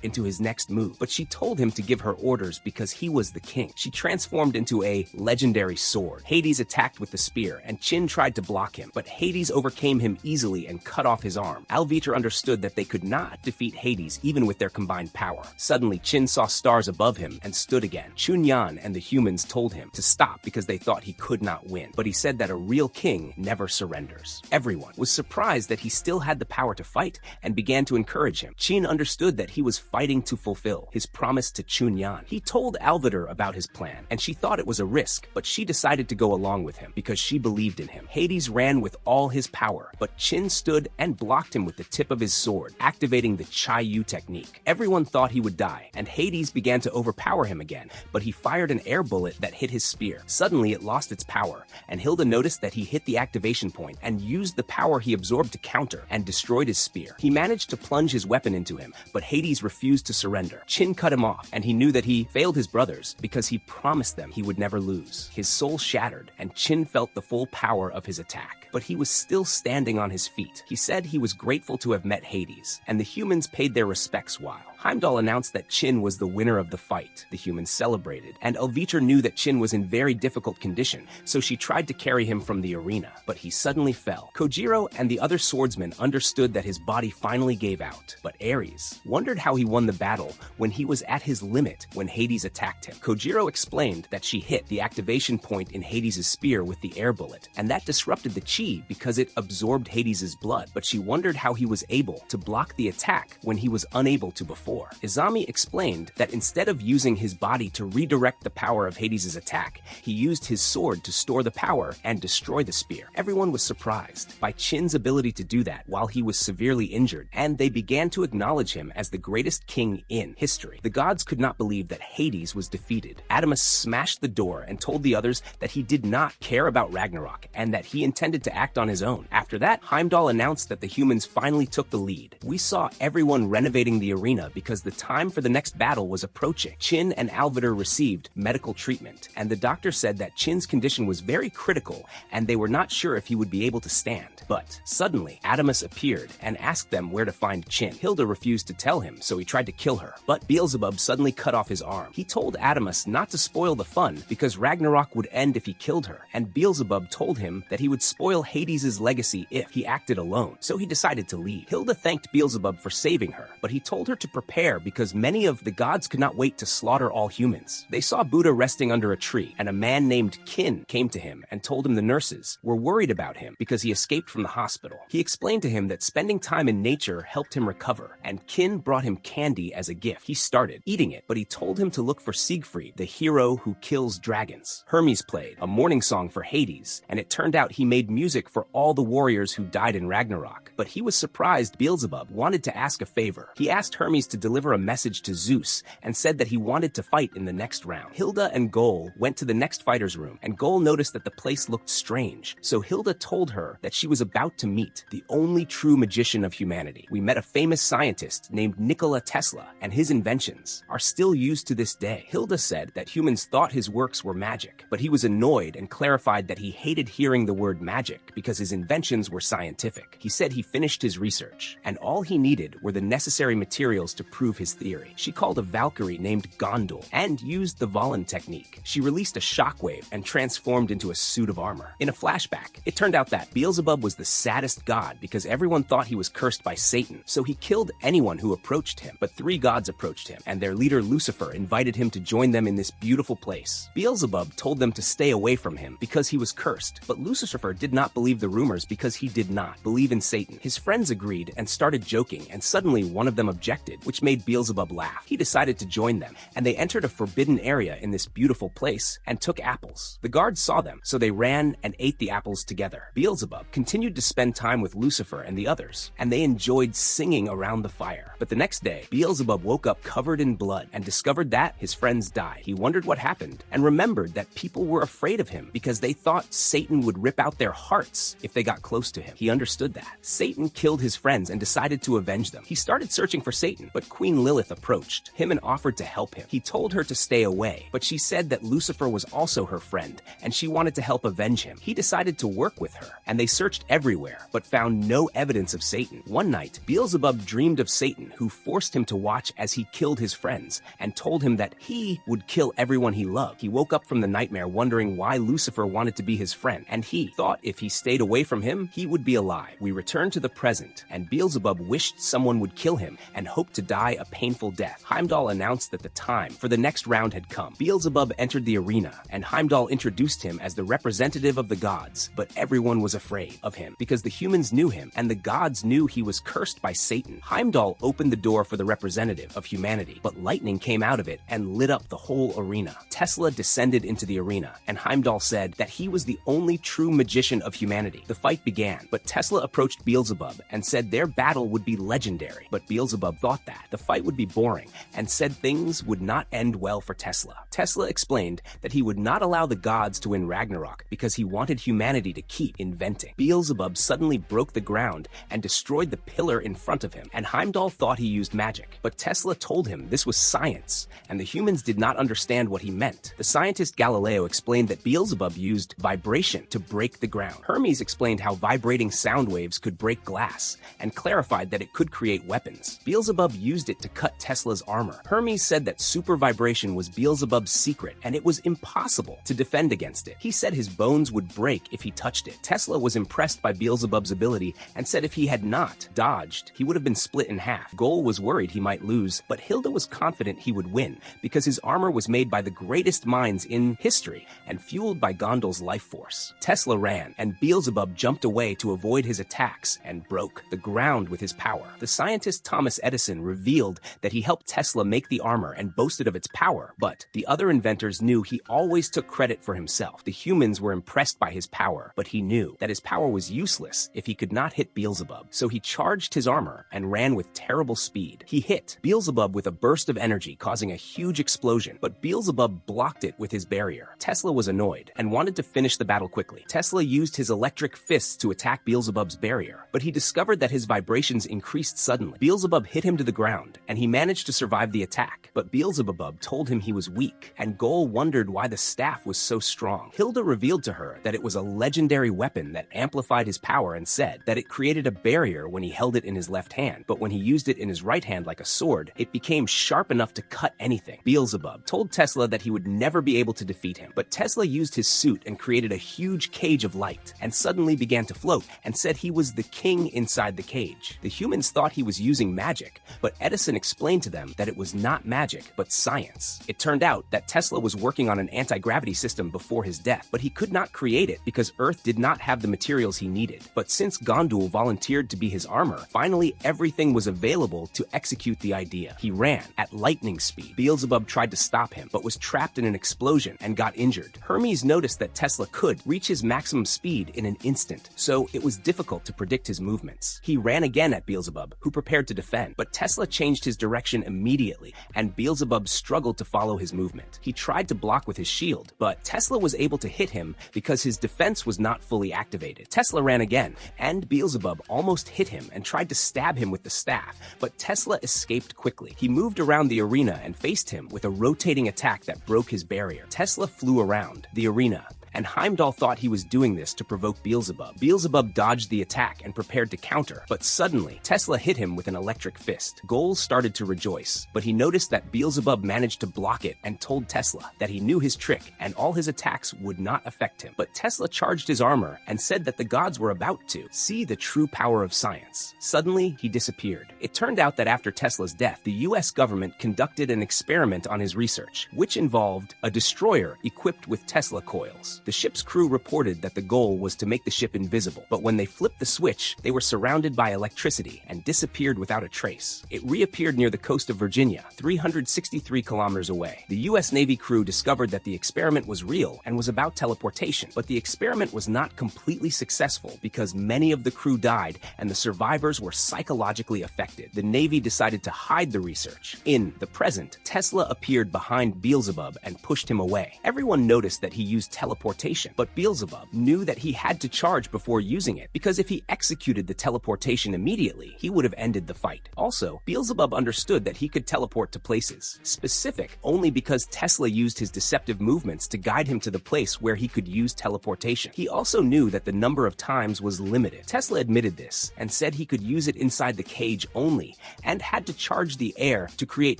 into his next move, but she told him to give her orders because he was the king. She transformed into a legendary sword. Hades attacked with the spear, and Chin tried to block him, but Hades overcame him easily and cut off his arm. Alvitra understood that they could not defeat Hades even with their combined power. Suddenly, Chin saw stars above him and stood again. Chunyan and the humans told him to stop because they thought he could not win, but he said that a real king never surrenders. Everyone was surprised that he still had the power to fight and began to encourage him. Chin understood that he was fighting to fulfill his promise to Chunyan. He told Alvitra about his plan, and she thought it was a risk, but she decided to go along with him because she believed in him. Hades ran with all his power, but Chin stood and blocked him with the tip of his sword, activating the Chai-Yu technique. Everyone thought he would die, and Hades began to overpower him again, but he fired an air bullet that hit his spear. Suddenly, it lost its power, and Hilda noticed that he hit the activation point and used the power he absorbed to counter and destroyed his spear. He managed to plunge his weapon into him, but Hades refused to surrender. Chin cut him off, and he knew that he failed his brothers because he promised them he would never lose. His soul shattered, and Chin felt the full power of his attack, but he was still standing on his feet. He said he was grateful to have met Hades, and the humans paid their respects while Heimdall announced that Chin was the winner of the fight. The humans celebrated, and Alvitra knew that Chin was in very difficult condition, so she tried to carry him from the arena, but he suddenly fell. Kojiro and the other swordsmen understood that his body finally gave out, but Ares wondered how he won the battle when he was at his limit when Hades attacked him. Kojiro explained that she hit the activation point in Hades' spear with the air bullet, and that disrupted the chi because it absorbed Hades' blood, but she wondered how he was able to block the attack when he was unable to before. Izami explained that instead of using his body to redirect the power of Hades' attack, he used his sword to store the power and destroy the spear. Everyone was surprised by Chin's ability to do that while he was severely injured, and they began to acknowledge him as the greatest king in history. The gods could not believe that Hades was defeated. Adamus smashed the door and told the others that he did not care about Ragnarok and that he intended to act on his own. After that, Heimdall announced that the humans finally took the lead. We saw everyone renovating the arena because the time for the next battle was approaching. Chin and Alvidar received medical treatment, and the doctor said that Chin's condition was very critical and they were not sure if he would be able to stand. But suddenly, Adamus appeared and asked them where to find Chin. Hilda refused to tell him, so he tried to kill her. But Beelzebub suddenly cut off his arm. He told Adamus not to spoil the fun because Ragnarok would end if he killed her, and Beelzebub told him that he would spoil Hades' legacy if he acted alone, so he decided to leave. Hilda thanked Beelzebub for saving her, but he told her to prepare because many of the gods could not wait to slaughter all humans. They saw Buddha resting under a tree, and a man named Kin came to him and told him the nurses were worried about him because he escaped from the hospital. He explained to him that spending time in nature helped him recover, and Kin brought him candy as a gift. He started eating it, but he told him to look for Siegfried, the hero who kills dragons. Hermes played a morning song for Hades, and it turned out he made music for all the warriors who died in Ragnarok. But he was surprised Beelzebub wanted to ask a favor. He asked Hermes to deliver a message to Zeus and said that he wanted to fight in the next round. Hilda and Gol went to the next fighter's room, and Gol noticed that the place looked strange. So Hilda told her that she was about to meet the only true magician of humanity. We met a famous scientist named Nikola Tesla, and his inventions are still used to this day. Hilda said that humans thought his works were magic, but he was annoyed and clarified that he hated hearing the word magic because his inventions were scientific. He said he finished his research, and all he needed were the necessary materials to prove his theory. She called a Valkyrie named Gondul and used the Valen technique. She released a shockwave and transformed into a suit of armor. In a flashback, it turned out that Beelzebub was the saddest god because everyone thought he was cursed by Satan, so he killed anyone who approached him. But 3 gods approached him, and their leader Lucifer invited him to join them in this beautiful place. Beelzebub told them to stay away from him because he was cursed, but Lucifer did not believe the rumors because he did not believe in Satan. His friends agreed and started joking, and suddenly one of them objected, which made Beelzebub laugh. He decided to join them, and they entered a forbidden area in this beautiful place and took apples. The guards saw them, so they ran and ate the apples together. Beelzebub continued to spend time with Lucifer and the others, and they enjoyed singing around the fire. But the next day, Beelzebub woke up covered in blood and discovered that his friends died. He wondered what happened and remembered that people were afraid of him because they thought Satan would rip out their hearts if they got close to him. He understood that. Satan killed his friends and decided to avenge them. He started searching for Satan, but Queen Lilith approached him and offered to help him. He told her to stay away, but she said that Lucifer was also her friend and she wanted to help avenge him. He decided to work with her, and they searched everywhere but found no evidence of Satan. One night, Beelzebub dreamed of Satan, who forced him to watch as he killed his friends and told him that he would kill everyone he loved. He woke up from the nightmare wondering why Lucifer wanted to be his friend, and he thought if he stayed away from him, he would be alive. We return to the present, and Beelzebub wished someone would kill him and hoped to die a painful death. Heimdall announced that the time for the next round had come. Beelzebub entered the arena, and Heimdall introduced him as the representative of the gods, but everyone was afraid of him because the humans knew him and the gods knew he was cursed by Satan. Heimdall opened the door for the representative of humanity, but lightning came out of it and lit up the whole arena. Tesla descended into the arena, and Heimdall said that he was the only true magician of humanity. The fight began, but Tesla approached Beelzebub and said their battle would be legendary. But Beelzebub thought that the fight would be boring and said things would not end well for Tesla. Tesla explained that he would not allow the gods to win Ragnarok because he wanted humanity to keep inventing. Beelzebub suddenly broke the ground and destroyed the pillar in front of him, and Heimdall thought he used magic. But Tesla told him this was science, and the humans did not understand what he meant. The scientist Galileo explained that Beelzebub used vibration to break the ground. Hermes explained how vibrating sound waves could break glass, and clarified that it could create weapons. Beelzebub used it to cut Tesla's armor. Hermes said that super vibration was Beelzebub's secret, and it was impossible to defend against it. He said his bones would break if he touched it. Tesla was impressed by Beelzebub's ability and said if he had not dodged, he would have been split in half. Gol was worried he might lose, but Hilda was confident he would win because his armor was made by the greatest minds in history and fueled by Gondal's life force. Tesla ran, and Beelzebub jumped away to avoid his attacks and broke the ground with his power. The scientist Thomas Edison revealed that he helped Tesla make the armor and boasted of its power, but the other inventors knew he always took credit for himself. The humans were impressed by his power, but he knew that his power was useless if he could not hit Beelzebub, so he charged his armor and ran with terrible speed. He hit Beelzebub with a burst of energy, causing a huge explosion, but Beelzebub blocked it with his barrier. Tesla was annoyed and wanted to finish the battle quickly. Tesla used his electric fists to attack Beelzebub's barrier, but he discovered that his vibrations increased suddenly. Beelzebub hit him to the ground, and he managed to survive the attack, but Beelzebub told him he was weak, and Goal wondered why the staff was so strong. Hilda revealed to her that it was a legendary weapon that amplified his power and said that it created a barrier when he held it in his left hand, but when he used it in his right hand like a sword, it became sharp enough to cut anything. Beelzebub told Tesla that he would never be able to defeat him, but Tesla used his suit and created a huge cage of light, and suddenly began to float, and said he was the king inside the cage. The humans thought he was using magic, but Edison explained to them that it was not magic, but science. It turned out that Tesla was working on an anti-gravity system before his death, but he could not create it because Earth did not have the materials he needed. But since Gondul volunteered to be his armor, finally everything was available to execute the idea. He ran at lightning speed. Beelzebub tried to stop him, but was trapped in an explosion and got injured. Hermes noticed that Tesla could reach his maximum speed in an instant, so it was difficult to predict his movements. He ran again at Beelzebub, who prepared to defend, but Tesla changed his direction immediately, and Beelzebub struggled to follow his movement. He tried to block with his shield, but Tesla was able to hit him because his defense was not fully activated. Tesla ran again, and Beelzebub almost hit him and tried to stab him with the staff, but Tesla escaped quickly. He moved around the arena and faced him with a rotating attack that broke his barrier. Tesla flew around the arena, and Heimdall thought he was doing this to provoke Beelzebub. Beelzebub dodged the attack and prepared to counter, but suddenly, Tesla hit him with an electric fist. Goal started to rejoice, but he noticed that Beelzebub managed to block it and told Tesla that he knew his trick and all his attacks would not affect him. But Tesla charged his armor and said that the gods were about to see the true power of science. Suddenly, he disappeared. It turned out that after Tesla's death, the US government conducted an experiment on his research, which involved a destroyer equipped with Tesla coils. The ship's crew reported that the goal was to make the ship invisible, but when they flipped the switch, they were surrounded by electricity and disappeared without a trace. It reappeared near the coast of Virginia, 363 kilometers away. The US Navy crew discovered that the experiment was real and was about teleportation, but the experiment was not completely successful because many of the crew died and the survivors were psychologically affected. The Navy decided to hide the research. In the present, Tesla appeared behind Beelzebub and pushed him away. Everyone noticed that he used teleportation, but Beelzebub knew that he had to charge before using it, because if he executed the teleportation immediately, he would have ended the fight. Also, Beelzebub understood that he could teleport to places specific only because Tesla used his deceptive movements to guide him to the place where he could use teleportation. He also knew that the number of times was limited. Tesla admitted this and said he could use it inside the cage only and had to charge the air to create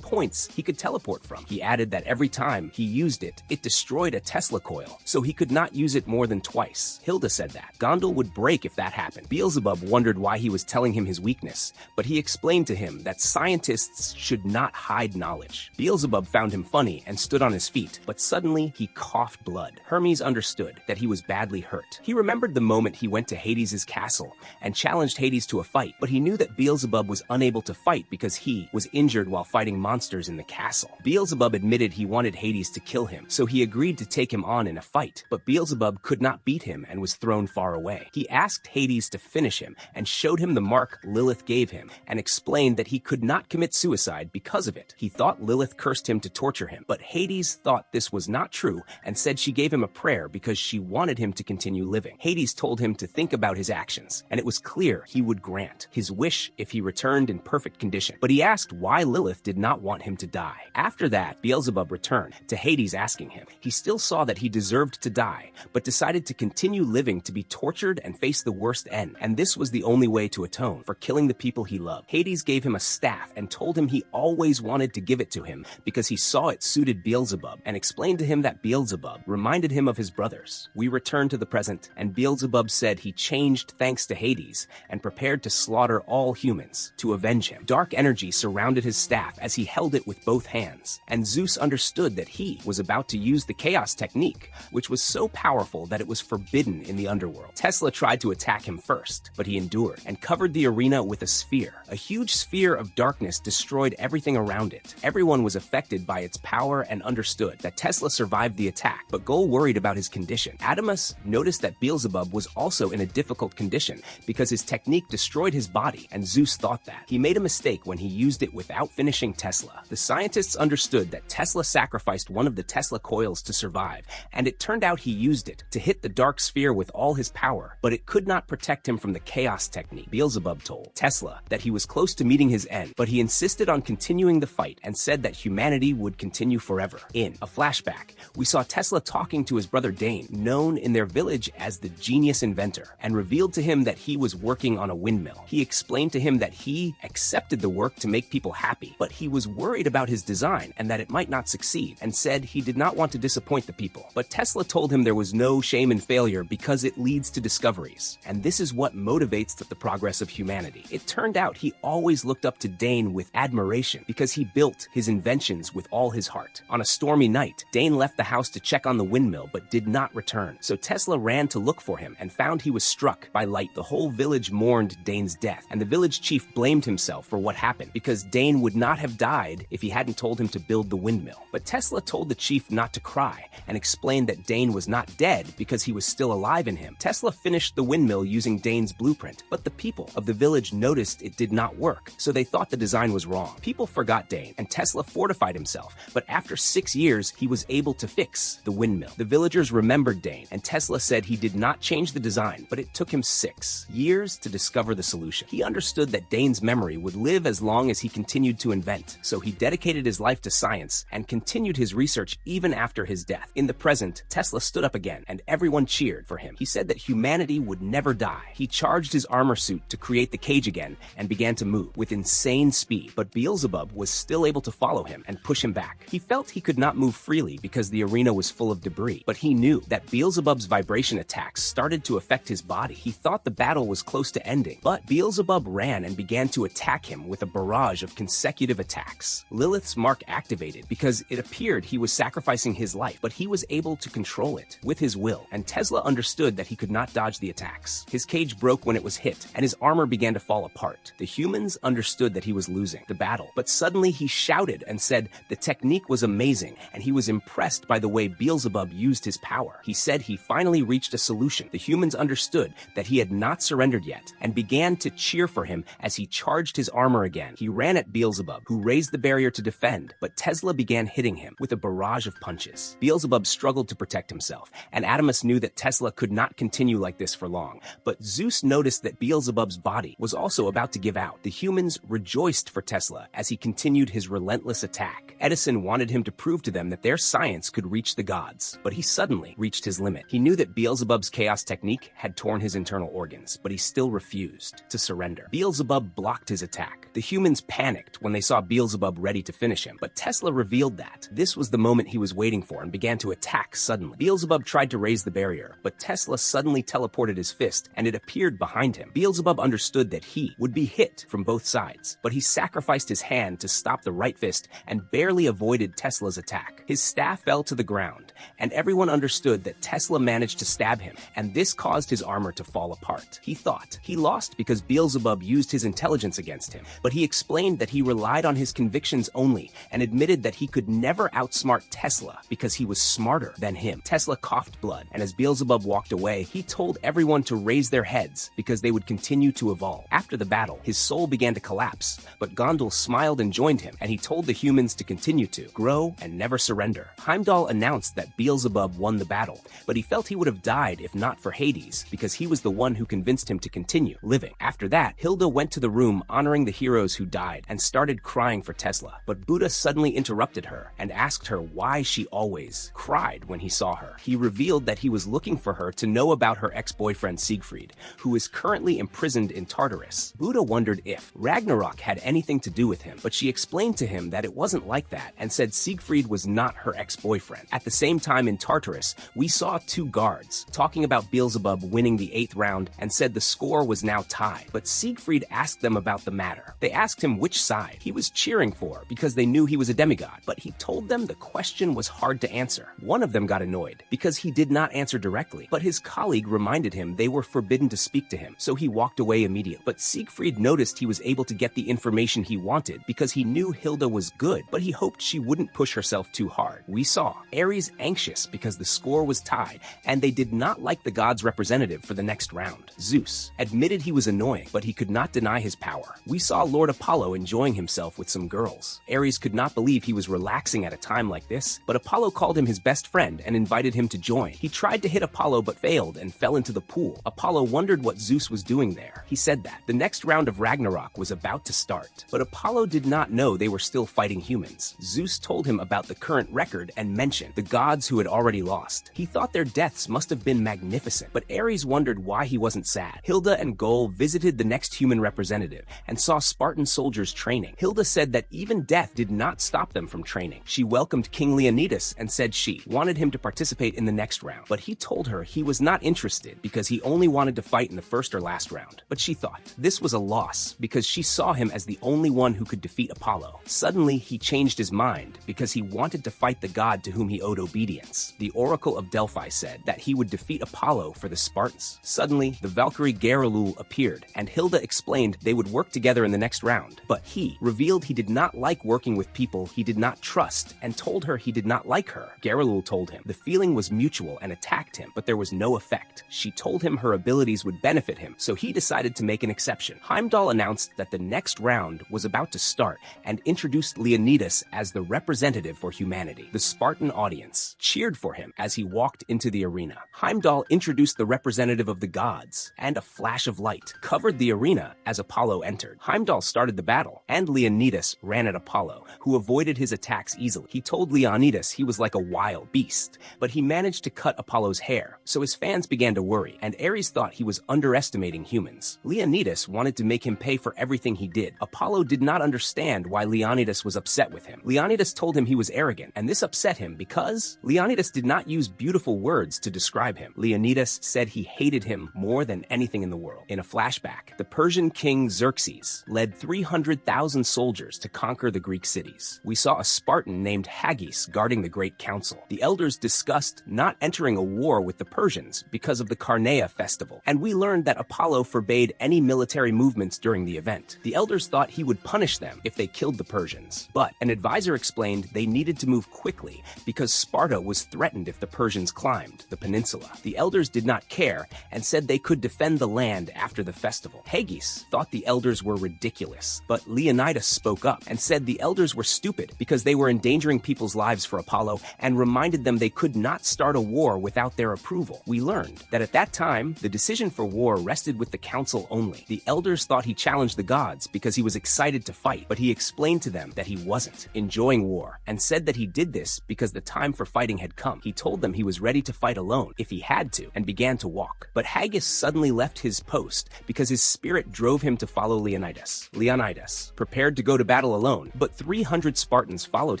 points he could teleport from. He added that every time he used it, it destroyed a Tesla coil, so he could not use it more than twice. Hilda said that Gondul would break if that happened. Beelzebub wondered why he was telling him his weakness, but he explained to him that scientists should not hide knowledge. Beelzebub found him funny and stood on his feet, but suddenly he coughed blood. Hermes understood that he was badly hurt. He remembered the moment he went to Hades' castle and challenged Hades to a fight, but he knew that Beelzebub was unable to fight because he was injured while fighting monsters in the castle. Beelzebub admitted he wanted Hades to kill him, so he agreed to take him on in a fight, but Beelzebub could not beat him and was thrown far away. He asked Hades to finish him and showed him the mark Lilith gave him and explained that he could not commit suicide because of it. He thought Lilith cursed him to torture him, but Hades thought this was not true and said she gave him a prayer because she wanted him to continue living. Hades told him to think about his actions, and it was clear he would grant his wish if he returned in perfect condition. But he asked why Lilith did not want him to die. After that, Beelzebub returned to Hades asking him. He still saw that he deserved to die, but decided to continue living to be tortured and face the worst end, and this was the only way to atone for killing the people he loved. Hades gave him a staff and told him he always wanted to give it to him because he saw it suited Beelzebub, and explained to him that Beelzebub reminded him of his brothers. We return to the present, and Beelzebub said he changed thanks to Hades and prepared to slaughter all humans to avenge him. Dark energy surrounded his staff as he held it with both hands, and Zeus understood that he was about to use the chaos technique, which was so powerful that it was forbidden in the underworld. Tesla tried to attack him first, but he endured and covered the arena with a sphere. A huge sphere of darkness destroyed everything around it. Everyone was affected by its power and understood that Tesla survived the attack, but Gol worried about his condition. Adamus noticed that Beelzebub was also in a difficult condition because his technique destroyed his body, and Zeus thought that. He made a mistake when he used it without finishing Tesla. The scientists understood that Tesla sacrificed one of the Tesla coils to survive, and it turned out he used it to hit the dark sphere with all his power, but it could not protect him from the chaos technique. Beelzebub told Tesla that he was close to meeting his end, but he insisted on continuing the fight and said that humanity would continue forever. In a flashback, we saw Tesla talking to his brother Dane, known in their village as the genius inventor, and revealed to him that he was working on a windmill. He explained to him that he accepted the work to make people happy, but he was worried about his design and that it might not succeed, and said he did not want to disappoint the people. But Tesla told him there was no shame in failure because it leads to discoveries, and this is what motivates the progress of humanity. It turned out he always looked up to Dane with admiration because he built his inventions with all his heart. On a stormy night, Dane left the house to check on the windmill but did not return, so Tesla ran to look for him and found he was struck by light. The whole village mourned Dane's death, and the village chief blamed himself for what happened because Dane would not have died if he hadn't told him to build the windmill. But Tesla told the chief not to cry and explained that Dane was not dead because he was still alive in him. Tesla finished the windmill using Dane's blueprint, but the people of the village noticed it did not work, so they thought the design was wrong. People forgot Dane, and Tesla fortified himself, but after 6 years, he was able to fix the windmill. The villagers remembered Dane, and Tesla said he did not change the design, but it took him 6 years to discover the solution. He understood that Dane's memory would live as long as he continued to invent, so he dedicated his life to science and continued his research even after his death. In the present, Tesla stood up again, and everyone cheered for him. He said that humanity would never die. He charged his armor suit to create the cage again and began to move with insane speed, but Beelzebub was still able to follow him and push him back. He felt he could not move freely because the arena was full of debris, but he knew that Beelzebub's vibration attacks started to affect his body. He thought the battle was close to ending, but Beelzebub ran and began to attack him with a barrage of consecutive attacks. Lilith's mark activated because it appeared he was sacrificing his life, but he was able to control it with his will, and Tesla understood that he could not dodge the attacks. His cage broke when it was hit, and his armor began to fall apart. The humans understood that he was losing the battle, but suddenly he shouted and said the technique was amazing, and he was impressed by the way Beelzebub used his power. He said he finally reached a solution. The humans understood that he had not surrendered yet, and began to cheer for him as he charged his armor again. He ran at Beelzebub, who raised the barrier to defend, but Tesla began hitting him with a barrage of punches. Beelzebub struggled to protect himself, and Adamus knew that Tesla could not continue like this for long, but Zeus noticed that Beelzebub's body was also about to give out. The humans rejoiced for Tesla as he continued his relentless attack. Edison wanted him to prove to them that their science could reach the gods, but he suddenly reached his limit. He knew that Beelzebub's chaos technique had torn his internal organs, but he still refused to surrender. Beelzebub blocked his attack. The humans panicked when they saw Beelzebub ready to finish him, but Tesla revealed that this was the moment he was waiting for and began to attack suddenly. Beelzebub tried to raise the barrier, but Tesla suddenly teleported his fist, and it appeared behind him. Beelzebub understood that he would be hit from both sides, but he sacrificed his hand to stop the right fist and barely avoided Tesla's attack. His staff fell to the ground, and everyone understood that Tesla managed to stab him, and this caused his armor to fall apart. He thought he lost because Beelzebub used his intelligence against him, but he explained that he relied on his convictions only and admitted that he could never outsmart Tesla because he was smarter than him. Tesla coughed blood, and as Beelzebub walked away, he told everyone to raise their heads because they would continue to evolve. After the battle, his soul began to collapse, but Gondal smiled and joined him, and he told the humans to continue to grow and never surrender. Heimdall announced that Beelzebub won the battle, but he felt he would have died if not for Hades because he was the one who convinced him to continue living. After that, Hilda went to the room honoring the heroes who died and started crying for Tesla, but Buddha suddenly interrupted her and asked her why she always cried when he saw her. He revealed that he was looking for her to know about her ex-boyfriend Siegfried, who is currently imprisoned in Tartarus. Buddha wondered if Ragnarok had anything to do with him, but she explained to him that it wasn't like that and said Siegfried was not her ex-boyfriend. At the same time in Tartarus, we saw 2 guards talking about Beelzebub winning the 8th round and said the score was now tied, but Siegfried asked them about the matter. They asked him which side he was cheering for because they knew he was a demigod, but he told them the question was hard to answer. One of them got annoyed because he did not answer directly, but his colleague reminded him they were forbidden to speak to him, so he walked away immediately. But Siegfried noticed noticed he was able to get the information he wanted because he knew Hilda was good, but he hoped she wouldn't push herself too hard. We saw Ares anxious because the score was tied, and they did not like the god's representative for the next round. Zeus admitted he was annoying, but he could not deny his power. We saw Lord Apollo enjoying himself with some girls. Ares could not believe he was relaxing at a time like this, but Apollo called him his best friend and invited him to join. He tried to hit Apollo but failed and fell into the pool. Apollo wondered what Zeus was doing there. He said that the next round of Ragnarok was about to start, but Apollo did not know they were still fighting humans. Zeus told him about the current record and mentioned the gods who had already lost. He thought their deaths must have been magnificent, but Ares wondered why he wasn't sad. Hilda and Goal visited the next human representative and saw Spartan soldiers training. Hilda said that even death did not stop them from training. She welcomed King Leonidas and said she wanted him to participate in the next round, but he told her he was not interested because he only wanted to fight in the first or last round. But she thought this was a loss because she saw him as the only one who could defeat Apollo. Suddenly, he changed his mind because he wanted to fight the god to whom he owed obedience. The Oracle of Delphi said that he would defeat Apollo for the Spartans. Suddenly, the Valkyrie Gerulul appeared, and Hilda explained they would work together in the next round. But he revealed he did not like working with people he did not trust and told her he did not like her. Gerulul told him the feeling was mutual and attacked him, but there was no effect. She told him her abilities would benefit him, so he decided to make an exception. Heimdall announced that the next round was about to start and introduced Leonidas as the representative for humanity. The Spartan audience cheered for him as he walked into the arena. Heimdall introduced the representative of the gods, and a flash of light covered the arena as Apollo entered. Heimdall started the battle, and Leonidas ran at Apollo, who avoided his attacks easily. He told Leonidas he was like a wild beast, but he managed to cut Apollo's hair, so his fans began to worry, and Ares thought he was underestimating humans. Leonidas wanted to make him pay for everything he did. Apollo did not understand why Leonidas was upset with him. Leonidas told him he was arrogant, and this upset him because Leonidas did not use beautiful words to describe him. Leonidas said he hated him more than anything in the world. In a flashback, the Persian king Xerxes led 300,000 soldiers to conquer the Greek cities. We saw a Spartan named Haggis guarding the Great Council. The elders discussed not entering a war with the Persians because of the Carnea festival, and we learned that Apollo forbade any military movements during the event. The elders thought he would punish them if they killed the Persians, but an advisor explained they needed to move quickly because Sparta was threatened if the Persians climbed the peninsula. The elders did not care and said they could defend the land after the festival. Haggis thought the elders were ridiculous, but Leonidas spoke up and said the elders were stupid because they were endangering people's lives for Apollo and reminded them they could not start a war without their approval. We learned that at that time, the decision for war rested with the council only. The elders thought he challenged the gods because he was excited to fight, but he explained to them that he wasn't enjoying war and said that he did this because the time for fighting had come. He told them he was ready to fight alone if he had to and began to walk. But Haggis suddenly left his post because his spirit drove him to follow Leonidas. Leonidas prepared to go to battle alone, but 300 Spartans followed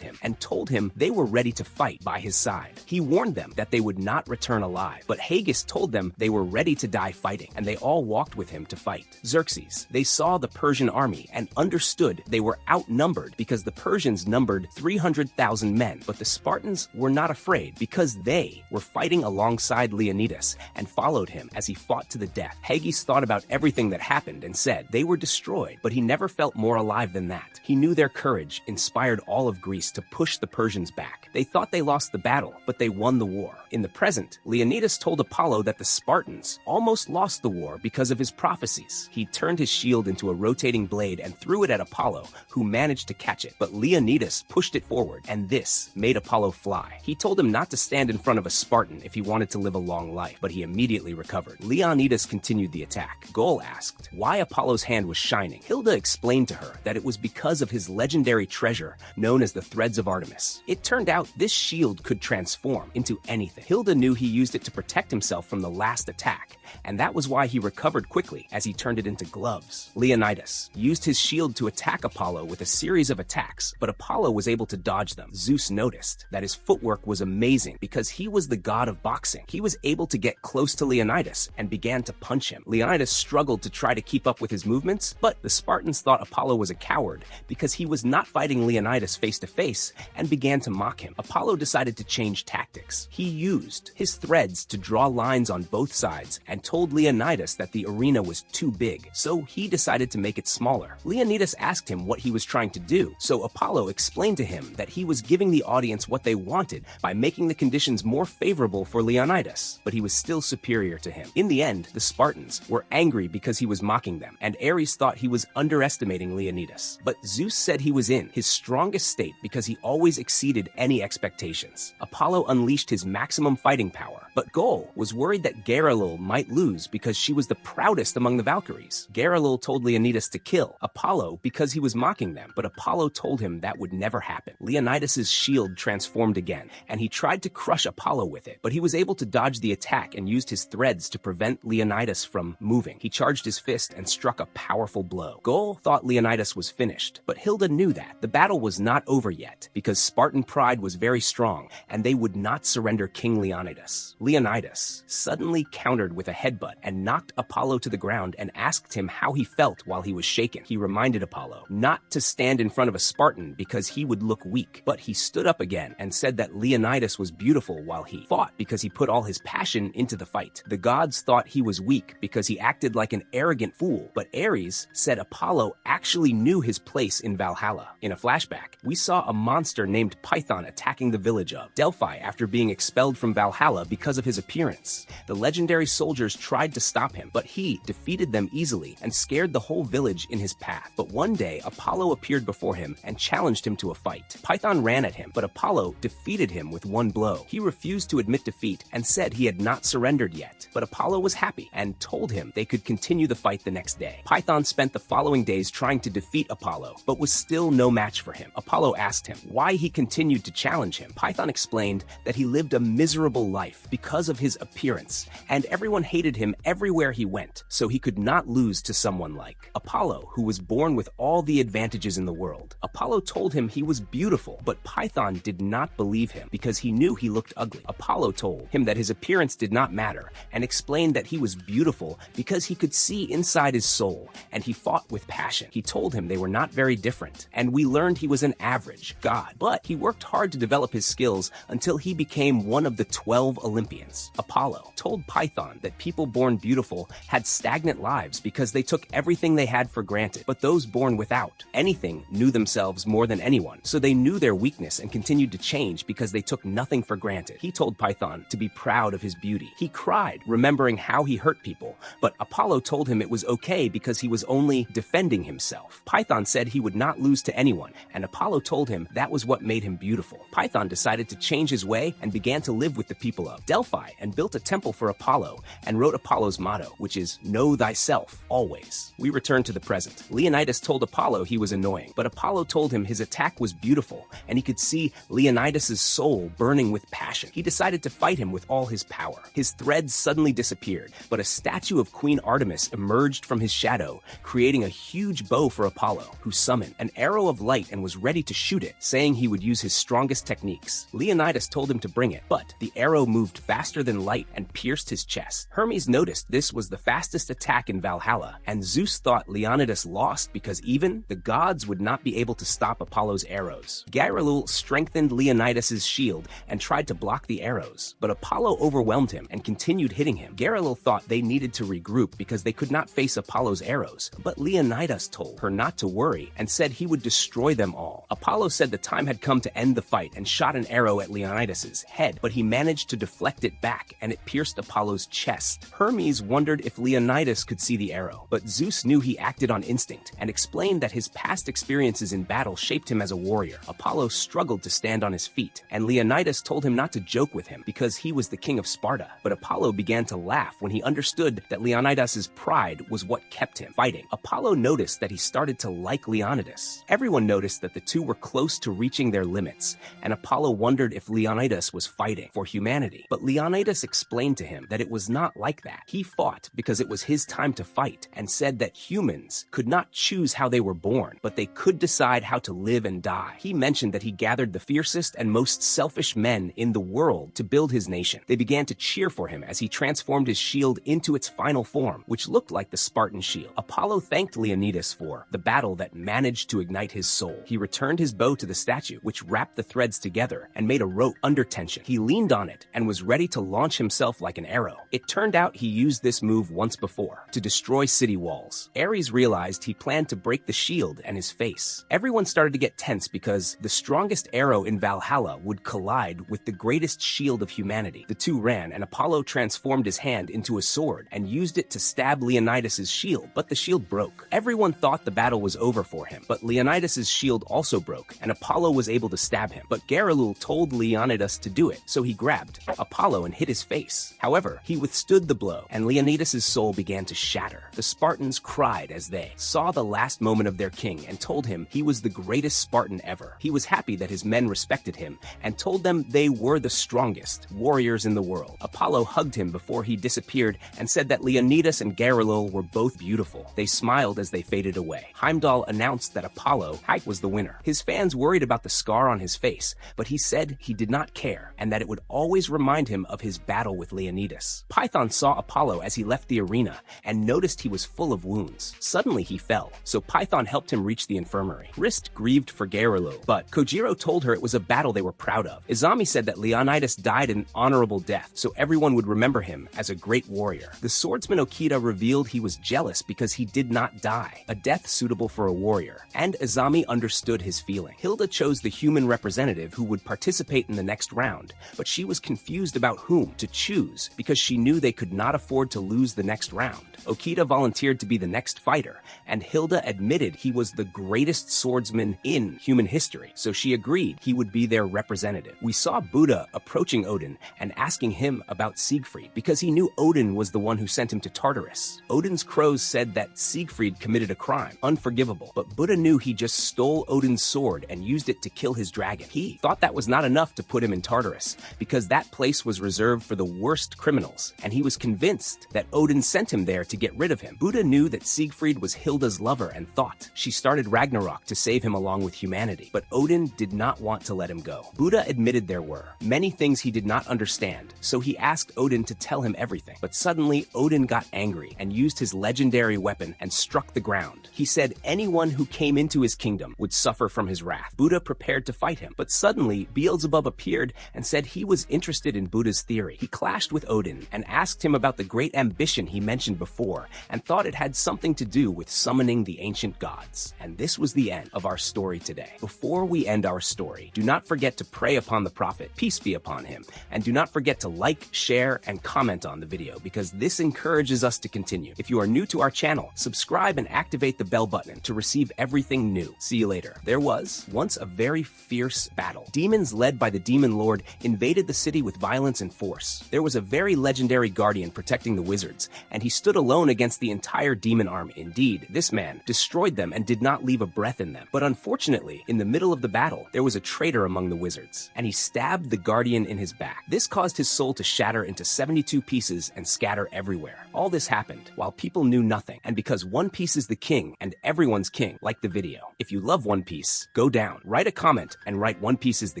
him and told him they were ready to fight by his side. He warned them that they would not return alive, but Haggis told them they were ready to die fighting, and they all walked with him to fight. Xerxes, they saw the Persian army and understood they were outnumbered because the Persians numbered 300,000 men, but the Spartans were not afraid because they were fighting alongside Leonidas and followed him as he fought to the death. Haggis thought about everything that happened and said they were destroyed, but he never felt more alive than that. He knew their courage inspired all of Greece to push the Persians back. They thought they lost the battle, but they won the war. In the present, Leonidas told Apollo that the Spartans almost lost the war because of his prophecies. He turned his shield into a rotating blade and threw it at Apollo, who managed to catch it, but Leonidas pushed it forward, and this made Apollo fly. He told him not to stand in front of a Spartan if he wanted to live a long life, but he immediately recovered. Leonidas continued the attack. Goal asked why Apollo's hand was shining. Hilda explained to her that it was because of his legendary treasure known as the Threads of Artemis. It turned out this shield could transform into anything. Hilda knew he used it to protect himself from the last attack, and that was why he recovered quickly as he turned it into gloves. Leonidas used his shield to attack Apollo with a series of attacks, but Apollo was able to dodge them. Zeus noticed that his footwork was amazing because he was the god of boxing. He was able to get close to Leonidas and began to punch him. Leonidas struggled to try to keep up with his movements, but the Spartans thought Apollo was a coward because he was not fighting Leonidas face to face and began to mock him. Apollo decided to change tactics. He used his threads to draw lines on both sides and told Leonidas that the arena was too big, so he decided to make it smaller. Leonidas asked him what he was trying to do, so Apollo explained to him that he was giving the audience what they wanted by making the conditions more favorable for Leonidas, but he was still superior to him. In the end, the Spartans were angry because he was mocking them, and Ares thought he was underestimating Leonidas. But Zeus said he was in his strongest state because he always exceeded any expectations. Apollo unleashed his maximum fighting power, but Goal was worried that Geralul might lose because she was the proudest among the Valkyries. Geralul told Leonidas to kill Apollo because he was mocking them, but Apollo told him that would never happen. Leonidas's shield transformed again, and he tried to crush Apollo with it, but he was able to dodge the attack and used his threads to prevent Leonidas from moving. He charged his fist and struck a powerful blow. Goal thought Leonidas was finished, but Hilda knew that the battle was not over yet because Spartan pride was very strong and they would not surrender King Leonidas. Leonidas suddenly countered with a headbutt and knocked Apollo to the ground and asked him how he felt while he was shaken. He reminded Apollo not to stand in front of a Spartan because he would look weak, but he stood up again and said that Leonidas was beautiful while he fought because he put all his passion into the fight. The gods thought he was weak because he acted like an arrogant fool, but Ares said Apollo actually knew his place in Valhalla. In a flashback, we saw a monster named Python attacking the village of Delphi after being expelled from Valhalla because of his appearance. The legendary soldiers tried to stop him, but he defeated them easily and scared the whole village in his path. But one day, Apollo appeared before him and challenged him to a fight. Python ran at him, but Apollo defeated him with one blow. He refused to admit defeat and said he had not surrendered yet, but Apollo was happy and told him they could continue the fight the next day. Python spent the following days trying to defeat Apollo, but was still no match for him. Apollo asked him why he continued to challenge him. Python explained that he lived a miserable life because of his appearance, and everyone hated him everywhere he went, so he could not lose to someone like Apollo, who was born with all the advantages in the world. Apollo told him he was beautiful, but Python did not believe him because he knew he looked ugly. Apollo told him that his appearance did not matter and explained that he was beautiful because he could see inside his soul, and he fought with passion. He told him they were not very different, and we learned he was an average god, but he worked hard to develop his skills until he became one of the 12 Olympians. Apollo told Python that people born beautiful had stagnant lives because they took everything they had for granted, but those born without anything knew themselves more than anyone, so they knew their weakness and continued to change because they took nothing for granted. He told Python to be proud of his beauty. He cried, remembering how he hurt people, but Apollo told him it was okay because he was only defending himself. Python said he would not lose to anyone, and Apollo told him that was what made him beautiful. Python decided to change his way and began to live with the people of Delphi and built a temple for Apollo and wrote Apollo's motto, which is "Know thyself always." We return to the present. Leonidas told Apollo he was annoying, but Apollo told him his attack was beautiful and he could see Leonidas's soul burning with passion. He decided to fight him with all his power. His threads suddenly disappeared, but a statue of Queen Artemis emerged from his shadow, creating a huge bow for Apollo, who summoned an arrow of light and was ready to shoot it, saying he would use his strongest techniques. Leonidas told him to bring it, but the arrow moved faster than light and pierced his chest. Hermes noticed this was the fastest attack in Valhalla, and Zeus thought Leonidas lost because even the gods would not be able to stop Apollo's arrows. Geralul strengthened Leonidas's shield and tried to block the arrows, but Apollo overwhelmed him and continued hitting him. Geralul thought they needed to regroup because they could not face Apollo's arrows, but Leonidas told her not to worry and said he would destroy them all. Apollo said the time had come to end the fight and shot an arrow at Leonidas's head, but he managed to deflect it back and it pierced Apollo's chest. Hermes wondered if Leonidas could see the arrow, but Zeus knew he acted on instinct and explained that his past experiences in battle shaped him as a warrior. Apollo struggled to stand on his feet, and Leonidas told him not to joke with him because he was the king of Sparta, but Apollo began to laugh when he understood that Leonidas's pride was what kept him fighting. Apollo noticed that he started to like Leonidas. Everyone noticed that the two were close to reaching their limits, and Apollo wondered if Leonidas was fighting for humanity. But Leonidas explained to him that it was not like that. He fought because it was his time to fight, and said that humans could not choose how they were born, but they could decide how to live and die. He mentioned that he gathered the fiercest and most selfish men in the world to build his nation. They began to cheer for him as he transformed his shield into its final form, which looked like the Spartan shield. Apollo thanked Leonidas for the battle that managed to ignite his soul. He returned his bow to the statue, which wrapped the threads together and made a rope under tension. He leaned on it and was ready to launch himself like an arrow. It turned out he used this move once before to destroy city walls. walls. Ares realized he planned to break the shield and his face. Everyone started to get tense because the strongest arrow in Valhalla would collide with the greatest shield of humanity. The two ran, and Apollo transformed his hand into a sword and used it to stab Leonidas's shield, but the shield broke. Everyone thought the battle was over for him, but Leonidas's shield also broke, and Apollo was able to stab him. But Garalul told Leonidas to do it, so he grabbed Apollo and hit his face. However, he withstood the blow, and Leonidas's soul began to shatter. The Spartans cried as they saw the last moment of their king and told him he was the greatest Spartan ever. He was happy that his men respected him and told them they were the strongest warriors in the world. Apollo hugged him before he disappeared and said that Leonidas and Garalul were both beautiful. They smiled as they faded away. Heimdall announced that Apollo was the winner. His fans worried about the scar on his face, but he said he did not care and that it would always remind him of his battle with Leonidas. Python saw Apollo as he left the arena and noticed he was full of wounds. Suddenly he fell, so Python helped him reach the infirmary. Rist grieved for Garalul, but Kojiro told her it was a battle they were proud of. Izami said that Leonidas died an honorable death, so everyone would remember him as a great warrior. The swordsman Okita revealed he was jealous because he did not die, a death suitable for a warrior, and Izami understood his feeling. Hilda chose the human representative who would participate in the next round, but she was confused about whom to choose because she knew they could not afford to lose the next round. Okita volunteered to be the next fighter, and Hilda admitted he was the greatest swordsman in human history, so she agreed he would be their representative. We saw Buddha approaching Odin and asking him about Siegfried because he knew Odin was the one who sent him to Tartarus. Odin's crows said that Siegfried committed a crime, unforgivable, but Buddha knew he just stole Odin's sword and used it to kill his dragon. He thought that was not enough to put him in Tartarus because that place was reserved for the worst criminals, and he was convinced that Odin sent him there to get rid of him. Buddha knew that Siegfried was Hilda's lover and thought she started Ragnarok to save him along with humanity, but Odin did not want to let him go. Buddha admitted there were many things he did not understand, so he asked Odin to tell him everything. But suddenly, Odin got angry and used his legendary weapon and struck the ground. He said anyone who came into his kingdom would suffer from his wrath. Buddha prepared to fight him, but suddenly Beelzebub appeared and said he was interested in Buddha's theory. He clashed with Odin and asked him about the great ambition he mentioned before and thought it had something to do with summoning the ancient gods. And this was the end of our story today. Before we end our story, do not forget to pray upon the prophet, peace be upon him, and do not forget to like, share, and comment on the video because this encourages us to continue. If you are new to our channel, subscribe and activate the bell button to receive everything new. See you later. There was once a very fierce battle. Demons led by the Demon Lord invaded the city with violence and force. There was a very legendary guardian protecting the wizards, and he stood alone against the entire demon army. Indeed, this man destroyed them and did not leave a breath in them. But unfortunately, in the middle of the battle, there was a traitor among the wizards, and he stabbed the guardian in his back. This caused his soul to shatter into 72 pieces and scatter everywhere. All this happened while people knew nothing, and because One Piece is the king and everyone's king, like the video. If you love One Piece, go down, write a comment, and write One Piece is the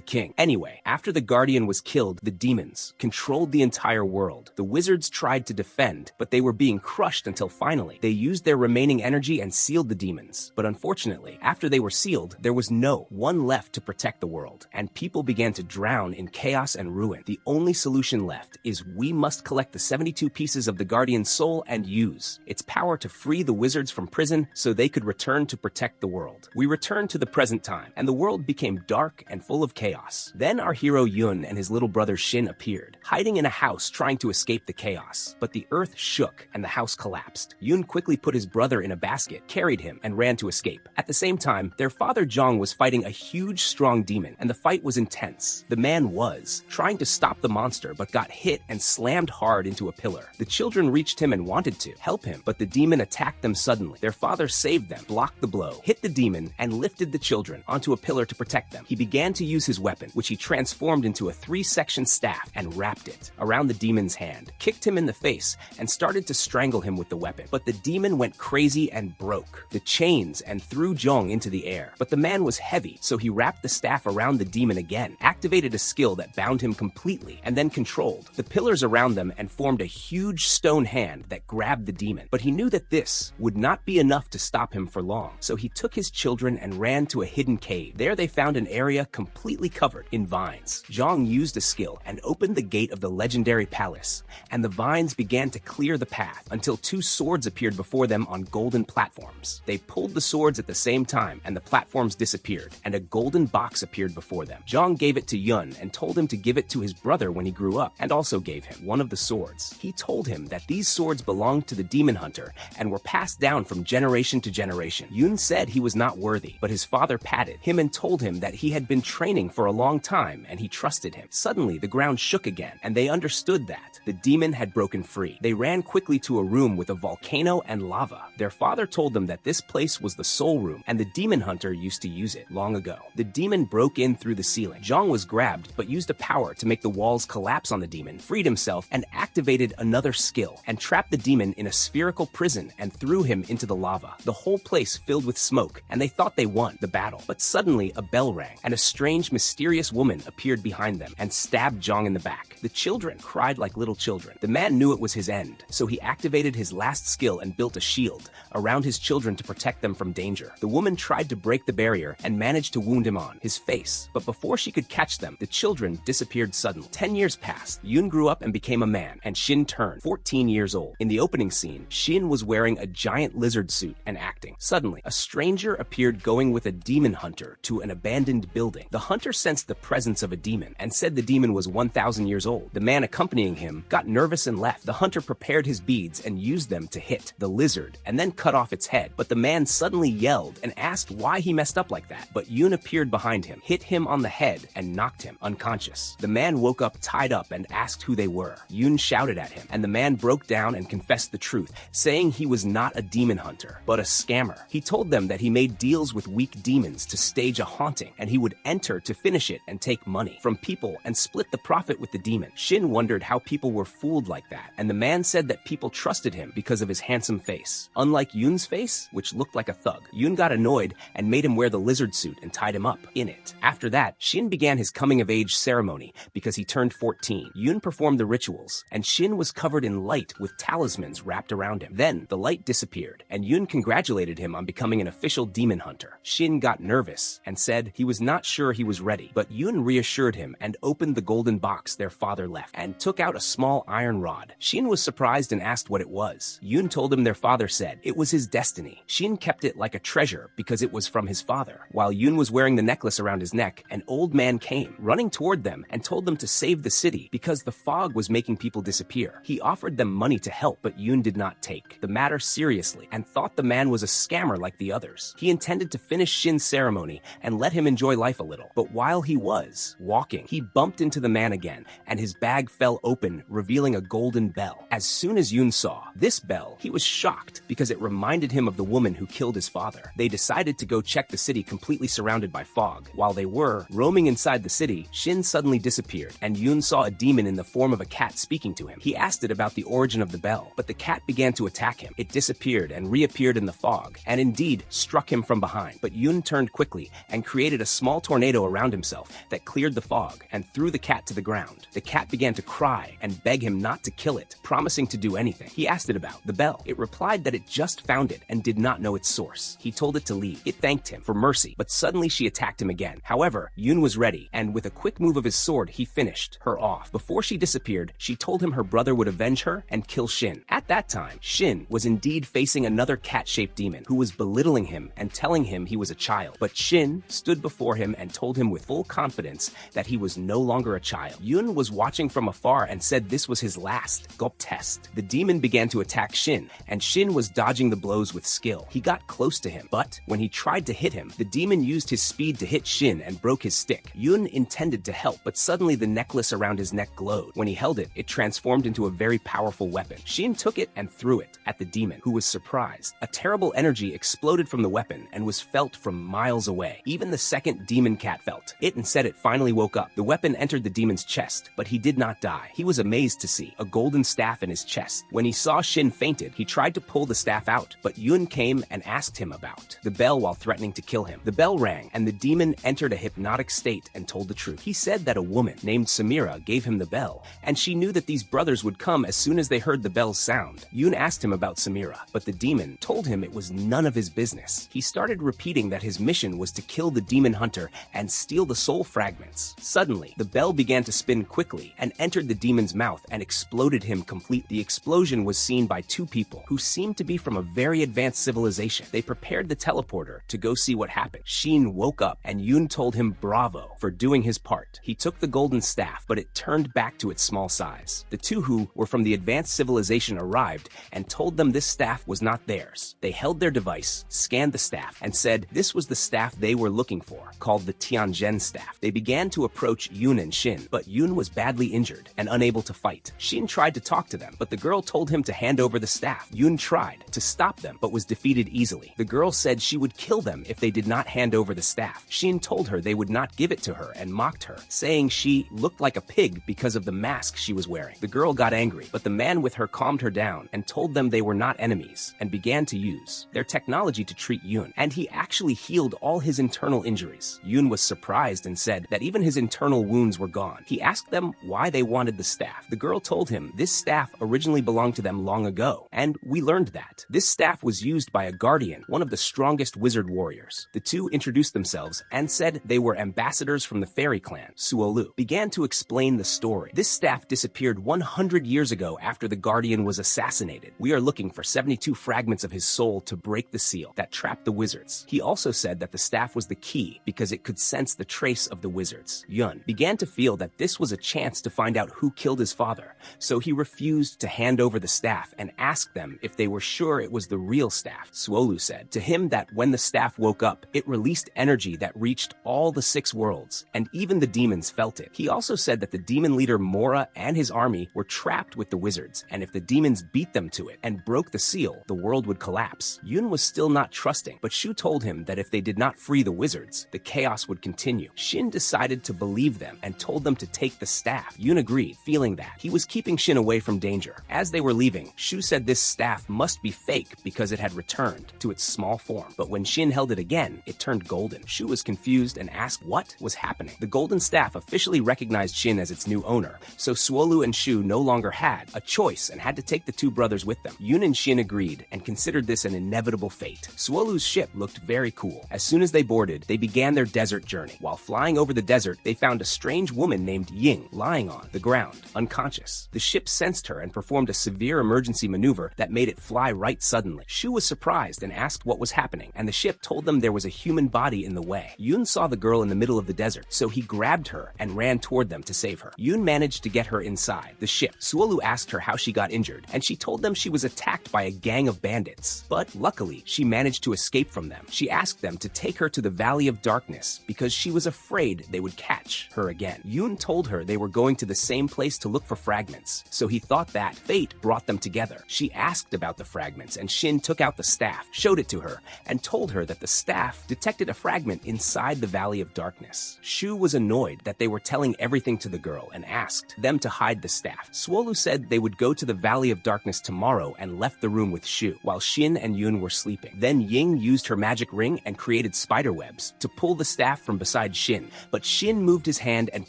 king. Anyway, after the guardian was killed, the demons controlled the entire world. The wizards tried to defend, but they were being crushed until finally they used their remaining energy and sealed the demons. But unfortunately, after they were sealed, there was no one left to protect the world, and people began to drown in chaos and ruin. The only solution left is we must collect the 72 pieces of the guardian's soul and use its power to free the wizards from prison so they could return to protect the world. We returned to the present time, and the world became dark and full of chaos. Then our hero Yun and his little brother Shin appeared, hiding in a house trying to escape the chaos. But the earth shook and the house collapsed. Yun quickly put his brother in a basket, carried him, and ran to escape. At the same time, their father Jong was fighting a huge, strong demon, and the fight was intense. The man was trying to stop the monster, but got hit and slammed hard into a pillar. The children reached him and wanted to help him, but the demon attacked them suddenly. Their father saved them, blocked the blow, hit the demon, and lifted the children onto a pillar to protect them. He began to use his weapon, which he transformed into a 3-section staff and wrapped it around the demon's hand, kicked him in the face, and started to strangle him with the weapon. But the demon went crazy and broke the chains and threw Jong into the air. But the man was heavy, so he wrapped the staff around the demon again, activated a skill that bound him completely and then controlled the pillars around them and formed a huge stone hand that grabbed the demon. But he knew that this would not be enough to stop him for long, so he took his children and ran to a hidden cave. There they found an area completely covered in vines. Zhang used a skill and opened the gate of the legendary palace, and the vines began to clear the path until two swords appeared before them on golden platforms. They pulled the swords at the same time, and the platforms disappeared, and a golden box appeared before them. Zhang gave it to Yun and told him to give it to his brother when he grew up, and also gave him one of the swords. He told him that these swords belonged to the demon hunter and were passed down from generation to generation. Yun said he was not worthy, but his father patted him and told him that he had been training for a long time and he trusted him. Suddenly, the ground shook again, and they understood that the demon had broken free. They ran quickly to a room with a volcano and lava. Their father told them that this place was the soul room, and the demon hunter used to use it long ago. The demon broke in through the ceiling. Zhang was grabbed, but used a power to make the walls collapse on the demon, freed himself, and activated another skill, and trapped the demon in a spherical prison and threw him into the lava. The whole place filled with smoke, and they thought they won the battle. But suddenly, a bell rang, and a strange, mysterious woman appeared behind them and stabbed Zhang in the back. The children cried like little children. The man knew it was his end, so he activated his last skill and built a shield around his children to protect them from danger. The woman tried to break the barrier and managed to wound him on his face, but before she could catch them, the children disappeared suddenly. 10 years passed. Yun grew up and became a man, and Shin turned 14 years old. In the opening scene, Shin was wearing a giant lizard suit and acting. Suddenly, a stranger appeared going with a demon hunter to an abandoned building. The hunter sensed the presence of a demon and said the demon was 1,000 years old. The man accompanying him got nervous and left. The hunter prepared his beads and used them to hit the lizard and then cut off its head. But the man suddenly yelled and asked why he messed up like that. But Yun appeared behind him, hit him on the head, and knocked him unconscious. The man woke up tied up and asked who they were. Yun shouted at him, and the man broke down and confessed the truth, saying he was not a demon hunter, but a scammer. He told them that he made deals with weak demons to stage a haunting, and he would enter to finish it and take money from people and split the profit with the demon. Shin wondered how people were fooled like that, and the man said that people trusted him because of his handsome face. Unlike Yun's face, which looked like a thug, Yun got annoyed and made him wear the lizard suit and tied him up in it. After that, Shin began his coming-of-age ceremony because he turned 14. Yun performed the rituals, and Shin was covered in light with talismans wrapped around him. Then, the light disappeared, and Yun congratulated him on becoming an official demon hunter. Shin got nervous and said he was not sure he was ready, but Yun reassured him and opened the golden box their father left and took out a small iron rod. Shin was surprised and asked what it was. Yun told him their father said it was his destiny. Shin kept it like a treasure because it was from his father. While Yun was wearing the necklace around his neck, an old man came, running toward them, and told them to save the city because the fog was making people disappear. He offered them money to help, but Yun did not take the matter seriously and thought the man was a scammer like the others. He intended to finish Shin's ceremony and let him enjoy life a little. But while he was walking, he bumped into the man again, and his bag fell open, revealing a golden bell. As soon as Yun saw this bell, he was shocked because it reminded him of the woman who killed his father. They decided to go check the city completely surrounded by fog. While they were roaming inside the city, Shin suddenly disappeared, and Yun saw a demon in the form of a cat speaking to him. He asked it about the origin of the bell, but the cat began to attack him. It disappeared and reappeared in the fog, and indeed struck him from behind. But Yun turned quickly and created a small tornado around himself that cleared the fog and threw the cat to the ground. The cat began to cry and beg him not to kill it, promising to do anything. He asked it about the bell. It replied that it just found it and did not know its source. He told it to leave. It thanked him for mercy, but suddenly she attacked him again. However, Yun was ready, and with a quick move of his sword, he finished her off. Before she disappeared, she told him her brother would avenge her and kill Shin. At that time, Shin was indeed facing another cat-shaped demon who was belittling him and telling him he was a child. But Shin stood before him and told him with full confidence that he was no longer a child. Yun was watching from afar and said this was his last gulp test. The demon began to attack Shin, and Shin was dodging the blows with skill. He got close to him, but when he tried to hit him, the demon used his speed to hit Shin and broke his stick. Yun intended to help, but suddenly the necklace around his neck glowed. When he held it, it transformed into a very powerful weapon. Shin took it and threw it at the demon, who was surprised. A terrible energy exploded from the weapon and was felt from miles away. Even the second demon cat felt it and said it finally woke up. The weapon entered the demon's chest, but he did not die. He was amazed to see a golden staff in his chest. When he saw Shin fainted, he tried to pull the staff out, but Yun came and asked him about the bell while threatening to kill him. The bell rang, and the demon entered a hypnotic state and told the truth. He said that a woman named Samira gave him the bell, and she knew that these brothers would come as soon as they heard the bell's sound. Yoon asked him about Samira, but the demon told him it was none of his business. He started repeating that his mission was to kill the demon hunter and steal the soul fragments. Suddenly, the bell began to spin quickly and entered the demon's mouth and exploded him completely. The explosion was seen by two people who seemed to be from a very advanced civilization. They prepared the teleporter to go see what happened. Shin woke up and Yoon told him bravo for doing his part. He took the golden staff, but it turned back to its small size. The two who were from the advanced civilization arrived and told them this staff was not theirs. They held their device, scanned the staff, and said this was the staff they were looking for, called the Tianzhen staff. They began to approach Yoon and Shin, but Yoon was badly injured and unable to fight. Shin tried to talk to them, but the girl told him to hand over the staff. Yoon tried to stop them, but was defeated easily. The girl said she would kill them if they did not hand over the staff. Shin told her they would not give it to her and mocked her, saying she looked like a pig because of the mask she was wearing. The girl got angry, but the man with her calmed her down and told them they were not enemies and began to use their technology to treat Yoon, and he actually healed all his internal injuries. Yoon was surprised and said that even his internal wounds were gone. He asked them why they wanted the staff. The girl told him this staff originally belonged to them long ago, and we learned that. This staff was used by a guardian, one of the strongest wizard warriors. The two introduced themselves and said they were ambassadors from the fairy clan. Suolu began to explain the story. This staff disappeared 100 years ago after the guardian was assassinated. We are looking for 72 fragments of his soul to break the seal that trapped the wizards. He also said that the staff was the key because it could sense the trace of the wizards. Yun began to feel that this was a chance to find out who killed his father, so he refused to hand over the staff and asked them if they were sure it was the real staff. Suolu said to him that when the staff woke up, it released energy that reached all the 6 worlds, and even the demons felt it. He also said that the demon leader Mora and his army were trapped with the wizards, and if the demons beat them to it and broke the seal, the world would collapse. Yun was still not trusting, but Shu told him that if they did not free the wizards, the chaos would continue. Shin decided to believe them and told them to take the staff. Yun agreed, feeling that he was keeping Shin away from danger. As they were leaving, Shu said this staff must be fake because it had returned to its small form. But when Shin held it again, it turned golden. Shu was confused and asked what was happening. The golden staff officially recognized Shin as its new owner, so Suolu and Shu no longer had a choice and had to take the two brothers with them. Yun and Shin agreed and considered this an inevitable fate. Suolu's ship looked very cool. As soon as they boarded, they began their desert journey. While flying over the desert, they found a strange woman named Ying lying on the ground, unconscious. The ship sensed her and performed a severe emergency maneuver that made it fly right suddenly. Shu was surprised and asked what was happening, and the ship told them there was a human body in the way. Yun saw the girl in the middle of the desert, so he grabbed her and ran toward them to save her. Yun managed to get her inside the ship. Suolu asked her how she got injured, and she told them she was attacked by a gang of bandits. But luckily, she managed to escape from them. She asked them to take her to the Valley of Darkness because she was afraid they would catch her again. Yun told her they were going to the same place to look for fragments, so he thought that fate brought them together. She asked about the fragments, and Shin took out the staff, showed it to her, and told her that the staff detected a fragment inside the Valley of Darkness. Shu was annoyed that they were telling everything to the girl and asked them to hide the staff. Suolu said they would go to the Valley of Darkness tomorrow and left the room with Shu, while Shin and Yun were sleeping. Then Ying used her magic ring and created spider webs to pull the staff from beside Shin, but Shin moved his hand and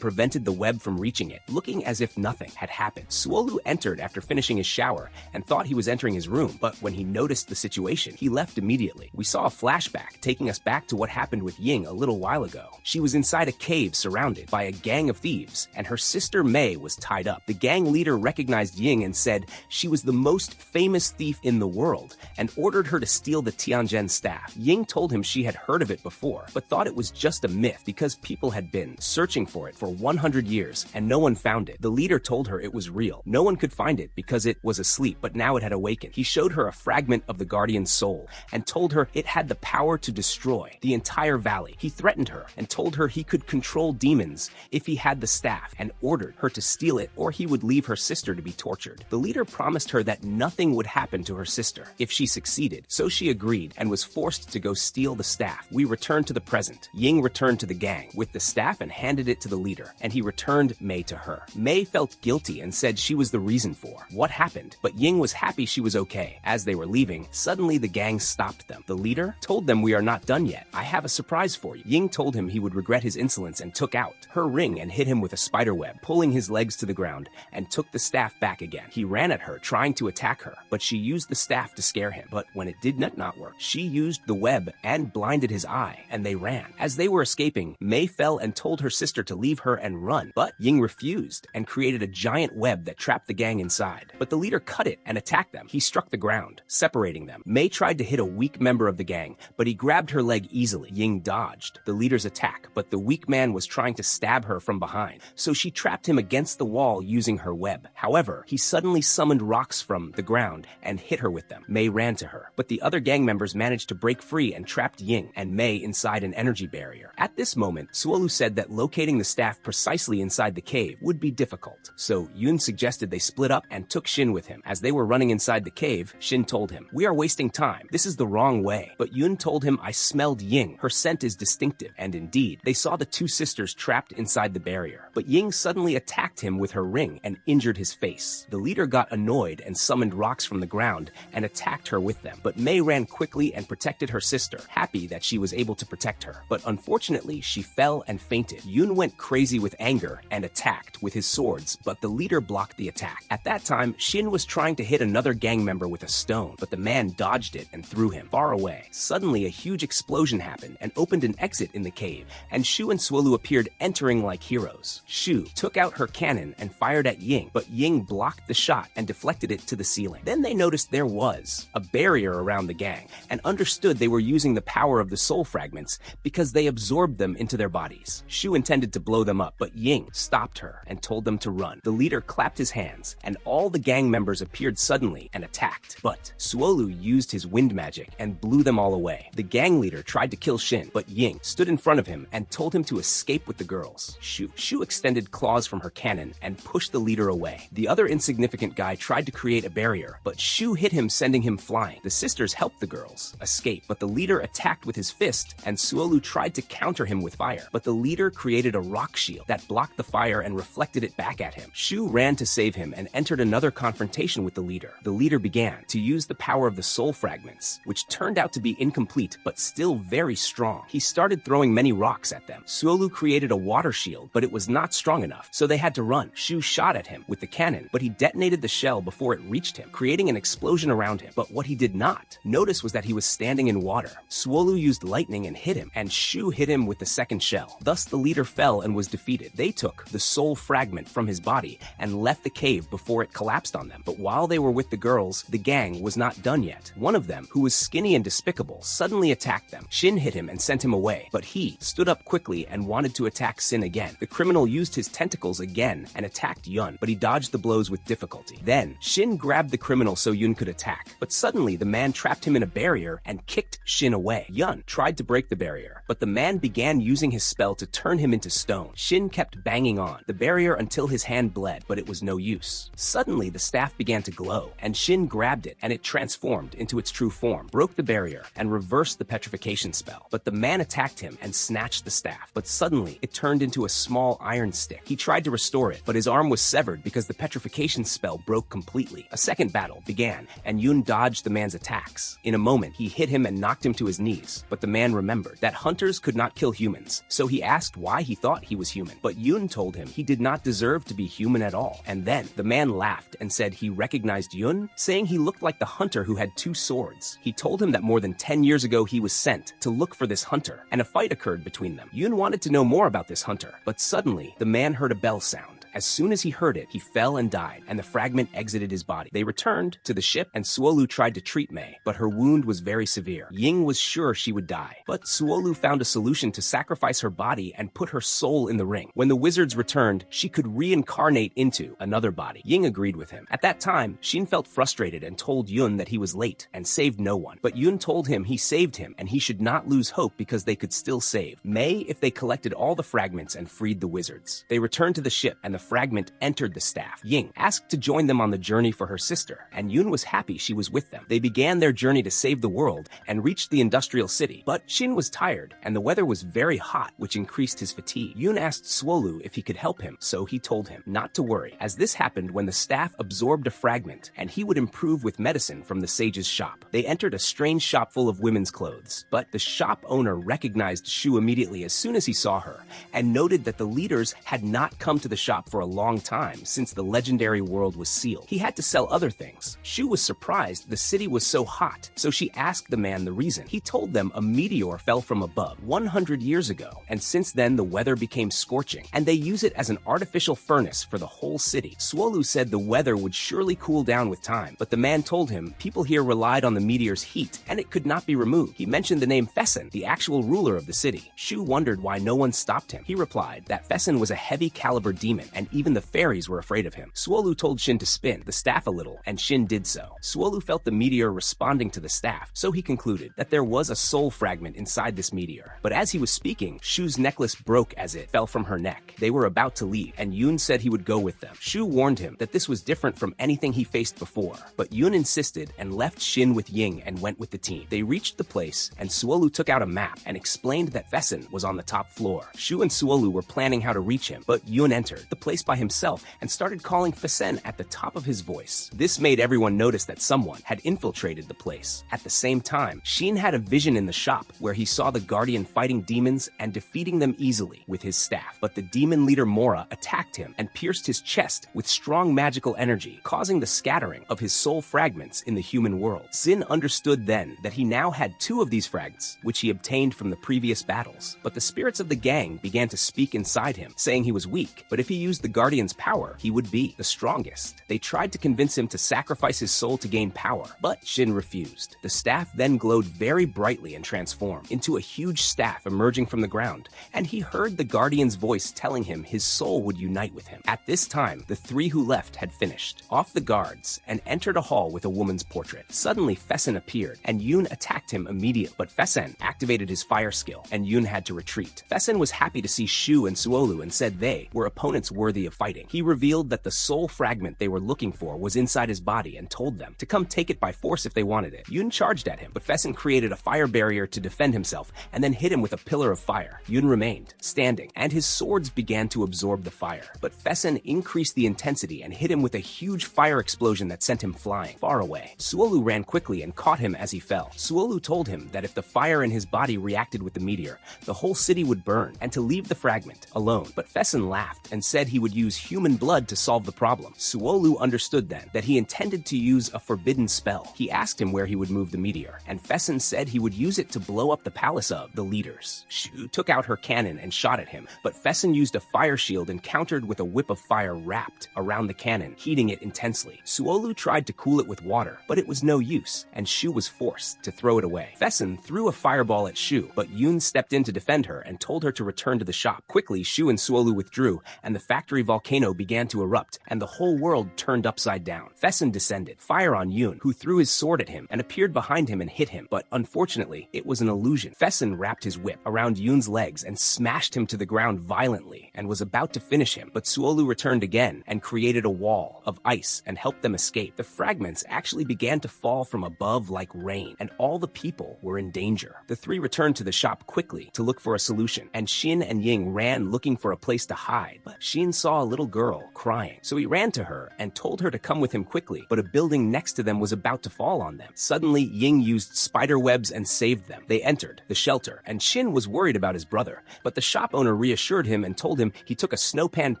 prevented the web from reaching it, looking as if nothing had happened. Suolu entered after finishing his shower and thought he was entering his room, but when he noticed the situation, he left immediately. We saw a flashback taking us back to what happened with Ying a little while ago. She was inside a cave surrounded by a gang of thieves, and her sister Mei was tied up. The gang leader recognized Ying and said she was the most famous thief in the world and ordered her to steal the Tianzhen staff. Ying told him she had heard of it before, but thought it was just a myth because people had been searching for it for 100 years and no one found it. The leader told her it was real. No one could find it because it was asleep, but now it had awakened. He showed her a fragment of the guardian's soul and told her it had the power to destroy the entire valley. He threatened her and told her he could control demons if he had the staff and ordered her to steal it or he would leave her sister to be tortured. The leader promised her that nothing would happen to her sister if she succeeded, so she agreed and was forced to go steal the staff. We returned to the present. Ying returned to the gang with the staff and handed it to the leader, and he returned Mei to her. Mei felt guilty and said she was the reason for what happened, but Ying was happy she was okay. As they were leaving, suddenly the gang stopped them. The leader told them, "We are not done yet. I have a surprise for you." Ying told him he would regret his incident insolence and took out her ring and hit him with a spiderweb, pulling his legs to the ground, and took the staff back again. He ran at her, trying to attack her, but she used the staff to scare him. But when it did not work, she used the web and blinded his eye, and they ran. As they were escaping, Mei fell and told her sister to leave her and run, but Ying refused and created a giant web that trapped the gang inside. But the leader cut it and attacked them. He struck the ground, separating them. Mei tried to hit a weak member of the gang, but he grabbed her leg easily. Ying dodged the leader's attack, but the weak man was trying to stab her from behind, so she trapped him against the wall using her web. However, he suddenly summoned rocks from the ground and hit her with them. Mei ran to her, but the other gang members managed to break free and trapped Ying and Mei inside an energy barrier. At this moment, Suolu said that locating the staff precisely inside the cave would be difficult, so Yun suggested they split up and took Shin with him. As they were running inside the cave, Shin told him, "We are wasting time. This is the wrong way." But Yun told him, "I smelled Ying. Her scent is distinctive." And indeed, they saw the two sisters trapped inside the barrier. But Ying suddenly attacked him with her ring and injured his face. The leader got annoyed and summoned rocks from the ground and attacked her with them. But Mei ran quickly and protected her sister, happy that she was able to protect her. But unfortunately, she fell and fainted. Yun went crazy with anger and attacked with his swords, but the leader blocked the attack. At that time, Shin was trying to hit another gang member with a stone, but the man dodged it and threw him far away. Suddenly, a huge explosion happened and opened an exit in the cave, and Shu and Suolu appeared, entering like heroes. Shu took out her cannon and fired at Ying, but Ying blocked the shot and deflected it to the ceiling. Then they noticed there was a barrier around the gang and understood they were using the power of the soul fragments because they absorbed them into their bodies. Shu intended to blow them up, but Ying stopped her and told them to run. The leader clapped his hands, and all the gang members appeared suddenly and attacked. But Suolu used his wind magic and blew them all away. The gang leader tried to kill Shin, but Ying stood in front of him and told him to escape with the girls. Shu extended claws from her cannon and pushed the leader away. The other insignificant guy tried to create a barrier, but Shu hit him, sending him flying. The sisters helped the girls escape, but the leader attacked with his fist, and Suolu tried to counter him with fire. But the leader created a rock shield that blocked the fire and reflected it back at him. Shu ran to save him and entered another confrontation with the leader. The leader began to use the power of the soul fragments, which turned out to be incomplete but still very strong. He started throwing many rocks at them. Suolu created a water shield, but it was not strong enough, so they had to run. Shu shot at him with the cannon, but he detonated the shell before it reached him, creating an explosion around him. But what he did not notice was that he was standing in water. Suolu used lightning and hit him, and Shu hit him with the second shell. Thus, the leader fell and was defeated. They took the soul fragment from his body and left the cave before it collapsed on them. But while they were with the girls, the gang was not done yet. One of them, who was skinny and despicable, suddenly attacked them. Shin hit him and sent him away, but he stood up quickly and wanted to attack Sin again. The criminal used his tentacles again and attacked Yun, but he dodged the blows with difficulty. Then, Shin grabbed the criminal so Yun could attack, but suddenly the man trapped him in a barrier and kicked Shin away. Yun tried to break the barrier, but the man began using his spell to turn him into stone. Shin kept banging on the barrier until his hand bled, but it was no use. Suddenly, the staff began to glow, and Shin grabbed it, and it transformed into its true form, broke the barrier, and reversed the petrification spell. But the man attacked him and snatched the staff, but suddenly it turned into a small iron stick. He tried to restore it, but his arm was severed because the petrification spell broke completely. A second battle began, and Yun dodged the man's attacks. In a moment, he hit him and knocked him to his knees, but the man remembered that hunters could not kill humans, so he asked why he thought he was human. But Yun told him he did not deserve to be human at all. And then the man laughed and said he recognized Yun, saying he looked like the hunter who had two swords. He told him that more than 10 years ago he was sent to look for this hunter, and a fight occurred between them. Yun wanted to know more about this hunter, but suddenly the man heard a bell sound. As soon as he heard it, he fell and died, and the fragment exited his body. They returned to the ship, and Suolu tried to treat Mei, but her wound was very severe. Ying was sure she would die, but Suolu found a solution to sacrifice her body and put her soul in the ring. When the wizards returned, she could reincarnate into another body. Ying agreed with him. At that time, Shin felt frustrated and told Yun that he was late and saved no one. But Yun told him he saved him, and he should not lose hope because they could still save Mei if they collected all the fragments and freed the wizards. They returned to the ship, and the fragment entered the staff. Ying asked to join them on the journey for her sister, and Yun was happy she was with them. They began their journey to save the world and reached the industrial city. But Shin was tired, and the weather was very hot, which increased his fatigue. Yun asked Suolu if he could help him, so he told him not to worry, as this happened when the staff absorbed a fragment, and he would improve with medicine from the sage's shop. They entered a strange shop full of women's clothes, but the shop owner recognized Shu immediately as soon as he saw her, and noted that the leaders had not come to the shop for a long time since the legendary world was sealed. He had to sell other things. Shu was surprised the city was so hot, so she asked the man the reason. He told them a meteor fell from above 100 years ago, and since then the weather became scorching, and they use it as an artificial furnace for the whole city. Suolu said the weather would surely cool down with time, but the man told him people here relied on the meteor's heat, and it could not be removed. He mentioned the name Fessen, the actual ruler of the city. Shu wondered why no one stopped him. He replied that Fessen was a heavy-caliber demon, and even the fairies were afraid of him. Suolu told Shin to spin the staff a little, and Shin did so. Suolu felt the meteor responding to the staff, so he concluded that there was a soul fragment inside this meteor. But as he was speaking, Shu's necklace broke as it fell from her neck. They were about to leave, and Yun said he would go with them. Shu warned him that this was different from anything he faced before, but Yun insisted and left Shin with Ying and went with the team. They reached the place, and Suolu took out a map and explained that Fessen was on the top floor. Shu and Suolu were planning how to reach him, but Yun entered the place by himself and started calling Fessen at the top of his voice. This made everyone notice that someone had infiltrated the place. At the same time, Shin had a vision in the shop where he saw the Guardian fighting demons and defeating them easily with his staff. But the demon leader Mora attacked him and pierced his chest with strong magical energy, causing the scattering of his soul fragments in the human world. Sin understood then that he now had 2 of these fragments, which he obtained from the previous battles. But the spirits of the gang began to speak inside him, saying he was weak, but if he used the Guardian's power, he would be the strongest. They tried to convince him to sacrifice his soul to gain power, but Shin refused. The staff then glowed very brightly and transformed into a huge staff emerging from the ground, and he heard the Guardian's voice telling him his soul would unite with him. At this time, the 3 who left had finished off the guards and entered a hall with a woman's portrait. Suddenly, Fessen appeared, and Yun attacked him immediately, but Fessen activated his fire skill, and Yun had to retreat. Fessen was happy to see Shu and Suolu and said they were opponents worthy of fighting. He revealed that the soul fragment they were looking for was inside his body and told them to come take it by force if they wanted it. Yun charged at him, but Fessen created a fire barrier to defend himself and then hit him with a pillar of fire. Yun remained standing, and his swords began to absorb the fire. But Fessen increased the intensity and hit him with a huge fire explosion that sent him flying far away. Suolu ran quickly and caught him as he fell. Suolu told him that if the fire in his body reacted with the meteor, the whole city would burn, and to leave the fragment alone. But Fessen laughed and said he would use human blood to solve the problem. Suolu understood then that he intended to use a forbidden spell. He asked him where he would move the meteor, and Fessen said he would use it to blow up the palace of the leaders. Shu took out her cannon and shot at him, but Fessen used a fire shield and countered with a whip of fire wrapped around the cannon, heating it intensely. Suolu tried to cool it with water, but it was no use, and Shu was forced to throw it away. Fessen threw a fireball at Shu, but Yun stepped in to defend her and told her to return to the shop. Quickly, Shu and Suolu withdrew, and the factory volcano began to erupt, and the whole world turned upside down. Fessen descended fire on Yun, who threw his sword at him and appeared behind him and hit him, but unfortunately, it was an illusion. Fessen wrapped his whip around Yun's legs and smashed him to the ground violently and was about to finish him, but Suolu returned again and created a wall of ice and helped them escape. The fragments actually began to fall from above like rain, and all the people were in danger. The 3 returned to the shop quickly to look for a solution, and Shin and Ying ran looking for a place to hide, but Shin saw a little girl crying, so he ran to her and told her to come with him quickly, but a building next to them was about to fall on them. Suddenly, Ying used spider webs and saved them. They entered the shelter, and Shin was worried about his brother, but the shop owner reassured him and told him he took a snowpan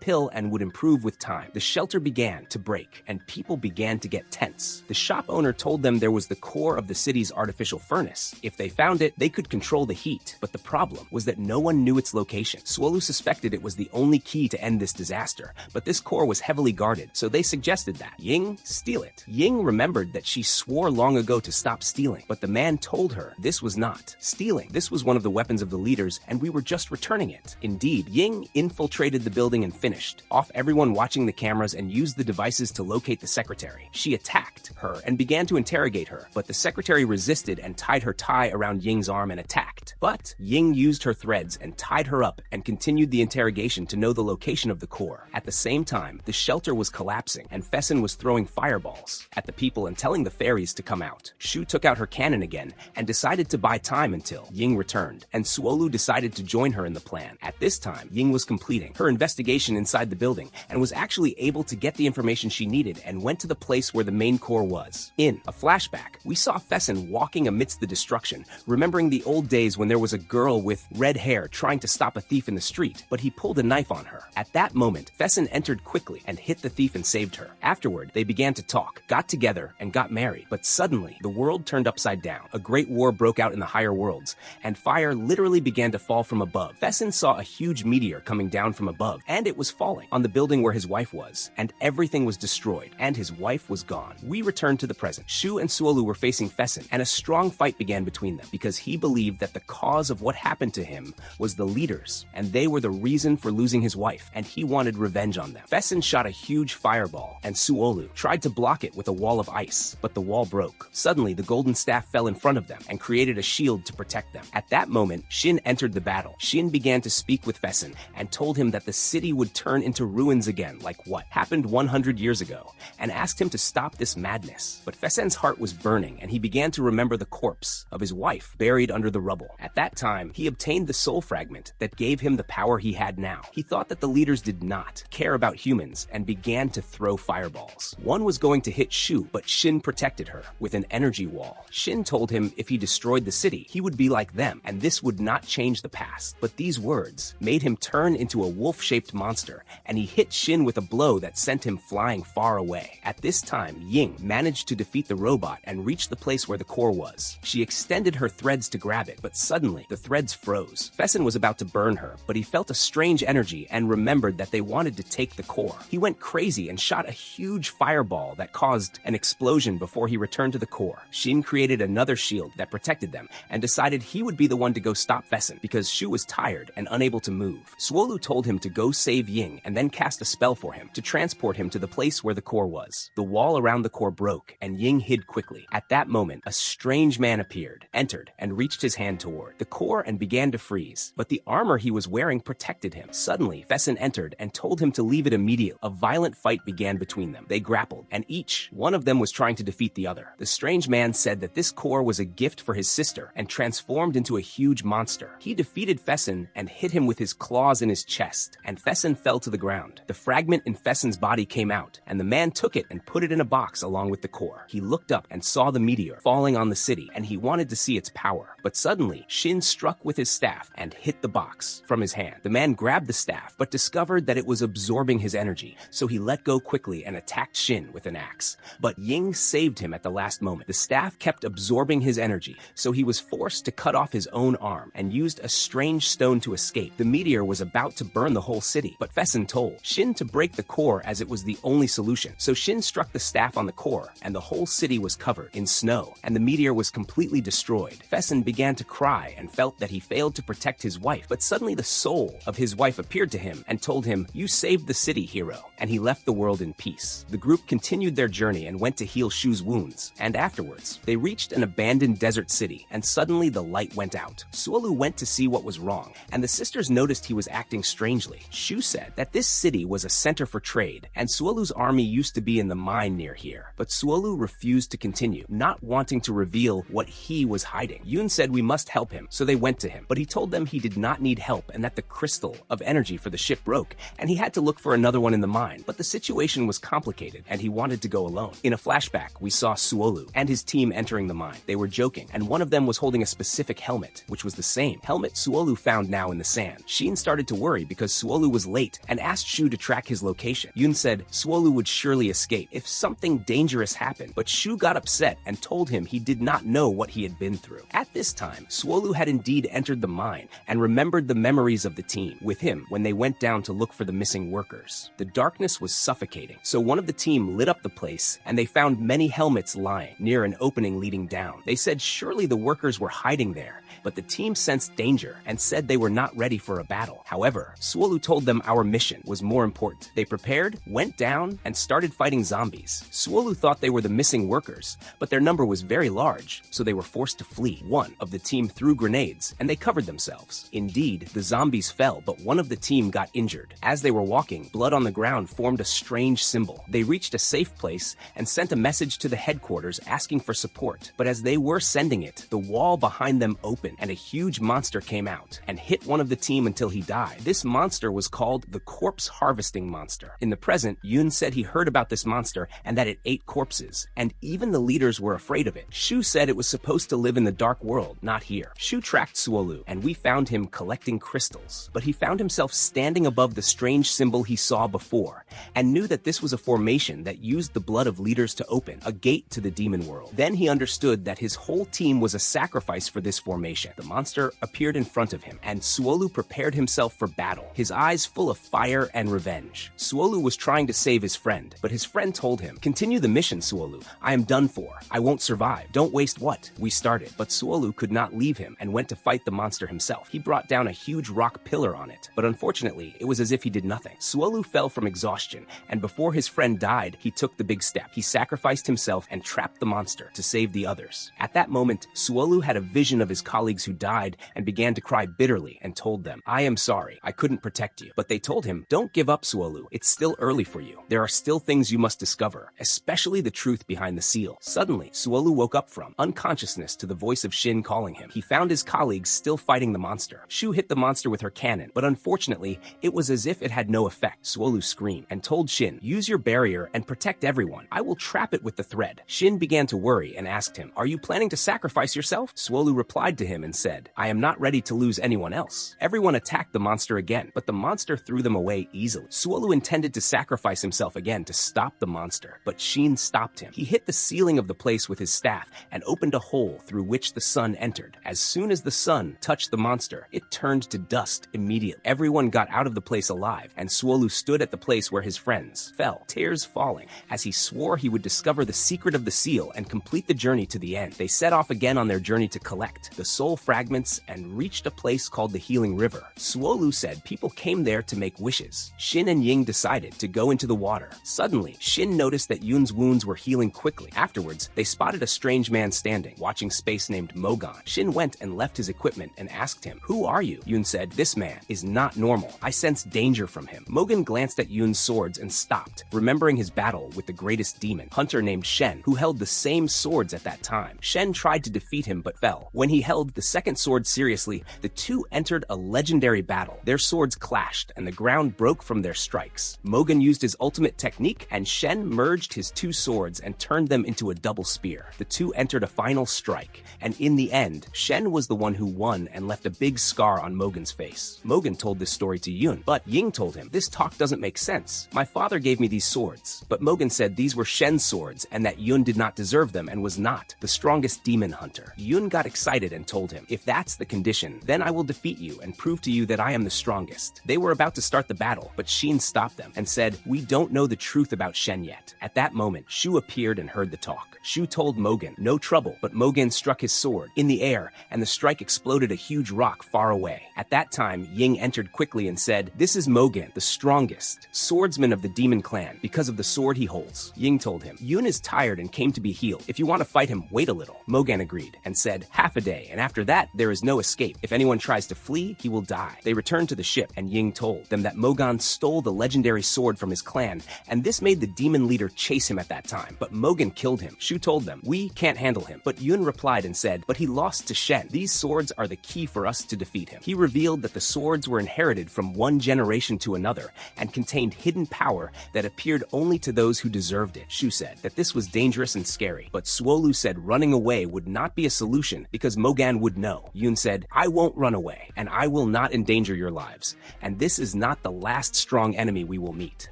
pill and would improve with time. The shelter began to break, and people began to get tense. The shop owner told them there was the core of the city's artificial furnace. If they found it, they could control the heat, but the problem was that no one knew its location. Suolu suspected it was the only key to end this disaster, but this core was heavily guarded, so they suggested that Ying steal it. Ying remembered that she swore long ago to stop stealing, but the man told her this was not stealing. This was one of the weapons of the leaders, and we were just returning it. Indeed, Ying infiltrated the building and finished off everyone watching the cameras and used the devices to locate the secretary. She attacked her and began to interrogate her, but the secretary resisted and tied her tie around Ying's arm and attacked. But Ying used her threads and tied her up and continued the interrogation to know the location of the core. At the same time, the shelter was collapsing, and Fessin was throwing fireballs at the people and telling the fairies to come out. Shu took out her cannon again and decided to buy time until Ying returned, and Suolu decided to join her in the plan. At this time, Ying was completing her investigation inside the building and was actually able to get the information she needed and went to the place where the main core was. In a flashback, we saw Fessin walking amidst the destruction, remembering the old days when there was a girl with red hair trying to stop a thief in the street, but he pulled a knife on her. At that moment, Fessin entered quickly and hit the thief and saved her. Afterward, they began to talk, got together, and got married. But suddenly, the world turned upside down. A great war broke out in the higher worlds, and fire literally began to fall from above. Fessin saw a huge meteor coming down from above, and it was falling on the building where his wife was, and everything was destroyed, and his wife was gone. We returned to the present. Shu and Suolu were facing Fessin, and a strong fight began between them, because he believed that the cause of what happened to him was the leaders, and they were the reason for losing his wife, and he wanted revenge on them. Fessin shot a huge fireball, and Suolu tried to block it with a wall of ice, but the wall broke. Suddenly, the golden staff fell in front of them and created a shield to protect them. At that moment, Shin entered the battle. Shin began to speak with Fessin and told him that the city would turn into ruins again, like what happened 100 years ago, and asked him to stop this madness. But Fessin's heart was burning, and he began to remember the corpse of his wife buried under the rubble. At that time, he obtained the soul fragment that gave him the power he had now. He thought that the leaders did not care about humans and began to throw fireballs. One was going to hit Shu, but Shin protected her with an energy wall. Shin told him if he destroyed the city, he would be like them, and this would not change the past. But these words made him turn into a wolf-shaped monster, and he hit Shin with a blow that sent him flying far away. At this time, Ying managed to defeat the robot and reach the place where the core was. She extended her threads to grab it, but suddenly the threads froze. Fessin was about to burn her, but he felt a strange energy and remembered that they wanted to take the core. He went crazy and shot a huge fireball that caused an explosion before he returned to the core. Shin created another shield that protected them and decided he would be the one to go stop Fessin because Shu was tired and unable to move. Suolu told him to go save Ying and then cast a spell for him to transport him to the place where the core was. The wall around the core broke and Ying hid quickly. At that moment, a strange man appeared, entered, and reached his hand toward the core and began to freeze. But the armor he was wearing protected him. Suddenly, Fessin entered and told him to leave it immediately. A violent fight began between them. They grappled, and each one of them was trying to defeat the other. The strange man said that this core was a gift for his sister and transformed into a huge monster. He defeated Fessin and hit him with his claws in his chest, and Fessin fell to the ground. The fragment in Fessin's body came out, and the man took it and put it in a box along with the core. He looked up and saw the meteor falling on the city, and he wanted to see its power. But suddenly, Shin struck with his staff and hit the box from his hand. The man grabbed the staff, but discovered that it was absorbing his energy, so he let go quickly and attacked Shin with an axe. But Ying saved him at the last moment. The staff kept absorbing his energy, so he was forced to cut off his own arm and used a strange stone to escape. The meteor was about to burn the whole city, but Fessin told Shin to break the core as it was the only solution. So Shin struck the staff on the core, and the whole city was covered in snow, and the meteor was completely destroyed. Fessin began to cry and felt that he failed to protect his wife, but suddenly the soul of his wife appeared to him and told him, "You saved the city, hero," and he left the world in peace. The group continued their journey and went to heal Shu's wounds, and afterwards, they reached an abandoned desert city, and suddenly the light went out. Suolu went to see what was wrong, and the sisters noticed he was acting strangely. Shu said that this city was a center for trade, and Suolu's army used to be in the mine near here, but Suolu refused to continue, not wanting to reveal what he was hiding. Yoon said we must help him, so they went to him, but he told them he did not need help and that the crystal of energy for the ship broke, and he had to look for another one in the mine, but the situation was complicated, and he wanted to go alone. In a flashback, we saw Suolu and his team entering the mine. They were joking, and one of them was holding a specific helmet, which was the same helmet Suolu found now in the sand. Sheen started to worry because Suolu was late and asked Shu to track his location. Yoon said Suolu would surely escape if something dangerous happened, but Shu got upset and told him he did not know what he had been through. At this time, Suolu had indeed entered the mine and remembered the memories of the team with him when they went down to look for the missing workers. The darkness was suffocating, so one of the team lit up the place and they found many helmets lying near an opening leading down. They said surely the workers were hiding there, but the team sensed danger and said they were not ready for a battle. However, Suolu told them our mission was more important. They prepared, went down, and started fighting zombies. Suolu thought they were the missing workers, but their number was very large, so they were forced to flee. One of the team threw grenades, and they covered themselves. Indeed, the zombies fell, but one of the team got injured. As they were walking, blood on the ground formed a strange symbol. They reached a safe place and sent a message to the headquarters asking for support. But as they were sending it, the wall behind them opened, and a huge monster came out and hit one of the team until he died. This monster was called the corpse harvesting monster. In the present, Yun said he heard about this monster and that it ate corpses, and even the leaders were afraid of it. Shu said it was supposed to live in the dark world, not here. Shu tracked Suolu, and we found him collecting crystals, but he found himself standing above the strange symbol he saw before, and knew that this was a formation that used the blood of leaders to open a gate to the demon world. Then he understood that his whole team was a sacrifice for this formation. The monster appeared in front of him, and Suolu prepared himself for battle, his eyes full of fire and revenge. Suolu was trying to save his friend, but his friend told him, "Continue the mission, Suolu. I am done for. I won't survive. Don't waste what we started." But Suolu could not leave him and went to fight the monster himself. He brought down a huge rock pillar on it, but unfortunately, it was as if he did nothing. Suolu fell from exhaustion, and before his friend died, he took the big step. He sacrificed himself and trapped the monster to save the others. At that moment, Suolu had a vision of his colleagues who died and began to cry bitterly and told them, "I am sorry. I couldn't protect you." But they told him, "Don't give up, Suolu. It's still early for you. There are still things you must discover, especially the truth behind the seal." Suddenly, Suolu woke up from unconsciousness to the voice of Shin calling him. He found his colleagues still fighting the monster. Shu hit the monster with her cannon, but unfortunately, it was as if it had no effect. Suolu screamed and told Shin, "Use your barrier and protect everyone. I will trap it with the thread." Shin began to worry and asked him, "Are you planning to sacrifice yourself?" Suolu replied to him and said, "I am not ready to lose anyone else." Everyone attacked the monster again, but the monster threw them away easily. Suolu intended to sacrifice himself again to stop the monster, but Shin stopped him. He hit the ceiling of the place with his staff and opened a hole through which the sun entered. As soon as the sun touched the monster, it turned to dust immediately. Everyone got out of the place alive, and Suolu stood at the place where his friends fell, tears falling, as he swore he would discover the secret of the seal and complete the journey to the end. They set off again on their journey to collect the soul fragments and reached a place called the Healing River. Suolu said people came there to make wishes. Shin and Ying decided to go into the water. Suddenly, Shin noticed that Yun's wounds were healing quickly. Afterwards, they spotted a strange man standing, watching space named Mogon. Shin went and left his equipment and asked him, "Who are you?" Yun said, "This man is not normal. I sense danger from him." Mogon glanced at Yun's swords and stopped, remembering his battle with the greatest demon hunter named Shen, who held the same swords at that time. Shen tried to defeat him but fell. When he held the second sword seriously, the two entered a legendary battle. Their swords clashed, and the ground broke from their strikes. Mogon used his ultimate technique, and Shen merged his two swords and turned them into a double spear. The two entered a final strike, and in the end, Shen was the one who won and left a big scar on Mogon's face. Mogon told this story to Yun, but Ying told him, "This talk doesn't make sense. My father gave me these swords." But Mogon said these were Shen's swords and that Yun did not deserve them and was not the strongest demon hunter. Yun got excited and told him, "If that's the condition, then I will defeat you and prove to you that I am the strongest." They were about to start the battle, but Shin stopped them and said, "We don't know the truth about Shen yet." At that moment, Shu appeared and heard the talk. Shu told Mogon, "No trouble," but Mogon struck his sword in the air, and the strike exploded a huge rock far away. At that time, Ying entered quickly and said, "This is Mogon, the strongest swordsman of the demon clan, because of the sword he holds." Ying told him, "Yun is tired and came to be healed. If you want to fight him, wait a little." Mogon agreed and said, "Half a day, and after that, there is no escape. If anyone tries to flee, he will die." They returned to the ship, and Ying told them that Mogon stole the legendary sword from his clan, and this made the demon leader chase him at that time, but Mogon killed him. Shu told them, "We can't handle him." But Yun replied and said, "But he lost to Shen. These swords are the key for us to defeat him." He revealed that the swords were inherited from one generation to another and contained hidden power that appeared only to those who deserved it. Shu said that this was dangerous and scary, but Suolu said running away would not be a solution because Mogon would know. Yun said, "I won't run away, and I will not endanger your lives, and this is not the last strong enemy we will meet."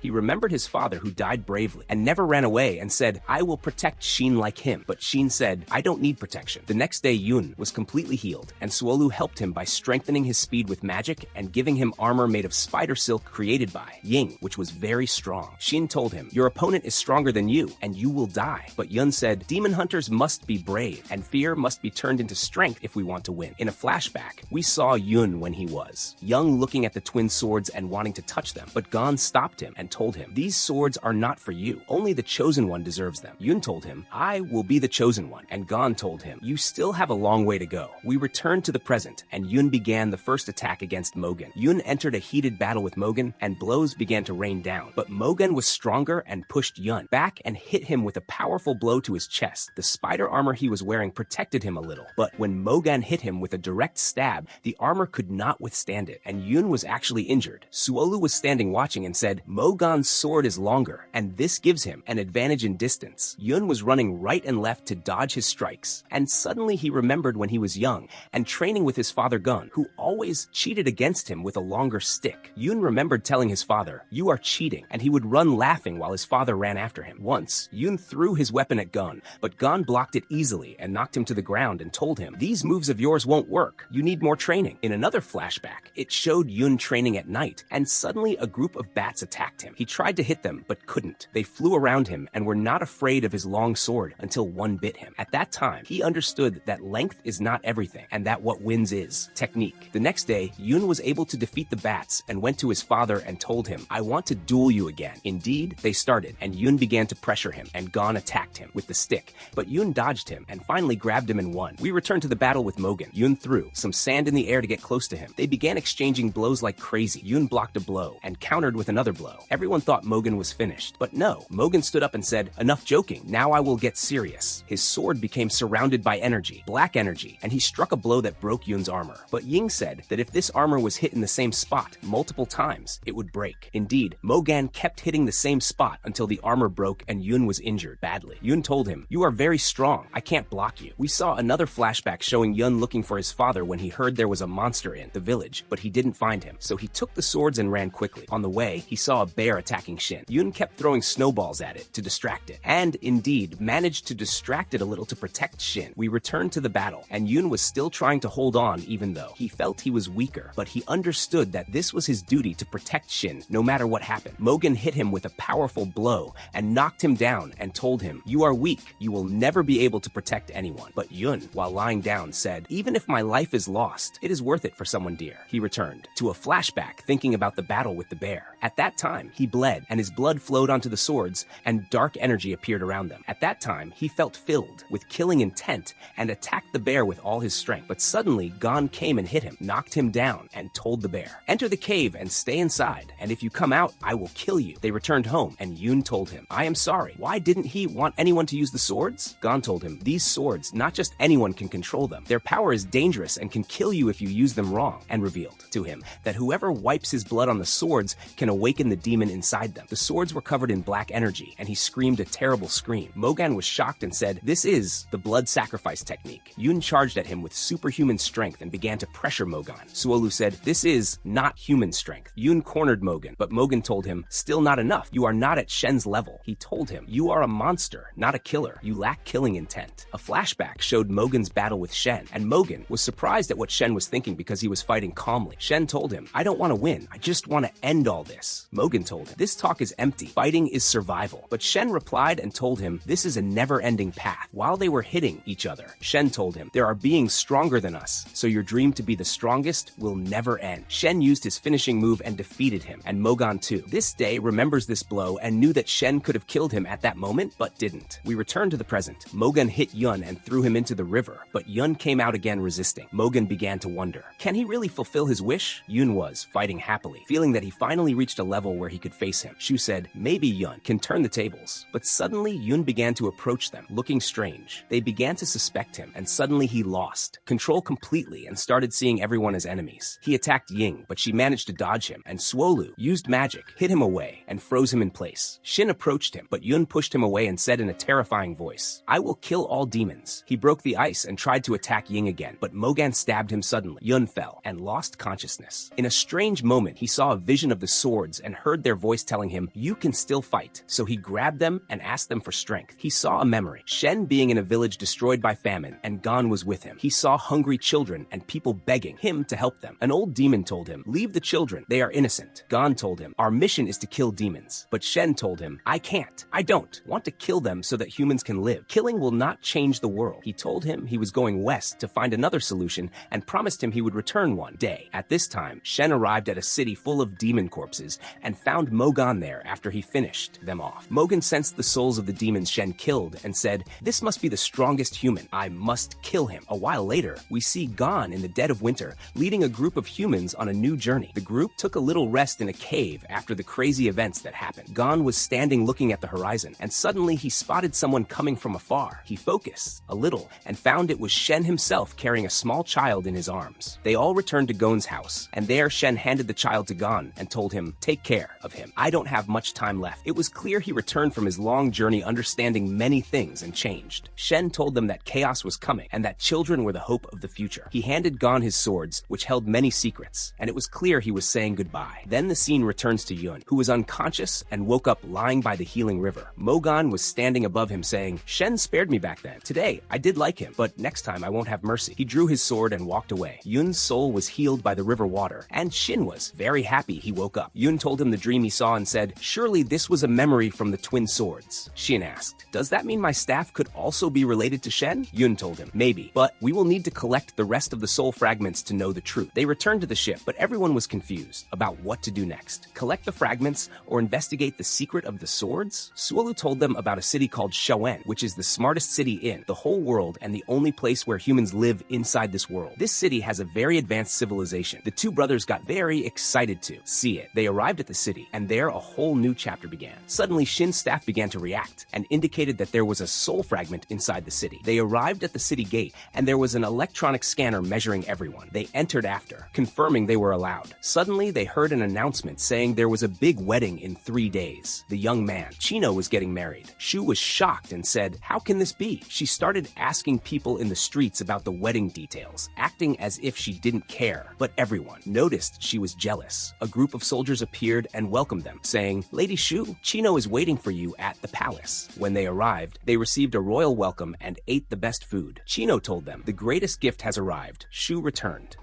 He remembered his father who died bravely and never ran away and said, "I will protect Shin like him." But Shin said, "I don't need protection." The next day, Yun was completely healed, and Suolu helped him by strengthening his speed with magic and giving him armor made of spider silk created by Ying, which was very strong. Shin told him, "Your opponent is stronger than you, and you will die." But Yun said, "Demon hunters must be brave, and fear must be turned into strength if we want to win." In a flashback, we saw Yun when he was young, looking at the twin swords and wanting to touch them, but Gon stopped him and told him, "These swords are not for you. Only the chosen one deserves them." Yun told him, "I will be the chosen one," and Gon told him, "You still have a long way to go. We return to the present, and Yun began the first attack against Mogan. Yun entered a heated battle with Mogan, and blows began to rain down. But Mogan was stronger and pushed Yun back and hit him with a powerful blow to his chest. The spider armor he was wearing protected him a little, but when Mogan hit him with a direct stab, the armor could not withstand it, and Yun was actually injured. Suolu was standing watching and said, "Mogan's sword is longer, and this gives him an advantage in distance." Yun was running right and left to dodge his strikes, and suddenly he remembered when he was young and training with his father Gun, who always cheated against him with a longer stick. Yun remembered telling his father, "You are cheating," and he would run laughing while his father ran after him. Once, Yun threw his weapon at Gun, but Gun blocked it easily and knocked him to the ground and told him, "These moves of yours won't work. You need more training." In another flashback, it showed Yun training at night, and suddenly a group of bats attacked him. He tried to hit them, but couldn't. They flew around him and were not afraid of his long sword until one bit him. At that time, he understood that length is not everything, and that what wins is technique. The next day, Yun was able to defeat the bats and went to his father and told him, "I want to duel you again." Indeed, they started, and Yun began to pressure him, and Gon attacked him with the stick, but Yun dodged him and finally grabbed him and won. We returned to the battle with Mogan. Yun threw some sand in the air to get close to him. They began exchanging blows like crazy. Yun blocked a blow and countered with another blow. Everyone thought Mogan was finished, but no. Mogan stood up and said, "Enough joking, now I will get serious." His sword became surrounded by energy, black energy, and he struck a blow that broke Yun's armor. But Ying said that if this armor was hit in the same spot multiple times, it would break. Indeed, Mogan kept hitting the same spot until the armor broke and Yun was injured badly. Yun told him, "You are very strong. I can't block you." We saw another flashback showing Yun looking for his father when he heard there was a monster in the village, but he didn't find him. So he took the swords and ran quickly. On the way, he saw a bear attacking Shin. Yun kept throwing snowballs at it to distract it, and indeed managed to distract it a little to protect Shin. We returned to the battle, and Yun was still trying to hold on even though he felt he was weaker, but he understood that this was his duty to protect Shin no matter what happened. Mogan hit him with a powerful blow and knocked him down and told him, "You are weak. You will never be able to protect anyone." But Yun, while lying down, said, "Even if my life is lost, it is worth it for someone dear." He returned to a flashback thinking about the battle with the bear. At that time, he bled, and his blood flowed onto the swords, and dark energy appeared around them. At that time, he felt filled with killing intent and attacked the bear with all his strength. But suddenly, Gon came and hit him, knocked him down, and told the bear, "Enter the cave and stay inside, and if you come out, I will kill you." They returned home, and Yun told him, "I am sorry. Why didn't he want anyone to use the swords?" Gon told him, "These swords, not just anyone can control them. Their power is dangerous and can kill you if you use them wrong," and revealed to him that whoever wipes his blood on the swords can awaken the demon inside them. The swords were covered in black energy, and he screamed a terrible scream. Mogan was shocked and said, "This is the blood sacrifice technique." Yun charged at him with superhuman strength and began to pressure Mogan. Suolu said, "This is not human strength." Yun cornered Mogan, but Mogan told him, "Still not enough. You are not at Shen's level." He told him, "You are a monster, not a killer. You lack killing intent." A flashback showed Mogan's battle with Shen, and Mogan was surprised at what Shen was thinking because he was fighting calmly. Shen told him, "I don't want to win. I just want to end all this." Mogan told him, "This talk is empty. Fighting is survival." But Shen replied and told him, "This is a never-ending path." While they were hitting each other, Shen told him, "There are beings stronger than us, so your dream to be the strongest will never end." Shen used his finishing move and defeated him, and Mogan too. This day remembers this blow and knew that Shen could have killed him at that moment, but didn't. We return to the present. Mogan hit Yun and threw him into the river, but Yun came out again resisting. Mogan began to wonder, can he really fulfill his wish? Yun was fighting happily, feeling that he finally reached a level where he could face him. Shu said, "Maybe Yun can turn the tables." But suddenly Yun began to approach them, looking strange. They began to suspect him, and suddenly he lost control completely and started seeing everyone as enemies. He attacked Ying, but she managed to dodge him, and Suolu used magic, hit him away, and froze him in place. Shin approached him, but Yun pushed him away and said in a terrifying voice, "I will kill all demons." He broke the ice and tried to attack Ying again, but Mogan stabbed him suddenly. Yun fell and lost consciousness. In a strange moment, he saw a vision of the swords and heard their voice telling him, "You can still fight." So he grabbed them and asked them for strength. He saw a memory, Shen being in a village destroyed by famine, and Gon was with him. He saw hungry children and people begging him to help them. An old demon told him, "Leave the children, they are innocent." Gon told him, "Our mission is to kill demons." But Shen told him, "I can't. I don't want to kill them so that humans can live. Killing will not change the world." He told him he was going west to find another solution and promised him he would return one day. At this time, Shen arrived at a city full of demon corpses and found Mogan there after he finished them off. Mogan sensed the souls of the demons Shen killed and said, "This must be the strongest human. I must must kill him. A while later, we see Gon in the dead of winter, leading a group of humans on a new journey. The group took a little rest in a cave after the crazy events that happened. Gon was standing looking at the horizon, and suddenly he spotted someone coming from afar. He focused a little and found it was Shen himself carrying a small child in his arms. They all returned to Gon's house, and there Shen handed the child to Gon and told him, "Take care of him. I don't have much time left." It was clear he returned from his long journey understanding many things and changed. Shen told them that chaos was coming and that children were the hope of the future. He handed Gon his swords, which held many secrets, and it was clear he was saying goodbye. Then the scene returns to Yun, who was unconscious and woke up lying by the healing river. Mogon was standing above him saying, "Shen spared me back then. Today, I did like him, but next time I won't have mercy." He drew his sword and walked away. Yun's soul was healed by the river water, and Shin was very happy he woke up. Yun told him the dream he saw and said, "Surely this was a memory from the twin swords." Shin asked, "Does that mean my staff could also be related to Shen?" Yun told him, "Maybe, but we will need to collect the rest of the soul fragments to know the truth." They returned to the ship, but everyone was confused about what to do next. Collect the fragments or investigate the secret of the swords? Suolu told them about a city called Shawen, which is the smartest city in the whole world and the only place where humans live inside this world. This city has a very advanced civilization. The two brothers got very excited to see it. They arrived at the city, and there a whole new chapter began. Suddenly, Shin's staff began to react and indicated that there was a soul fragment inside the city. They arrived at the city gate, and there was an electronic scanner measuring everyone. They entered after, confirming they were allowed. Suddenly, they heard an announcement saying there was a big wedding in 3 days. The young man, Chino, was getting married. Shu was shocked and said, "How can this be?" She started asking people in the streets about the wedding details, acting as if she didn't care. But everyone noticed she was jealous. A group of soldiers appeared and welcomed them, saying, "Lady Shu, Chino is waiting for you at the palace." When they arrived, they received a royal welcome and ate the best food. Chino told them, "The greatest gift has arrived." Shu returned.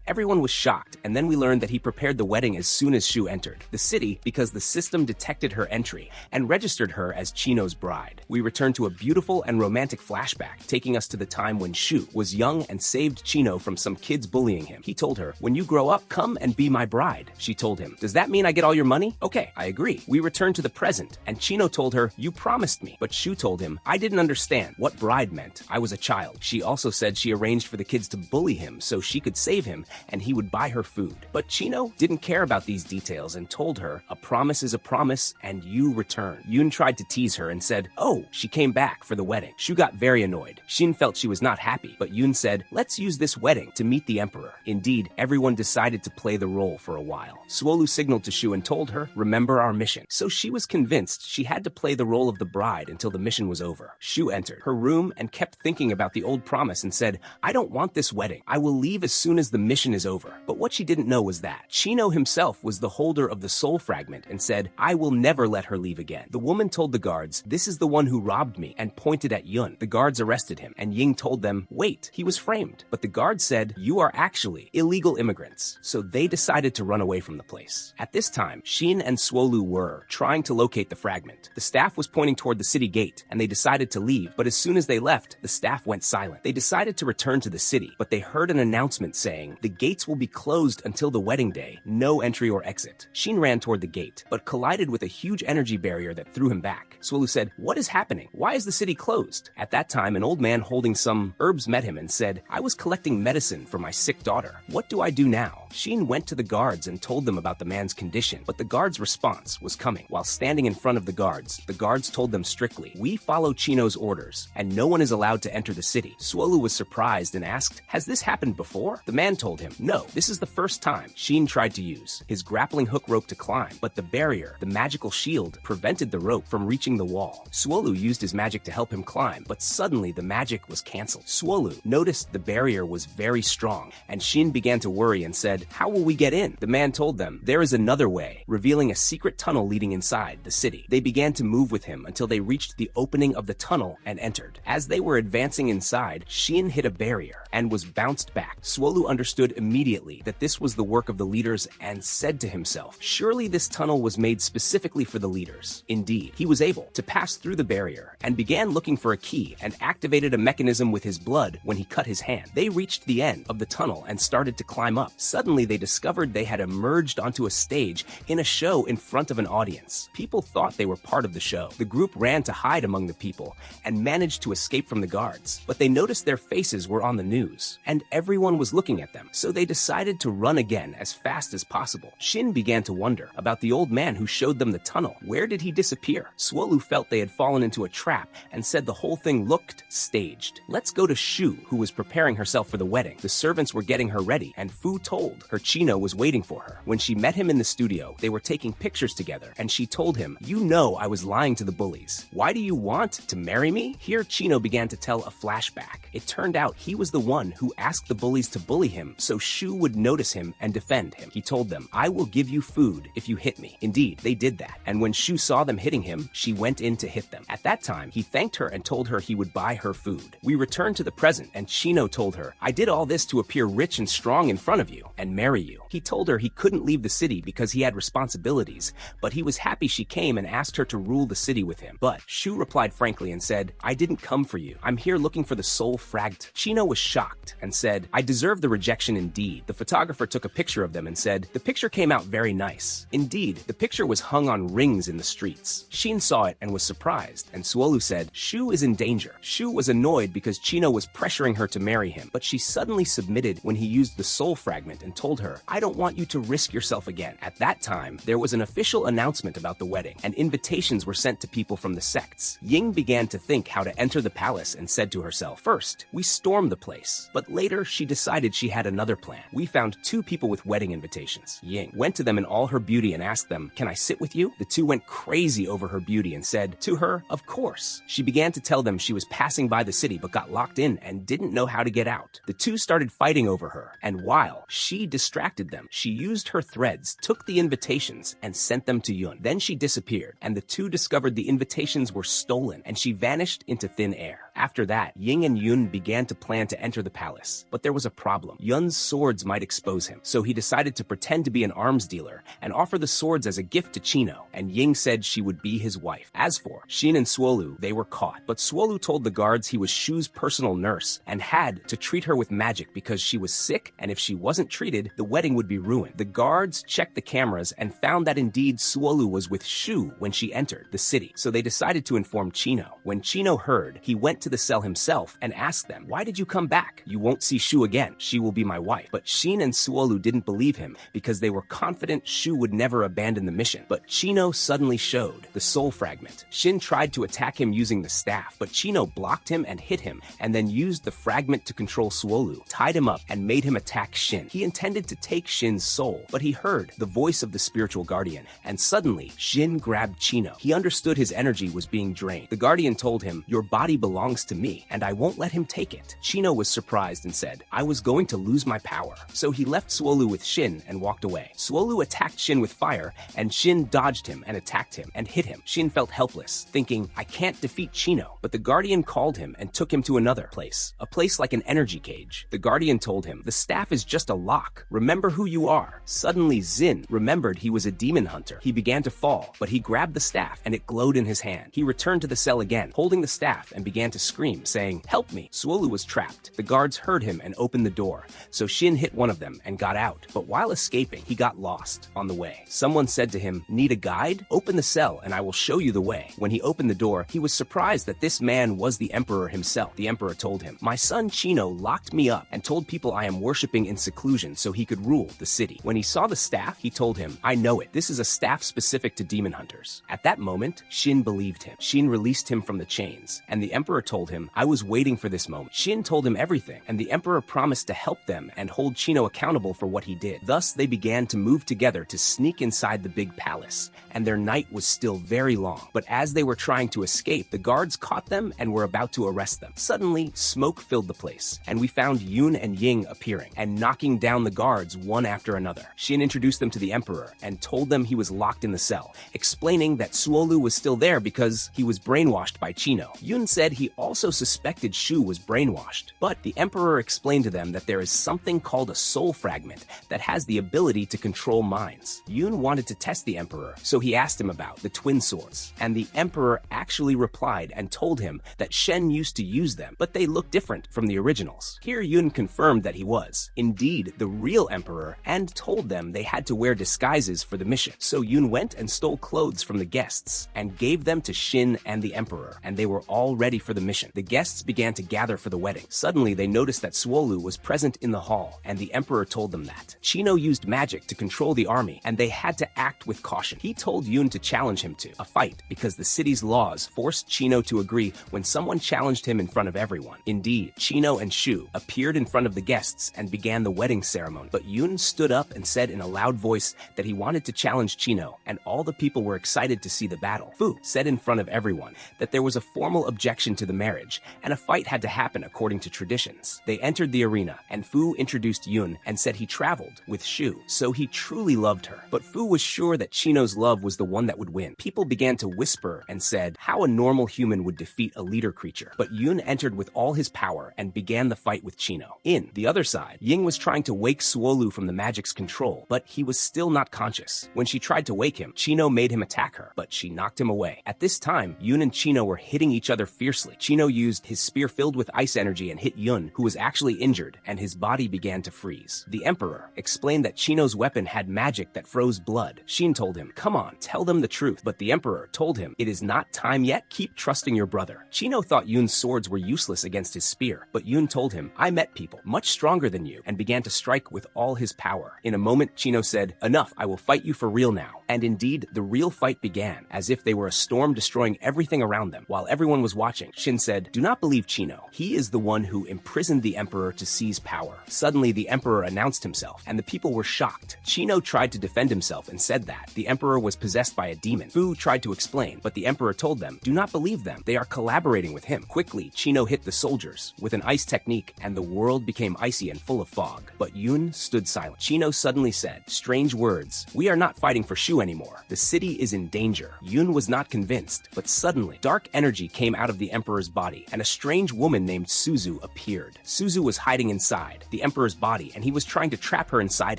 Everyone was shocked, and then we learned that he prepared the wedding as soon as Shu entered the city because the system detected her entry and registered her as Chino's bride. We return to a beautiful and romantic flashback, taking us to the time when Shu was young and saved Chino from some kids bullying him. He told her, "When you grow up, come and be my bride." She told him, "Does that mean I get all your money?" "Okay, I agree." We return to the present, and Chino told her, "You promised me." But Shu told him, "I didn't understand what bride meant. I was a child." She also said she arranged for the kids to bully him so she could save him and he would buy her food. But Chino didn't care about these details and told her, "A promise is a promise, and you return." Yun tried to tease her and said, "Oh, she came back for the wedding." Shu got very annoyed. Shin felt she was not happy, but Yun said, "Let's use this wedding to meet the emperor." Indeed, everyone decided to play the role for a while. Suolu signaled to Shu and told her, "Remember our mission." So she was convinced she had to play the role of the bride until the mission was over. Shu entered her room and kept thinking about the old promise and said, "I don't want this wedding. I will leave as soon as the mission is over." But what she didn't know was that Chino himself was the holder of the soul fragment and said, "I will never let her leave again." The woman told the guards, "This is the one who robbed me," and pointed at Yun. The guards arrested him, and Ying told them, "Wait, he was framed." But the guards said, "You are actually illegal immigrants." So they decided to run away from the place. At this time, Shin and Suolu were trying to locate the fragment. The staff was pointing toward the city gate, and they decided to leave, but as soon as they left, the staff went silent. They decided to return to the city, but they heard an announcement saying, "The gates will be closed until the wedding day. No entry or exit." Shin ran toward the gate, but collided with a huge energy barrier that threw him back. Suolu said, "What is happening? Why is the city closed?" At that time, an old man holding some herbs met him and said, "I was collecting medicine for my sick daughter. What do I do now?" Shin went to the guards and told them about the man's condition, but the guards' response was coming. While standing in front of the guards told them strictly, "We follow Chino's orders, and no one is allowed to enter the city." Suolu was surprised and asked, "Has this happened before?" The man told him, "No, this is the first time." Shin tried to use his grappling hook rope to climb, but the barrier, the magical shield, prevented the rope from reaching the wall. Suolu used his magic to help him climb, but suddenly the magic was cancelled. Suolu noticed the barrier was very strong, and Shin began to worry and said, "How will we get in?" The man told them, "There is another way," revealing a secret tunnel leading inside the city. They began to move with him until they reached the opening of the tunnel and entered. As they were advancing inside, Shin hit a barrier and was bounced back. Suolu understood immediately that this was the work of the leaders and said to himself, "Surely this tunnel was made specifically for the leaders." Indeed, he was able to pass through the barrier and began looking for a key and activated a mechanism with his blood when he cut his hand. They reached the end of the tunnel and started to climb up. Suddenly, suddenly they discovered they had emerged onto a stage in a show in front of an audience. People thought they were part of the show. The group ran to hide among the people and managed to escape from the guards, but they noticed their faces were on the news, and everyone was looking at them, so they decided to run again as fast as possible. Shin began to wonder about the old man who showed them the tunnel. Where did he disappear? Suolu felt they had fallen into a trap and said the whole thing looked staged. Let's go to Shu, who was preparing herself for the wedding. The servants were getting her ready, and Fu told her Chino was waiting for her. When she met him in the studio, they were taking pictures together, and she told him, "You know I was lying to the bullies. Why do you want to marry me?" Here Chino began to tell a flashback. It turned out he was the one who asked the bullies to bully him so Shu would notice him and defend him. He told them, "I will give you food if you hit me." Indeed, they did that, and when Shu saw them hitting him, she went in to hit them. At that time, he thanked her and told her he would buy her food. We return to the present, and Chino told her, "I did all this to appear rich and strong in front of you and marry you." He told her he couldn't leave the city because he had responsibilities, but he was happy she came and asked her to rule the city with him. But Shu replied frankly and said, "I didn't come for you. I'm here looking for the soul fragment." Chino was shocked and said, "I deserve the rejection indeed." The photographer took a picture of them and said, "The picture came out very nice." Indeed, the picture was hung on rings in the streets. Shin saw it and was surprised, and Suolu said, "Shu is in danger." Shu was annoyed because Chino was pressuring her to marry him, but she suddenly submitted when he used the soul fragment and told her, "I don't want you to risk yourself again." At that time, there was an official announcement about the wedding, and invitations were sent to people from the sects. Ying began to think how to enter the palace and said to herself, "First, we storm the place." But later, she decided she had another plan. We found two people with wedding invitations. Ying went to them in all her beauty and asked them, "Can I sit with you?" The two went crazy over her beauty and said to her, "Of course." She began to tell them she was passing by the city but got locked in and didn't know how to get out. The two started fighting over her, and while she distracted them, she used her threads, took the invitations, and sent them to Yun. Then she disappeared, and the two discovered the invitations were stolen, and she vanished into thin air. After that, Ying and Yun began to plan to enter the palace, but there was a problem. Yun's swords might expose him, so he decided to pretend to be an arms dealer and offer the swords as a gift to Chino, and Ying said she would be his wife. As for Shin and Suolu, they were caught, but Suolu told the guards he was Shu's personal nurse and had to treat her with magic because she was sick, and if she wasn't treated, the wedding would be ruined. The guards checked the cameras and found that indeed Suolu was with Shu when she entered the city, so they decided to inform Chino. When Chino heard, he went to the cell himself and asked them, "Why did you come back? You won't see Shu again. She will be my wife." But Shin and Suolu didn't believe him because they were confident Shu would never abandon the mission. But Chino suddenly showed the soul fragment. Shin tried to attack him using the staff, but Chino blocked him and hit him, and then used the fragment to control Suolu, tied him up, and made him attack Shin. He intended to take Shin's soul, but he heard the voice of the spiritual guardian, and suddenly Shin grabbed Chino. He understood his energy was being drained. The guardian told him, "Your body belongs to me, and I won't let him take it." Chino was surprised and said, "I was going to lose my power." So he left Suolu with Shin and walked away. Suolu attacked Shin with fire, and Shin dodged him and attacked him and hit him. Shin felt helpless, thinking, "I can't defeat Chino." But the guardian called him and took him to another place, a place like an energy cage. The guardian told him, "The staff is just a lock. Remember who you are." Suddenly Zin remembered he was a demon hunter. He began to fall, but he grabbed the staff and it glowed in his hand. He returned to the cell again, holding the staff, and began to scream, saying, "Help me." Suolu was trapped. The guards heard him and opened the door, so Shin hit one of them and got out. But while escaping, he got lost on the way. Someone said to him, "Need a guide? Open the cell and I will show you the way." When he opened the door, he was surprised that this man was the emperor himself. The emperor told him, "My son Chino locked me up and told people I am worshipping in seclusion so he could rule the city." When he saw the staff, he told him, "I know it. This is a staff specific to demon hunters." At that moment, Shin believed him. Shin released him from the chains, and the emperor told him, "I was waiting for this moment." Shin told him everything, and the emperor promised to help them and hold Chino accountable for what he did. Thus, they began to move together to sneak inside the big palace, and their night was still very long. But as they were trying to escape, the guards caught them and were about to arrest them. Suddenly, smoke filled the place, and we found Yun and Ying appearing and knocking down the guards one after another. Shin introduced them to the emperor and told them he was locked in the cell, explaining that Suolu was still there because he was brainwashed by Chino. Yun said he also suspected Shu was brainwashed. But the emperor explained to them that there is something called a soul fragment that has the ability to control minds. Yun wanted to test the emperor, so he asked him about the twin swords. And the emperor actually replied and told him that Shen used to use them, but they looked different from the originals. Here Yun confirmed that he was indeed the real emperor and told them they had to wear disguises for the mission. So Yun went and stole clothes from the guests and gave them to Shin and the emperor, and they were all ready for the mission. The guests began to gather for the wedding. Suddenly they noticed that Suolu was present in the hall, and the emperor told them that Chino used magic to control the army and they had to act with caution. He told Yun to challenge him to a fight because the city's laws forced Chino to agree when someone challenged him in front of everyone. Indeed, Chino and Shu appeared in front of the guests and began the wedding ceremony. But Yun stood up and said in a loud voice that he wanted to challenge Chino, and all the people were excited to see the battle. Fu said in front of everyone that there was a formal objection to the marriage and a fight had to happen according to traditions. They entered the arena and Fu introduced Yun and said he traveled with Shu, so he truly loved her. But Fu was sure that Chino's love was the one that would win. People began to whisper and said how a normal human would defeat a leader creature. But Yun entered with all his power and began the fight with Chino. In the other side, Ying was trying to wake Suolu from the magic's control, but he was still not conscious. When she tried to wake him, Chino made him attack her, but she knocked him away. At this time, Yun and Chino were hitting each other fiercely. Chino used his spear filled with ice energy and hit Yun, who was actually injured, and his body began to freeze. The emperor explained that Chino's weapon had magic that froze blood. Shin told him, "Come on, tell them the truth." But the emperor told him, "It is not time yet, keep trusting your brother." Chino thought Yun's swords were useless against his spear, but Yun told him, "I met people much stronger than you," and began to strike with all his power. In a moment, Chino said, "Enough, I will fight you for real now." And indeed, the real fight began, as if they were a storm destroying everything around them. While everyone was watching, Shin said, "Do not believe Chino. He is the one who imprisoned the emperor to seize power." Suddenly, the emperor announced himself, and the people were shocked. Chino tried to defend himself and said that the emperor was possessed by a demon. Fu tried to explain, but the emperor told them, "Do not believe them. They are collaborating with him." Quickly, Chino hit the soldiers with an ice technique, and the world became icy and full of fog. But Yun stood silent. Chino suddenly said, "Strange words. We are not fighting for Shu anymore. The city is in danger." Yun was not convinced, but suddenly, dark energy came out of the emperor's body, and a strange woman named Suzu appeared. Suzu was hiding inside the emperor's body, and he was trying to trap her inside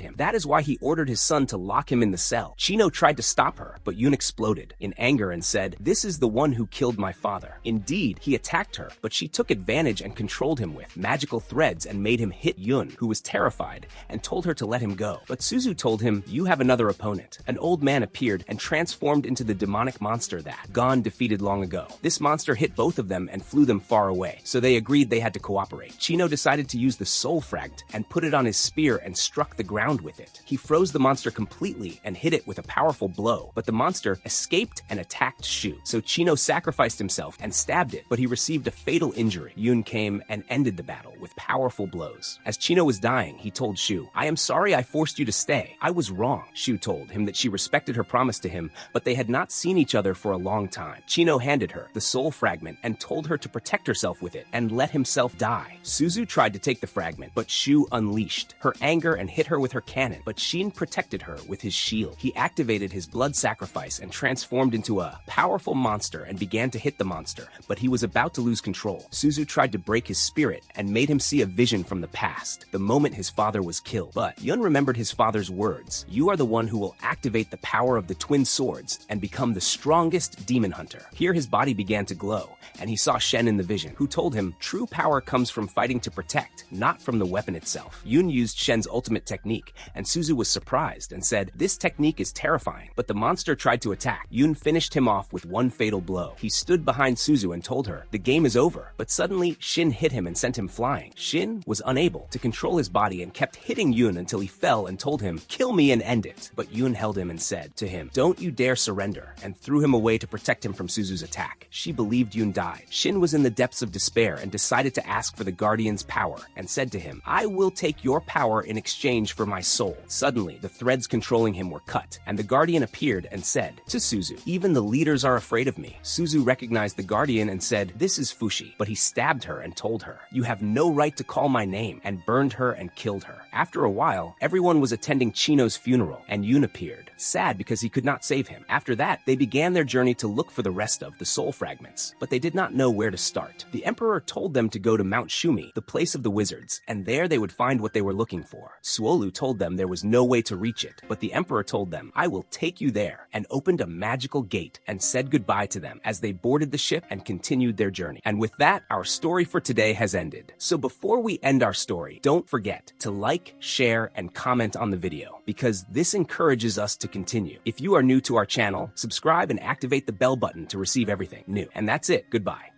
him. That is why he ordered his son to lock him in the cell. Chino tried to stop her, but Yun exploded in anger and said, "This is the one who killed my father." Indeed, he attacked her, but she took advantage and controlled him with magical threads and made him hit Yun, who was terrified, and told her to let him go. But Suzu told him, "You have another opponent." An old man appeared and transformed into the demonic monster that Gon defeated long ago. This monster hit both of them and flew them far away, so they agreed they had to cooperate. Chino decided to use the soul fragment and put it on his spear and struck the ground with it. He froze the monster completely and hit it with a powerful blow, but the monster escaped and attacked Shu. So Chino sacrificed himself and stabbed it, but he received a fatal injury. Yun came and ended the battle with powerful blows. As Chino was dying, he told Shu, "I am sorry I forced you to stay. I was wrong." Shu told him that she respected her promise to him, but they had not seen each other for a long time. Chino handed her the soul fragment and told her to protect herself with it and let himself die. Suzu tried to take the fragment, but Shu unleashed her anger and hit her with her cannon, but Shin protected her with his shield. He activated his blood sacrifice and transformed into a powerful monster and began to hit the monster, but he was about to lose control. Suzu tried to break his spirit and made him see a vision from the past, the moment his father was killed. But Yun remembered his father's words, "You are the one who will activate the power of the twin swords and become the strongest demon hunter." Here his body began to glow, and he saw Shen in the vision, who told him, "True power comes from fighting to protect, not from the weapon itself." Yun used Shen's ultimate technique, and Suzu was surprised and said, "This technique is terrifying," but the monster tried to attack. Yun finished him off with one fatal blow. He stood behind Suzu and told her, "The game is over," but suddenly Shin hit him and sent him flying. Shin was unable to control his body and kept hitting Yun until he fell and told him, "Kill me and end it." But Yun held him and said to him, "Don't you dare surrender," and threw him away to protect him from Suzu's attack. She believed Yun died. Shin was in the depths of despair and decided to ask for the Guardian's power and said to him, "I will take your power in exchange for my soul." Suddenly, the threads controlling him were cut, and the Guardian appeared and said to Suzu, "Even the leaders are afraid of me." Suzu recognized the Guardian and said, "This is Fushi," but he stabbed her and told her, "You have no right to call my name," and burned her and killed her. After a while, everyone was attending Chino's funeral, and Yun appeared, sad because he could not save him. After that, they began their journey to look for the rest of the soul fragments, but they did not know know where to start. The emperor told them to go to Mount Shumi, the place of the wizards, and there they would find what they were looking for. Suolu told them there was no way to reach it, but the emperor told them, "I will take you there," and opened a magical gate and said goodbye to them as they boarded the ship and continued their journey. And with that, our story for today has ended. So before we end our story, don't forget to like, share, and comment on the video, because this encourages us to continue. If you are new to our channel, subscribe and activate the bell button to receive everything new. And that's it. Goodbye.